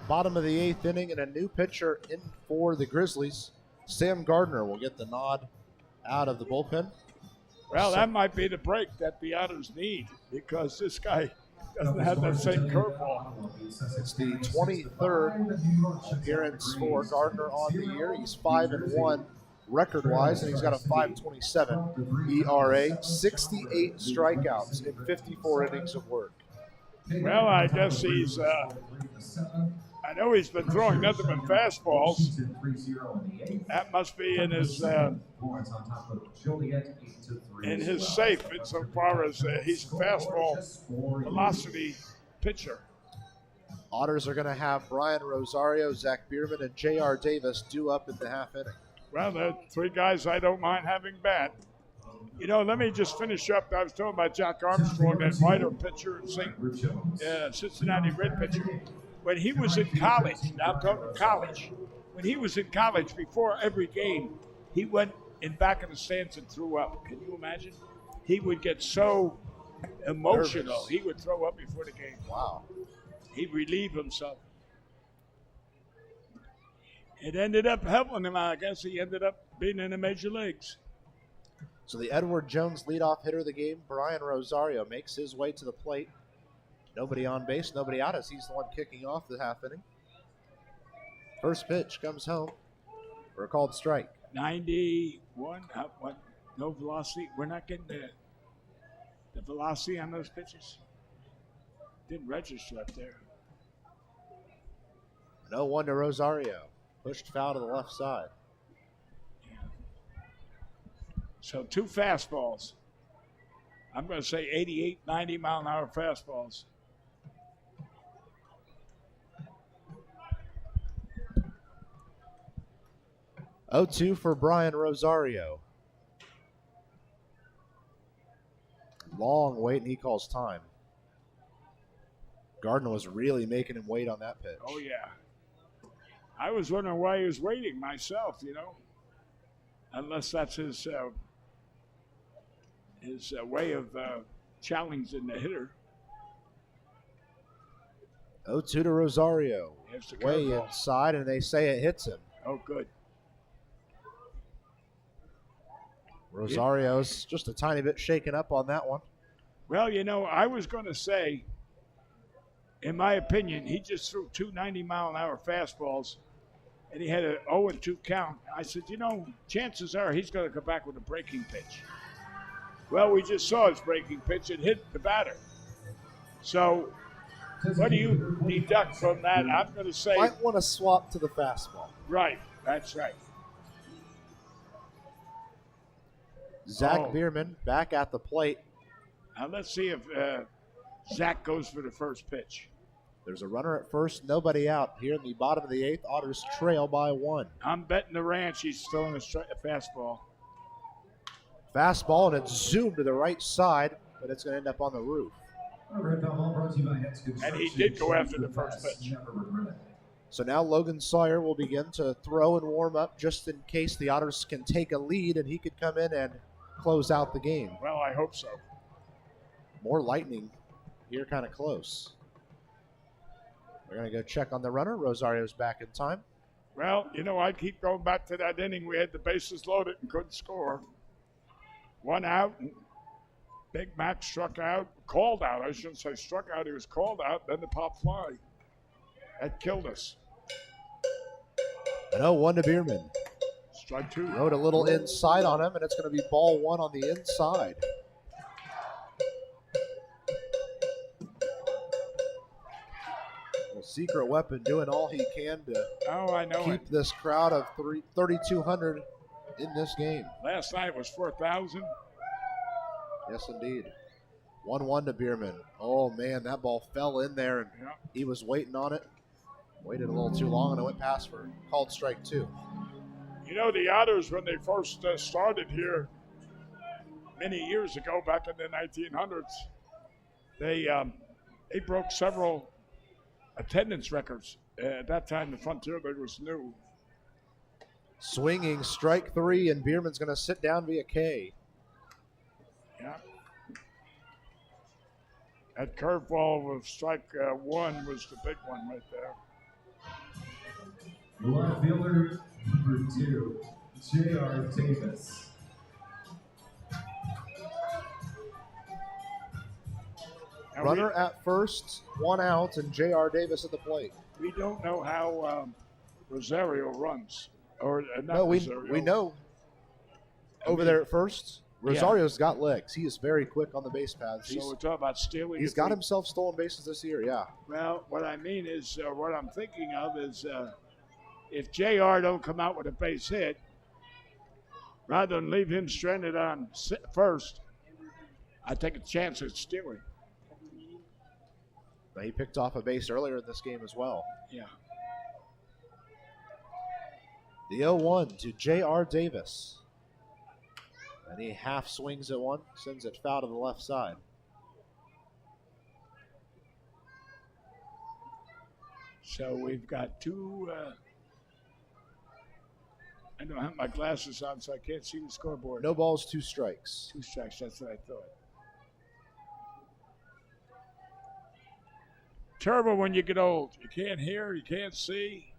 Bottom of the 8th inning, and a new pitcher in for the Grizzlies. Sam Gardner will get the nod out of the bullpen. Well, that might be the break that the Otters need because this guy doesn't have that same curveball. It's the 23rd appearance for Gardner on the year. He's 5-1 record-wise, and he's got a 5.27 ERA, 68 strikeouts in 54 innings of work. Well, I guess he's I know he's been throwing nothing but fastballs. That must be in his safe insofar as he's a fastball velocity pitcher. Otters are going to have Brian Rosario, Zach Biermann, and J.R. Davis due up in the half inning. Well, the 3 guys I don't mind having bat. You know, let me just finish up. I was talking about Jack Armstrong, that writer pitcher and Cincinnati Red pitcher. When he was in college, now I'm talking college, when he was in college, before every game, he went in back of the stands and threw up. Can you imagine? He would get so emotional, nervous. He would throw up before the game. Wow. He'd relieve himself. It ended up helping him. I guess he ended up being in the major leagues. So the Edward Jones leadoff hitter of the game, Brian Rosario, makes his way to the plate. Nobody on base, nobody out as he's the one kicking off the half inning. First pitch comes home for a called strike. 91, no velocity. We're not getting the velocity on those pitches. Didn't register up there. 0-1 to Rosario. Pushed foul to the left side. Yeah. So 2 fastballs. I'm going to say 88, 90 mile an hour fastballs. Oh, 2 for Brian Rosario. Long wait, and he calls time. Gardner was really making him wait on that pitch. Oh, yeah. I was wondering why he was waiting myself, you know. Unless that's his way of challenging the hitter. 0-2 to Rosario. Here's the Way curveball. inside, and they say it hits him. Oh, good. Rosario's just a tiny bit shaken up on that one. Well, you know, I was going to say, in my opinion, he just threw 2 90 mile an hour fastballs, and he had an 0-2 count. I said, chances are he's going to come back with a breaking pitch. Well, we just saw his breaking pitch. It hit the batter. So, what do you deduct from that? I'm going to say. Might want to swap to the fastball. Right, that's right. Zach Biermann back at the plate. Now let's see if Zach goes for the first pitch. There's a runner at first, nobody out. Here in the bottom of the eighth, Otters trail by 1. I'm betting the ranch he's throwing a fastball. Fastball, and it's zoomed to the right side, but it's going to end up on the roof. And he did go after the first pitch. So now Logan Sawyer will begin to throw and warm up just in case the Otters can take a lead and he could come in and close out the game. Well, I hope so. More lightning here kind of close. We're going to go check on the runner. Rosario's back in time. Well, I keep going back to that inning. We had the bases loaded and couldn't score. 1 out. And Big Mack struck out. Called out. I shouldn't say struck out. He was called out. Then the pop fly. That killed us. An 0-1 to Biermann. Strike 2. Rode a little inside on him, and it's going to be ball 1 on the inside. Well, secret weapon doing all he can to keep this crowd of 3,200 in this game. Last night was 4,000. Yes, indeed. 1-1 to Biermann. Oh, man, that ball fell in there, and he was waiting on it. Waited a little too long, and it went past for called strike 2. The Otters, when they first started here many years ago, back in the 1900s, they broke several attendance records. At that time, the Frontier League was new. Swinging strike 3, and Biermann's going to sit down via K. Yeah. That curveball of strike 1 was the big one right there. Left fielder number 2, J.R. Davis. Runner at first, 1 out, and J.R. Davis at the plate. We don't know how Rosario runs. No, we know. Over there at first, Rosario's got legs. He is very quick on the base paths. So we're talking about stealing. He's got himself stolen bases this year, yeah. Well, what I mean is, what I'm thinking of is if JR don't come out with a base hit, rather than leave him stranded on first, I take a chance at stealing. He picked off a base earlier in this game as well. Yeah. The 0-1 to J.R. Davis. And he half swings at one, sends it foul to the left side. So we've got 2. I don't have my glasses on, so I can't see the scoreboard. No balls, 2 strikes. 2 strikes, that's what I thought. Terrible when you get old. You can't hear, you can't see.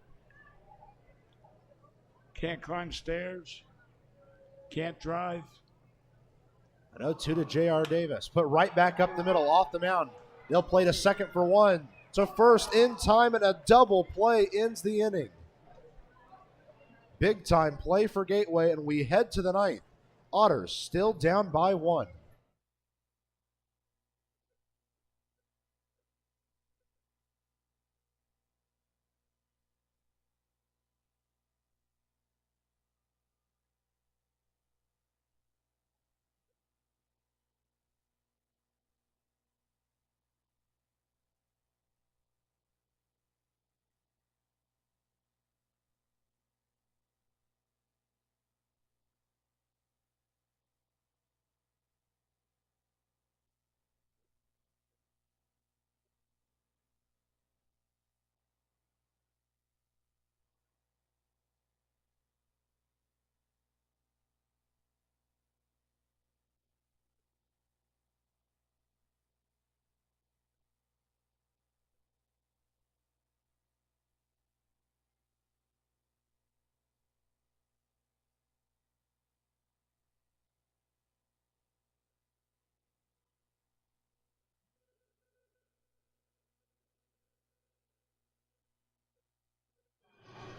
Can't climb stairs. Can't drive. An 0-2 to J.R. Davis. Put right back up the middle, off the mound. They'll play to second for 1. To first in time, and a double play ends the inning. Big time play for Gateway, and we head to the 9th. Otters still down by 1.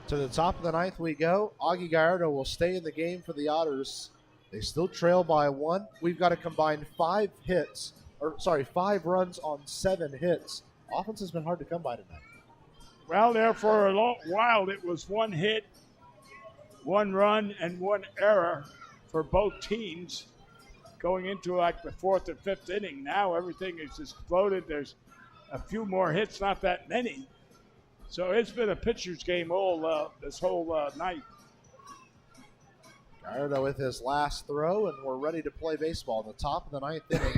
To the top of the ninth we go. Augie Gallardo will stay in the game for the Otters. They still trail by 1. We've got a combined 5 runs on 7 hits. Offense has been hard to come by tonight. Well, there for a long while, it was 1 hit, 1 run, and 1 error for both teams going into like the 4th or 5th inning. Now everything is exploded. There's a few more hits, not that many. So it's been a pitcher's game all this whole night. Gallardo with his last throw, and we're ready to play baseball. In the top of the 9th inning,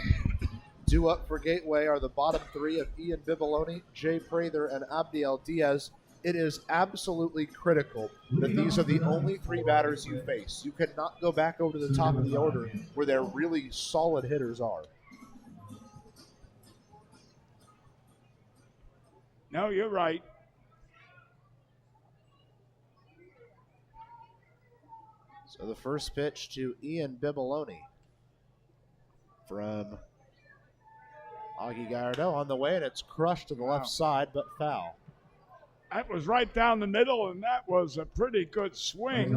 due up for Gateway are the bottom 3 of Ian Bibiloni, Jay Prather, and Abdiel Diaz. It is absolutely critical that these are the only 3 batters you face. You cannot go back over to the top of the order where their really solid hitters are. No, you're right. So the first pitch to Ian Bibiloni from Augie Gallardo on the way, and it's crushed to the left side, but foul. That was right down the middle, and that was a pretty good swing.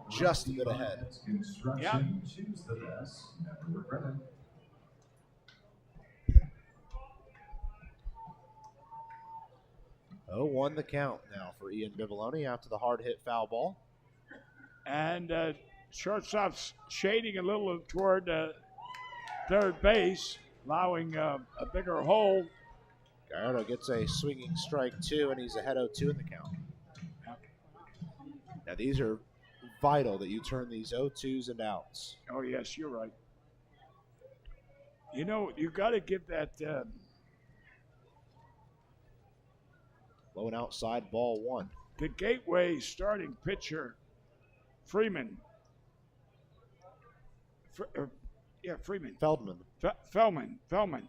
Just a bit ahead. Yeah. Choose the best. Never regret it. 0-1 the count now for Ian Bibiloni after the hard hit foul ball. And shortstop's shading a little toward third base, allowing a bigger hole. Gallardo gets a swinging strike 2, and he's ahead 0-2 in the count. Now these are vital that you turn these 0-2s into outs. Oh, yes, you're right. You know, you got to give that. Low and outside, ball 1. The Gateway starting pitcher, Freeman. Freeman. Feldman. Feldman.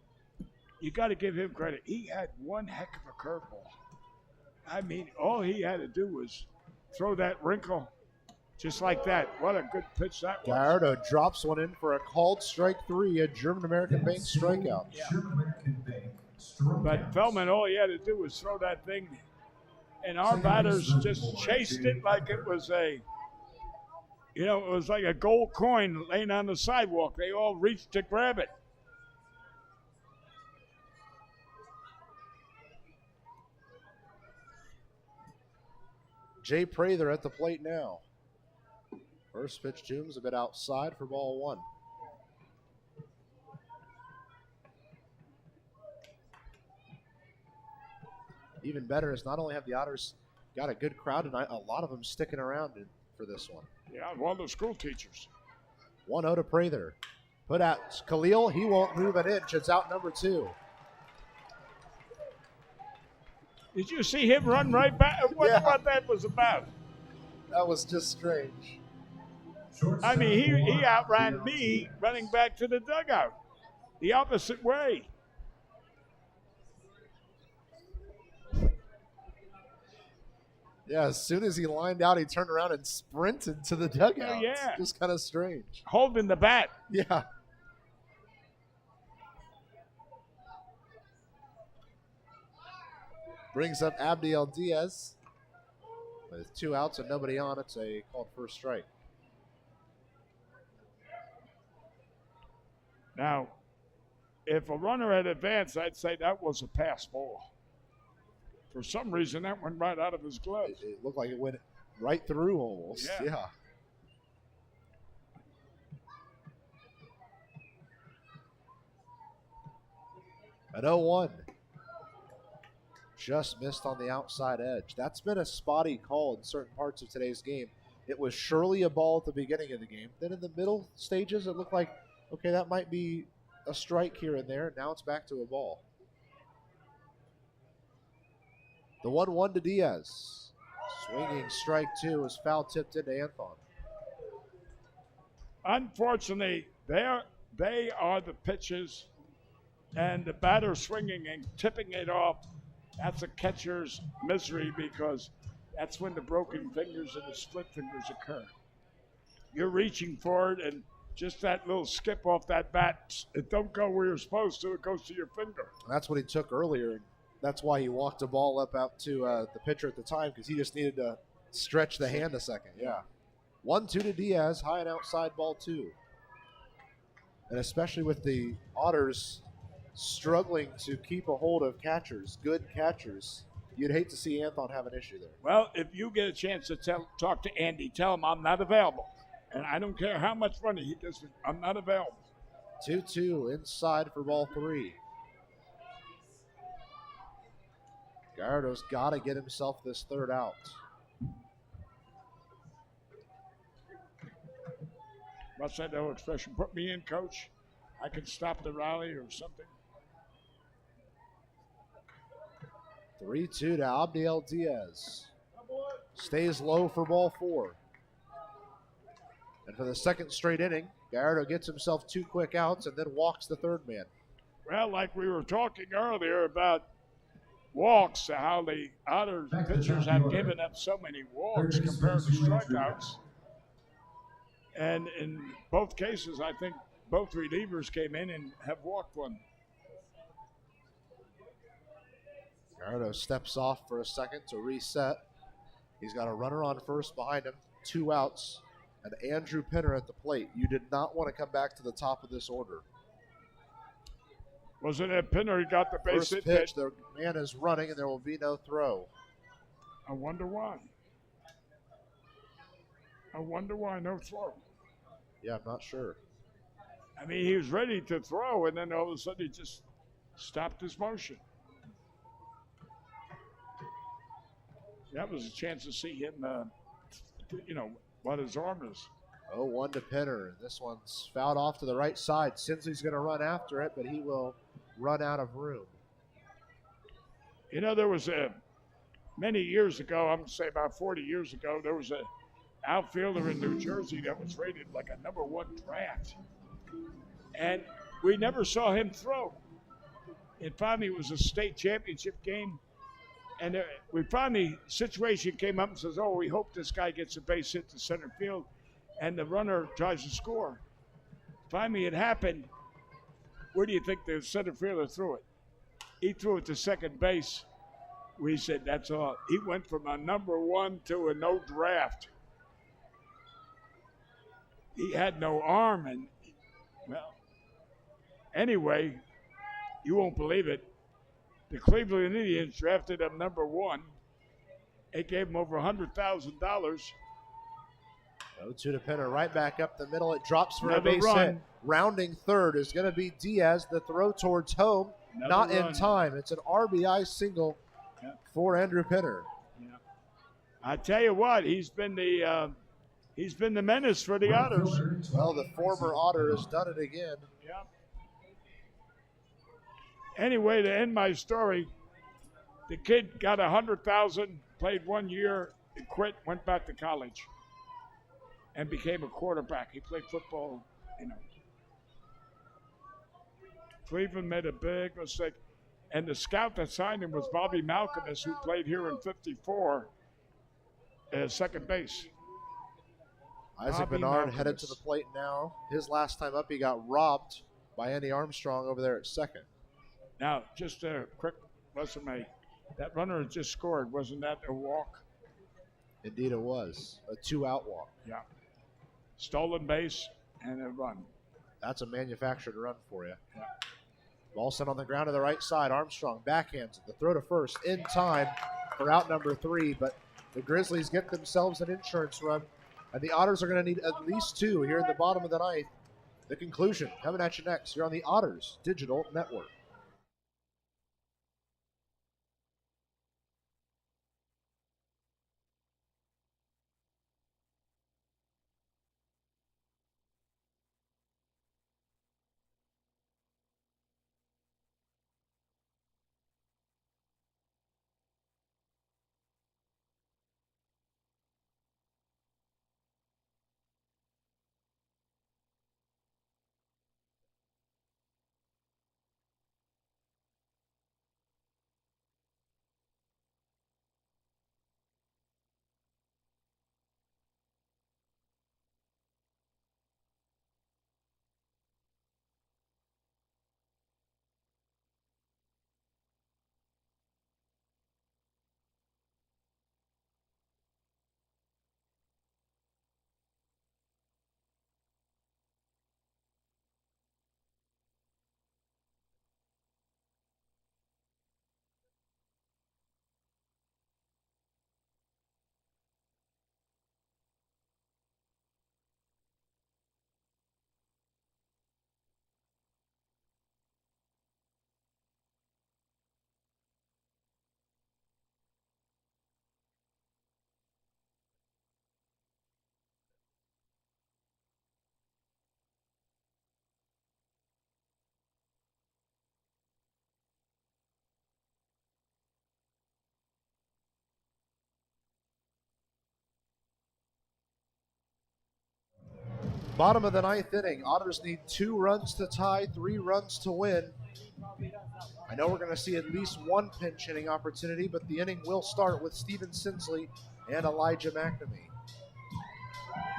You got to give him credit. He had one heck of a curveball. I mean, all he had to do was throw that wrinkle just like that. What a good pitch that was. Gallardo drops one in for a called strike 3, a German-American Bank strikeout. Yeah. But Feldman, all he had to do was throw that thing, and our batters just chased it like it was it was like a gold coin laying on the sidewalk. They all reached to grab it. Jay Prather at the plate now. First pitch to him is a bit outside for ball 1. Even better is not only have the Otters got a good crowd tonight, a lot of them sticking around for this one. Yeah, one of the school teachers. 1-0 to Prather. Put out Khalil. He won't move an inch. It's out number 2. Did you see him run right back? What that was about? That was just strange. I mean, he outran me running back to the dugout the opposite way. Yeah, as soon as he lined out, he turned around and sprinted to the dugout. Yeah. It's just kind of strange. Holding the bat. Yeah. Brings up Abdiel Diaz. With 2 outs and nobody on, it's a called first strike. Now, if a runner had advanced, I'd say that was a pass ball. For some reason, that went right out of his glove. It looked like it went right through almost. Yeah. At 0-1. Just missed on the outside edge. That's been a spotty call in certain parts of today's game. It was surely a ball at the beginning of the game. Then in the middle stages, it looked like, okay, that might be a strike here and there. Now it's back to a ball. The 1-1 to Diaz. Swinging strike 2 is foul tipped into Anthon. Unfortunately, they are the pitches, and the batter swinging and tipping it off. That's a catcher's misery because that's when the broken fingers and the split fingers occur. You're reaching for it, and just that little skip off that bat, it don't go where you're supposed to. It goes to your finger. That's what he took earlier. That's why he walked the ball up out to the pitcher at the time, because he just needed to stretch the hand a second. Yeah. 1-2 to Diaz, high and outside, ball 2. And especially with the Otters struggling to keep a hold of catchers, good catchers, you'd hate to see Anthon have an issue there. Well, if you get a chance to talk to Andy, tell him I'm not available. And I don't care how much money he does, I'm not available. 2-2 inside for ball 3. Gallardo's got to get himself this third out. What's that old expression? Put me in, coach. I can stop the rally or something. 3-2 to Abdiel Diaz. Stays low for ball 4. And for the second straight inning, Gallardo gets himself 2 quick outs and then walks the third man. Well, like we were talking earlier about walks, how the Otters pitchers have given up so many walks compared to strikeouts. And in both cases, I think both relievers came in and have walked one. Gallardo steps off for a second to reset. He's got a runner on first behind him, 2 outs, and Andrew Pinner at the plate. You did not want to come back to the top of this order. Wasn't it Pinner? He got the base First hit. pitch, the man is running, and there will be no throw. I wonder why. I wonder why no throw. Yeah, I'm not sure. I mean, he was ready to throw, and then all of a sudden he just stopped his motion. That was a chance to see him, what his arm is. 0-1 to Pinner. This one's fouled off to the right side. Sinsley's going to run after it, but he will run out of room. You know, there was many years ago, I'm going to say about 40 years ago, there was a outfielder in New Jersey that was rated like a -- 1 draft. And we never saw him throw. And finally, it was a state championship game. And situation came up and says, oh, we hope this guy gets a base hit to center field. And the runner tries to score. Finally, it happened. Where do you think the center fielder threw it? He threw it to second base. We said, that's all. He went from a #1 to a no draft. He had no arm. And, well, anyway, you won't believe it. The Cleveland Indians drafted him #1. They gave him over $100,000. 0-2 to Pinner, right back up the middle. It drops for Another a base run. hit. Rounding third is going to be Diaz. The throw towards home, Another not run. in time. It's an RBI single for Andrew Pinner. Yeah. I tell you what, he's been the menace for the Otters. Well, the former Otter has done it again. Yeah. Anyway, to end my story, the kid got $100,000, played 1 year, quit, went back to college, and became a quarterback. He played football, Cleveland made a big mistake. And the scout that signed him was Bobby Malcolmus, who played here in '54 as second base. Isaac Bobby Bernard Malcolmus. headed to the plate now. His last time up, he got robbed by Andy Armstrong over there at second. Now, just a quick resume. That runner just scored. Wasn't that a walk? Indeed it was. A 2-out walk. Yeah. Stolen base and a run. That's a manufactured run for you. Yeah. Ball sent on the ground to the right side. Armstrong backhands it. The throw to first in time for out number 3, but the Grizzlies get themselves an insurance run, and the Otters are going to need at least 2 here in the bottom of the ninth. The conclusion coming at you next. You're on the Otters Digital Network. Bottom of the ninth inning. Otters need 2 runs to tie, 3 runs to win. I know we're going to see at least one pinch hitting opportunity, but the inning will start with Steven Sinsley and Elijah McNamee.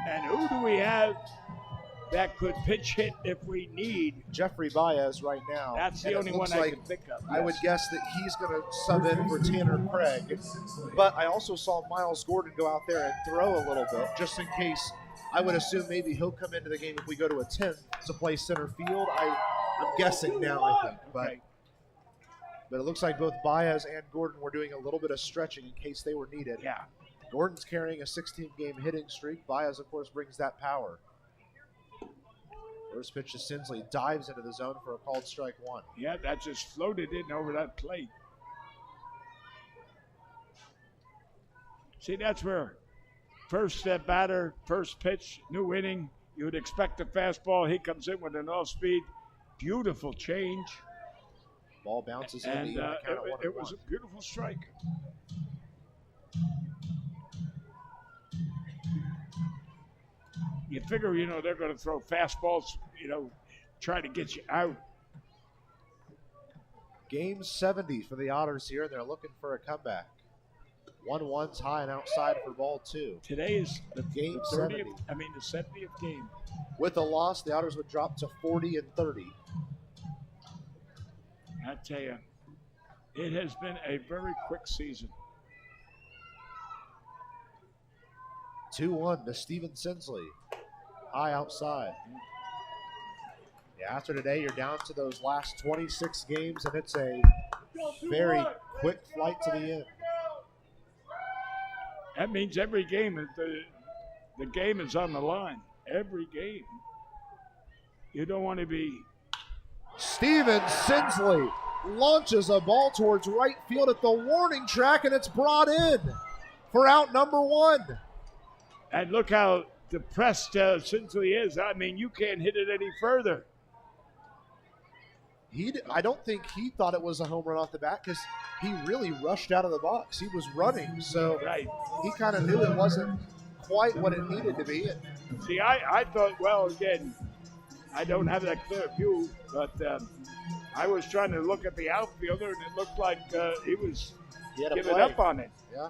And who do we have that could pitch hit if we need? Jeffrey Baez right now. That's the And it only one looks I like can think of. I would guess that he's going to sub in for Tanner Craig. But I also saw Miles Gordon go out there and throw a little bit, just in case. I would assume maybe he'll come into the game if we go to a 10th to play center field. I'm guessing now, I think. But it looks like both Baez and Gordon were doing a little bit of stretching in case they were needed. Yeah. Gordon's carrying a 16-game hitting streak. Baez, of course, brings that power. First pitch to Sinsley, dives into the zone for a called strike 1. Yeah, that just floated in over that plate. See, that's where first step batter, first pitch, new inning. You would expect a fastball. He comes in with an off-speed. Beautiful change. Ball bounces in. And it was a beautiful strike. You figure, they're going to throw fastballs, try to get you out. Game 70 for the Otters here. They're looking for a comeback. 1-1's high and outside for ball 2. Today is the Game 30th, the 70th game. With a loss, the Otters would drop to 40-30. I tell you, it has been a very quick season. 2-1 to Steven Sinsley. High outside. Yeah, after today, you're down to those last 26 games, and it's a very quick flight to the end. That means every game, the game is on the line. Every game. You don't want to be. Steven Sinsley launches a ball towards right field at the warning track, and it's brought in for out number 1. And look how depressed Sinsley is. I mean, you can't hit it any further. I don't think he thought it was a home run off the bat because he really rushed out of the box. He was running, so he kind of knew it wasn't quite what it needed to be. See, I thought, well, again, I don't have that clear view, but I was trying to look at the outfielder, and it looked like he was giving up on it. Yeah.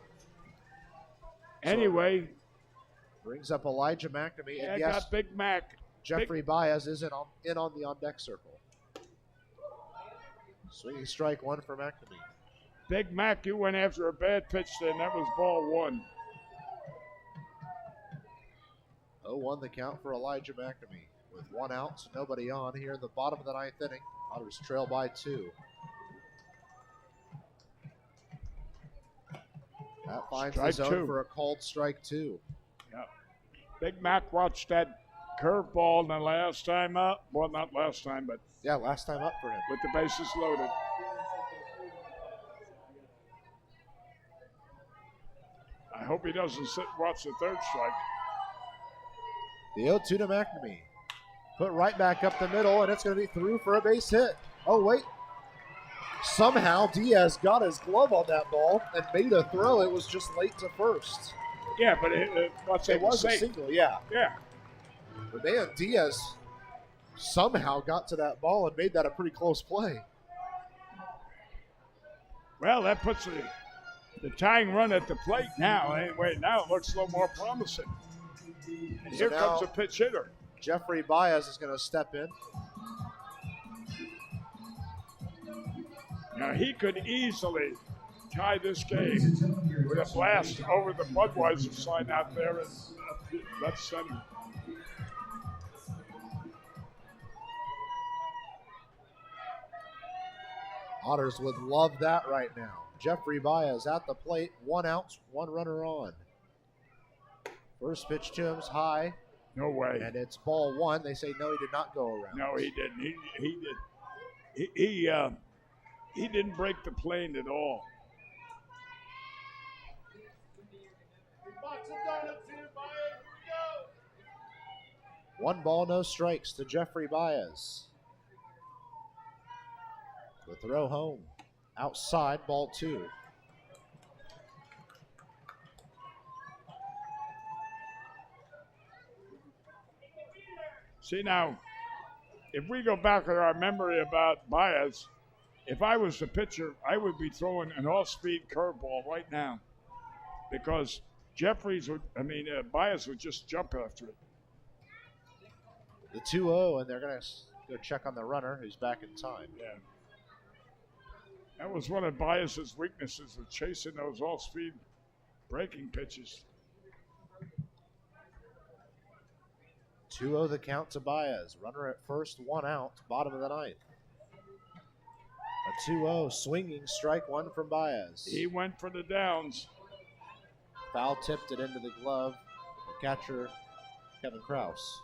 Anyway. Brings up Elijah McNamee. Yeah, and yes, got Big Mack. Jeffrey Baez is in on the on-deck circle. Swinging strike 1 for McNamee. Big Mack, you went after a bad pitch then. That was ball 1. 0-1 the count for Elijah McNamee. With 1 out, so nobody on here in the bottom of the 9th inning. Otters trail by 2. That finds the zone for a called strike 2. Yeah. Big Mac watched that curveball the last time up. Well, not last time, but yeah, last time up for him. With the bases loaded. I hope he doesn't watch the third strike. The 0-2 to McNamee. Put right back up the middle, and it's going to be through for a base hit. Oh, wait. Somehow Diaz got his glove on that ball and made a throw. It was just late to first. Yeah, but it was a single, yeah. Yeah. But man, Diaz somehow got to that ball and made that a pretty close play. Well, that puts the tying run at the plate now. Anyway, now it looks a little more promising. And So here now comes a pitch hitter. Jeffrey Baez is going to step in. Now, he could easily tie this game with a blast over the Budweiser sign out there in left center. Otters would love that right now. Jeffrey Baez at the plate, 1 out, 1 runner on. First pitch to him's high. No way. And it's ball 1. They say no, he did not go around. No, he didn't. He did. He didn't break the plane at all. One ball, no strikes to Jeffrey Baez. The throw home. Outside, ball 2. See now, if we go back in our memory about Baez, if I was the pitcher, I would be throwing an all-speed curveball right now, because Baez would just jump after it. The 2-0, and they're going to go check on the runner who's back in time. Yeah. That was one of Baez's weaknesses, of chasing those all-speed breaking pitches. 2-0 the count to Baez. Runner at first, 1 out, bottom of the ninth. A 2-0 swinging strike one from Baez. He went for the downs. Foul tipped it into the glove of catcher Kevin Krause.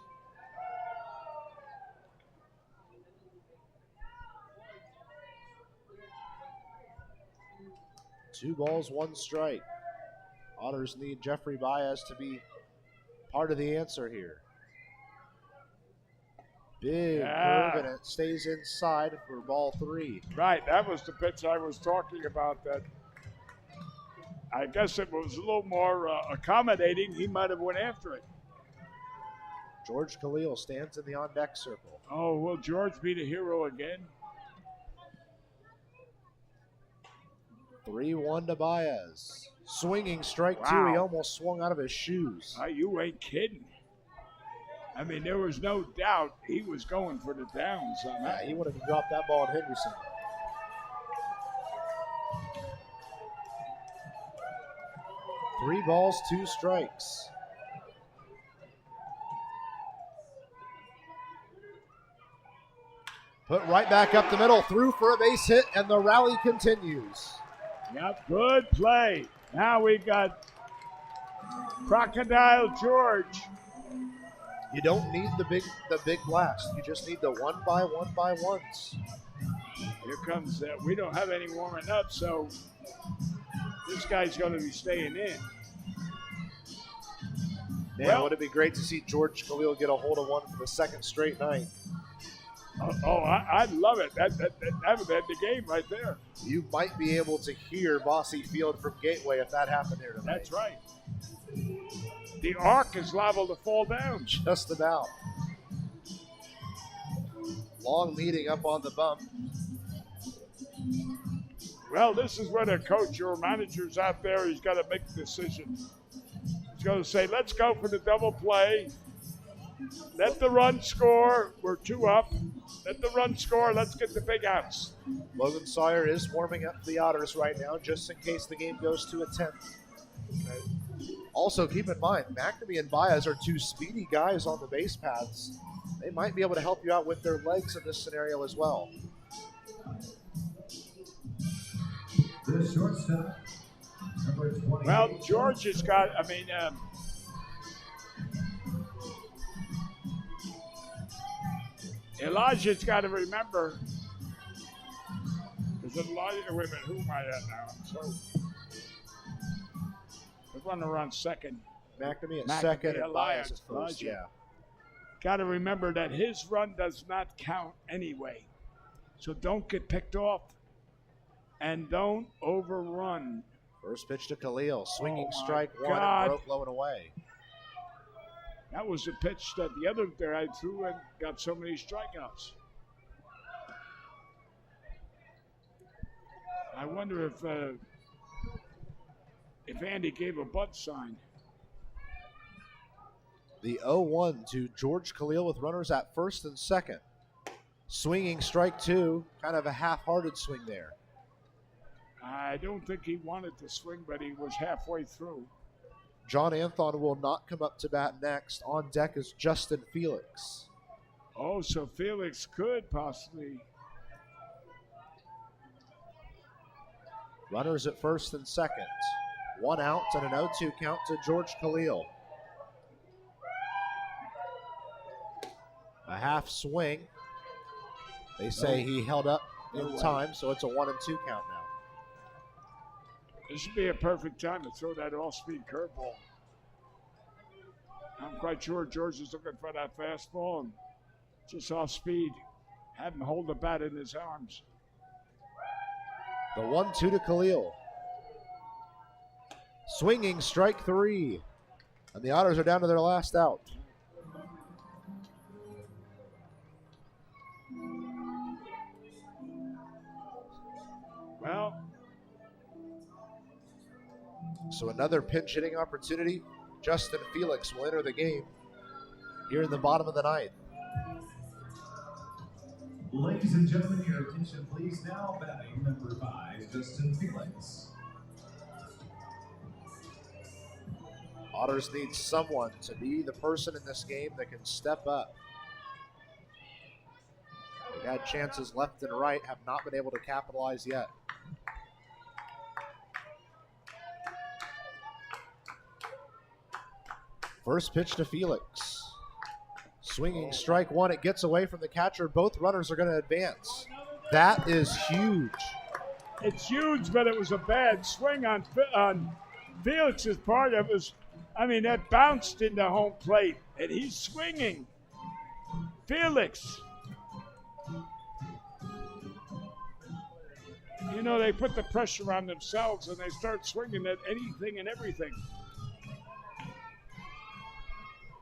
Two balls, one strike. Otters need Jeffrey Baez to be part of the answer here. Big curve, and it stays inside for ball 3. Right, that was the pitch I was talking about. That I guess it was a little more accommodating. He might have went after it. George Khalil stands in the on-deck circle. Oh, will George be the hero again? 3-1 to Baez. Swinging strike Wow. 2. He almost swung out of his shoes. You ain't kidding. I mean, there was no doubt he was going for the downs on that. Yeah, he wanted to drop that ball at Henderson. Three balls, 2 strikes. Put right back up the middle, through for a base hit, and the rally continues. Yep, good play. Now we got Crocodile George. You don't need the big blast. You just need the 1-by-1-by-1s. Here comes, we don't have any warming up, so this guy's going to be staying in. Man, would it be great to see George Khalil get a hold of one for the second straight night. I love it. That would have the game right there. You might be able to hear Bossy Field from Gateway if that happened here tonight. That's right. The arc is liable to fall down. Just about. Long meeting up on the bump. Well, this is where the coach or manager's out there. He's got to make a decision. He's going to say, let's go for the double play. Let the run score. We're 2 up. Let the run score. Let's get the big outs. Logan Sawyer is warming up the Otters right now, just in case the game goes to a 10th. Also, keep in mind, McNamee and Baez are 2 speedy guys on the base paths. They might be able to help you out with their legs in this scenario as well. The shortstop, number 28. Well, George has got, Elijah's got to remember. Is it Elijah? Wait a minute, who am I at now? We're running around second. McNamee at second and Baez at first. Elijah. Yeah. Got to remember that his run does not count anyway. So don't get picked off and don't overrun. First pitch to Khalil. Swinging Oh, strike my 1 God. and broke low and away. That was the pitch that the other guy threw and got so many strikeouts. I wonder if Andy gave a butt sign. The 0-1 to George Khalil with runners at first and second. Swinging strike 2. Kind of a half-hearted swing there. I don't think he wanted to swing, but he was halfway through. John Anthon will not come up to bat next. On deck is Justin Felix. Oh, so Felix could possibly. Runners at first and second. 1 out and an 0-2 count to George Khalil. A half swing. They say he held up in time, so it's a 1-2 count now. This would be a perfect time to throw that all-speed curveball. I'm quite sure George is looking for that fastball and just off speed. Have him hold the bat in his arms. The 1-2 to Khalil. Swinging strike 3. And the Otters are down to their last out. So another pinch hitting opportunity. Justin Felix will enter the game here in the bottom of the ninth. Ladies and gentlemen, your attention please. Now batting number 5, Justin Felix. Otters need someone to be the person in this game that can step up. They've had chances left and right, have not been able to capitalize yet. First pitch to Felix. Swinging strike one. It gets away from the catcher. Both runners are going to advance. That is huge. It's huge, but it was a bad swing on Felix's part. It was, I mean, that bounced into home plate, and he's swinging. Felix. You know, they put the pressure on themselves, and they start swinging at anything and everything.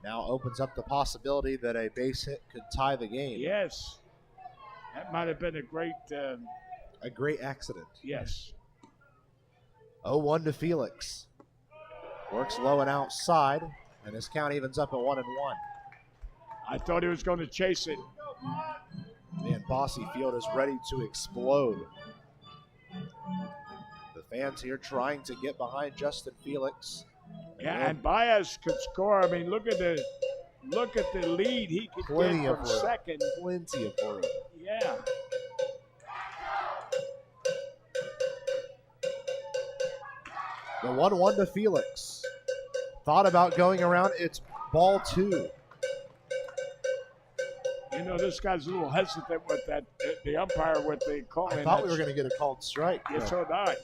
Now opens up the possibility that a base hit could tie the game. Yes. That might have been a great accident. yes. 0-1 to Felix. Works low and outside, and his count evens up at 1-1. I thought he was going to chase it. Man, Bossy Field is ready to explode. The fans here trying to get behind Justin Felix. Yeah, and Baez could score. I mean, look at the lead he could Plenty get of from room. second. Plenty of room. Yeah. The 1-1 to Felix. Thought about going around. It's ball 2. You know, this guy's a little hesitant with that. The umpire with the call. I thought we were going to get a called strike. Yeah, so did I.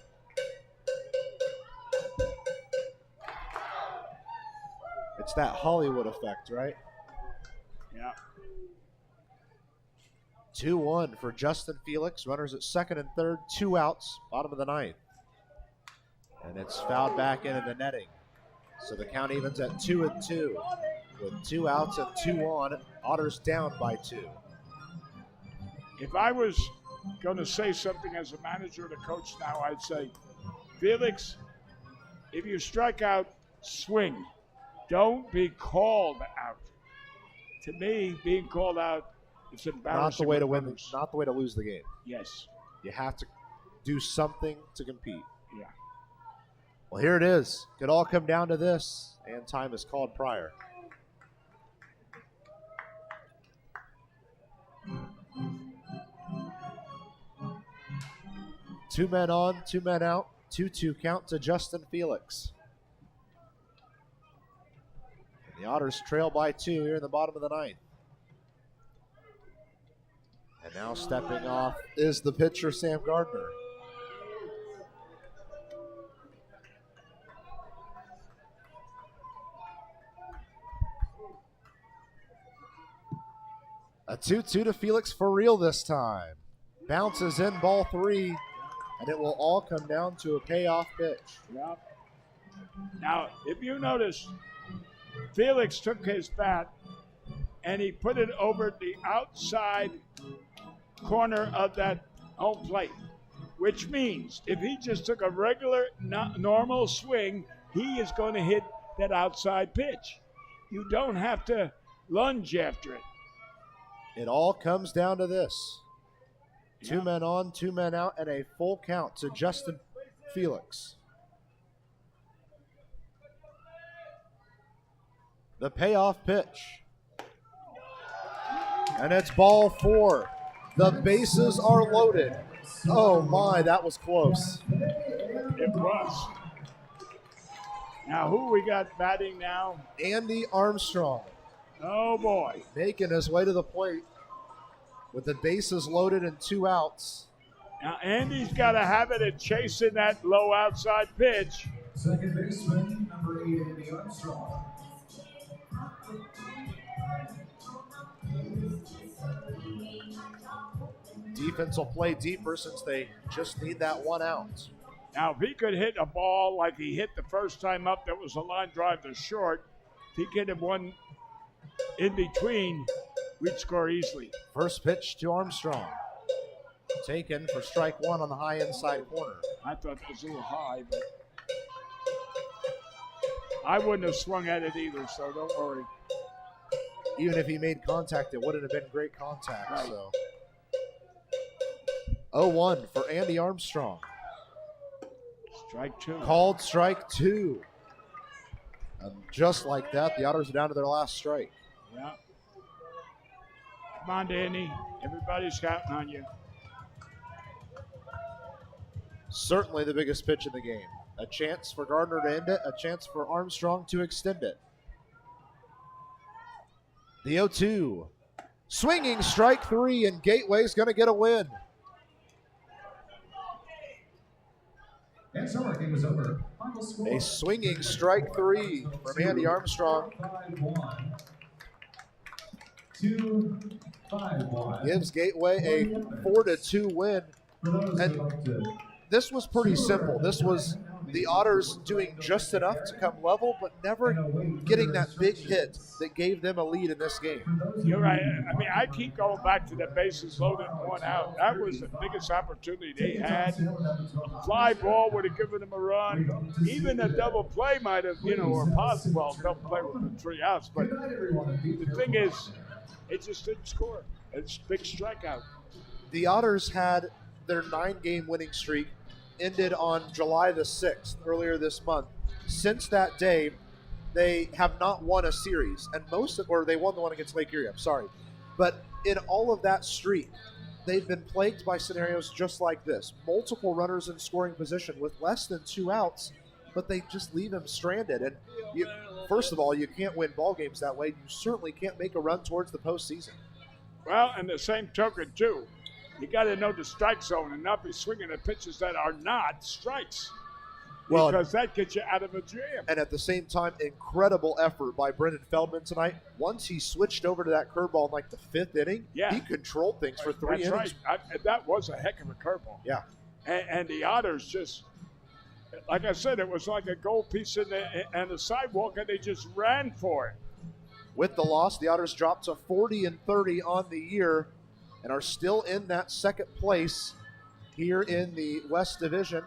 It's that Hollywood effect, right? Yeah. 2-1 for Justin Felix. Runners at second and third. 2 outs. Bottom of the ninth. And it's fouled back into the netting. So the count evens at 2-2. With 2 outs and 2 on. Otters down by 2. If I was going to say something as a manager to coach now, I'd say, Felix, if you strike out, swing. Don't be called out. To me, being called out, it's embarrassing. Not the way to with win. runners. Not the way to lose the game. Yes. You have to do something to compete. Yeah. Well, here it is. Could all come down to this, and time is called prior. Two men on, 2 men out. 2-2 count to Justin Felix. And the Otters trail by 2 here in the bottom of the ninth. And now stepping off is the pitcher, Sam Gardner. A 2-2 to Felix for real this time. Bounces in ball 3, and it will all come down to a payoff pitch. Yeah. Now, if you notice, Felix took his bat and he put it over the outside corner of that home plate, which means if he just took a regular, normal swing, he is going to hit that outside pitch. You don't have to lunge after it. It all comes down to this. Yeah. 2 men on, 2 men out, and a full count to Justin Felix. The payoff pitch. And it's ball 4. The bases are loaded. Oh my, that was close. It was. Now, who we got batting now? Andy Armstrong Oh, boy. making his way to the plate with the bases loaded and 2 outs. Now, Andy's got a habit of chasing that low outside pitch. Second baseman, number 8, Andy Armstrong. Defense will play deeper since they just need that 1 out. Now, if he could hit a ball like he hit the first time up that was a line drive to short, if he could have one in between, we'd score easily. First pitch to Armstrong. Taken for strike 1 on the high inside corner. I thought that was a little high, but I wouldn't have swung at it either, so don't worry. Even if he made contact, it wouldn't have been great contact. Right. So 0-1 for Andy Armstrong. Strike two. Called strike two. And just like that, the Otters are down to their last strike. Yeah. Come on, Danny. Everybody's counting on you. Certainly the biggest pitch in the game. A chance for Gardner to end it, a chance for Armstrong to extend it. The 0-2. Swinging strike three, and Gateway's going to get a win. And so our game is over. Final score. A swinging strike three from Andy Armstrong 5-1 to 5-1. gives Gateway a 4-2 win. For those And who like to this was pretty simple. This was the Otters doing just enough to come level, but never getting that big hit that gave them a lead in this game. You're right. I mean, I keep going back to the bases loaded and one out. That was the biggest opportunity they had. A fly ball would have given them a run. Even a double play might have, or possible. Well, double play with the 3 outs. But the thing is, it just didn't score. It's big strikeout. The Otters had their 9-game winning streak ended on July the 6th, earlier this month. Since that day, they have not won a series, and they won the one against Lake Erie, I'm sorry. But in all of that streak, they've been plagued by scenarios just like this. Multiple runners in scoring position with less than 2 outs, but they just leave them stranded. And first of all, you can't win ball games that way. You certainly can't make a run towards the postseason. Well, and the same token, too. You got to know the strike zone and not be swinging at pitches that are not strikes. Well, because that gets you out of a jam. And at the same time, incredible effort by Brendan Feldman tonight. Once he switched over to that curveball in like the 5th inning, he controlled things for 3 innings. That's right. That was a heck of a curveball. Yeah. And the Otters just, like I said, it was like a gold piece in the sidewalk, and they just ran for it. With the loss, the Otters dropped to 40-30 on the year and are still in that second place here in the West Division.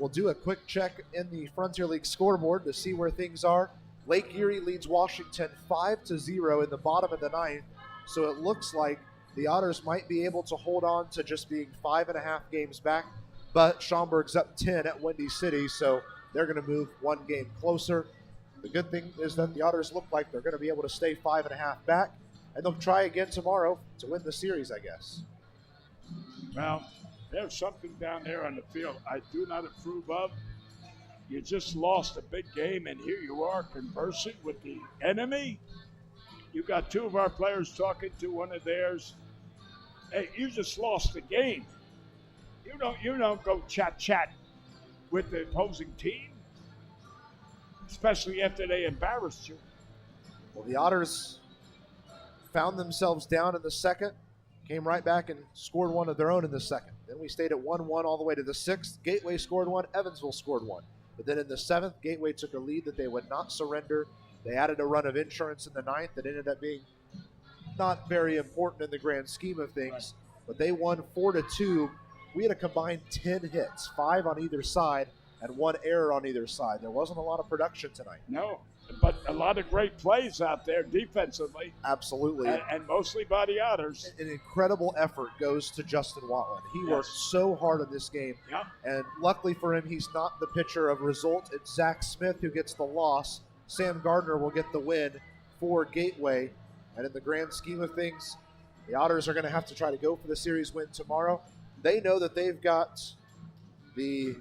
We'll do a quick check in the Frontier League scoreboard to see where things are. Lake Erie leads Washington 5-0 in the bottom of the 9th, so it looks like the Otters might be able to hold on to just being 5.5 games back, but Schaumburg's up 10 at Windy City, so they're going to move 1 game closer. The good thing is that the Otters look like they're going to be able to stay 5.5 back, and they'll try again tomorrow to win the series, I guess. Well, there's something down there on the field I do not approve of. You just lost a big game, and here you are conversing with the enemy. You got 2 of our players talking to one of theirs. Hey, you just lost the game. You don't go chat with the opposing team, especially after they embarrassed you. Well, the Otters found themselves down in the second, came right back and scored 1 of their own in the second. Then we stayed at 1-1 all the way to the 6th. Gateway scored 1, Evansville scored 1. But then in the 7th, Gateway took a lead that they would not surrender. They added a run of insurance in the 9th that ended up being not very important in the grand scheme of things. But they won 4-2. We had a combined 10 hits, 5 on either side, and 1 error on either side. There wasn't a lot of production tonight. No, but a lot of great plays out there defensively. Absolutely. And mostly by the Otters. An incredible effort goes to Justin Watland. He worked so hard in this game. Yeah. And luckily for him, he's not the pitcher of result. It's Zach Smith who gets the loss. Sam Gardner will get the win for Gateway. And in the grand scheme of things, the Otters are going to have to try to go for the series win tomorrow. They know that they've got the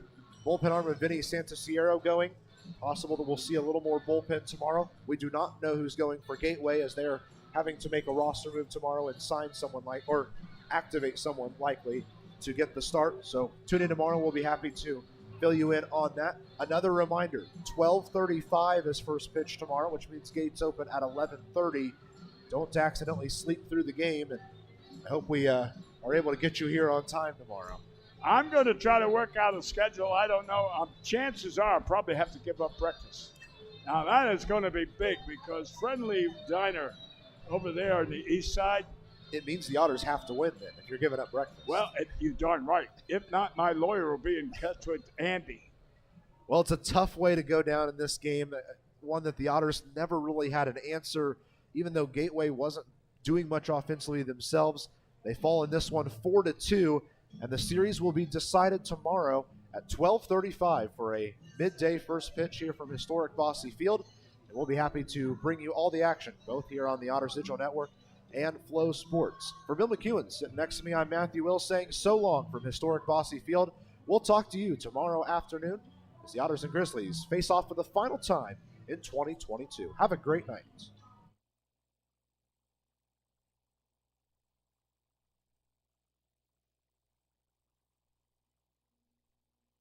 bullpen arm of Vinny Santasiero going. Possible that we'll see a little more bullpen tomorrow. We do not know who's going for Gateway, as they're having to make a roster move tomorrow and sign someone or activate someone likely to get the start. So tune in tomorrow. We'll be happy to fill you in on that. Another reminder, 12:35 is first pitch tomorrow, which means gates open at 11:30. Don't accidentally sleep through the game, and I hope we are able to get you here on time tomorrow. I'm going to try to work out a schedule. I don't know. Chances are I'll probably have to give up breakfast. Now, that is going to be big because Friendly Diner over there on the east side. It means the Otters have to win then if you're giving up breakfast. Well, you're darn right. If not, my lawyer will be in touch with Andy. Well, it's a tough way to go down in this game. one that the Otters never really had an answer, even though Gateway wasn't doing much offensively themselves. They fall in this one 4-2, and the series will be decided tomorrow at 12:35 for a midday first pitch here from historic Bosse Field. And we'll be happy to bring you all the action, both here on the Otters Digital Network and Flow Sports. For Bill McEwen, sitting next to me, I'm Matthew Will saying so long from historic Bosse Field. We'll talk to you tomorrow afternoon as the Otters and Grizzlies face off for the final time in 2022. Have a great night.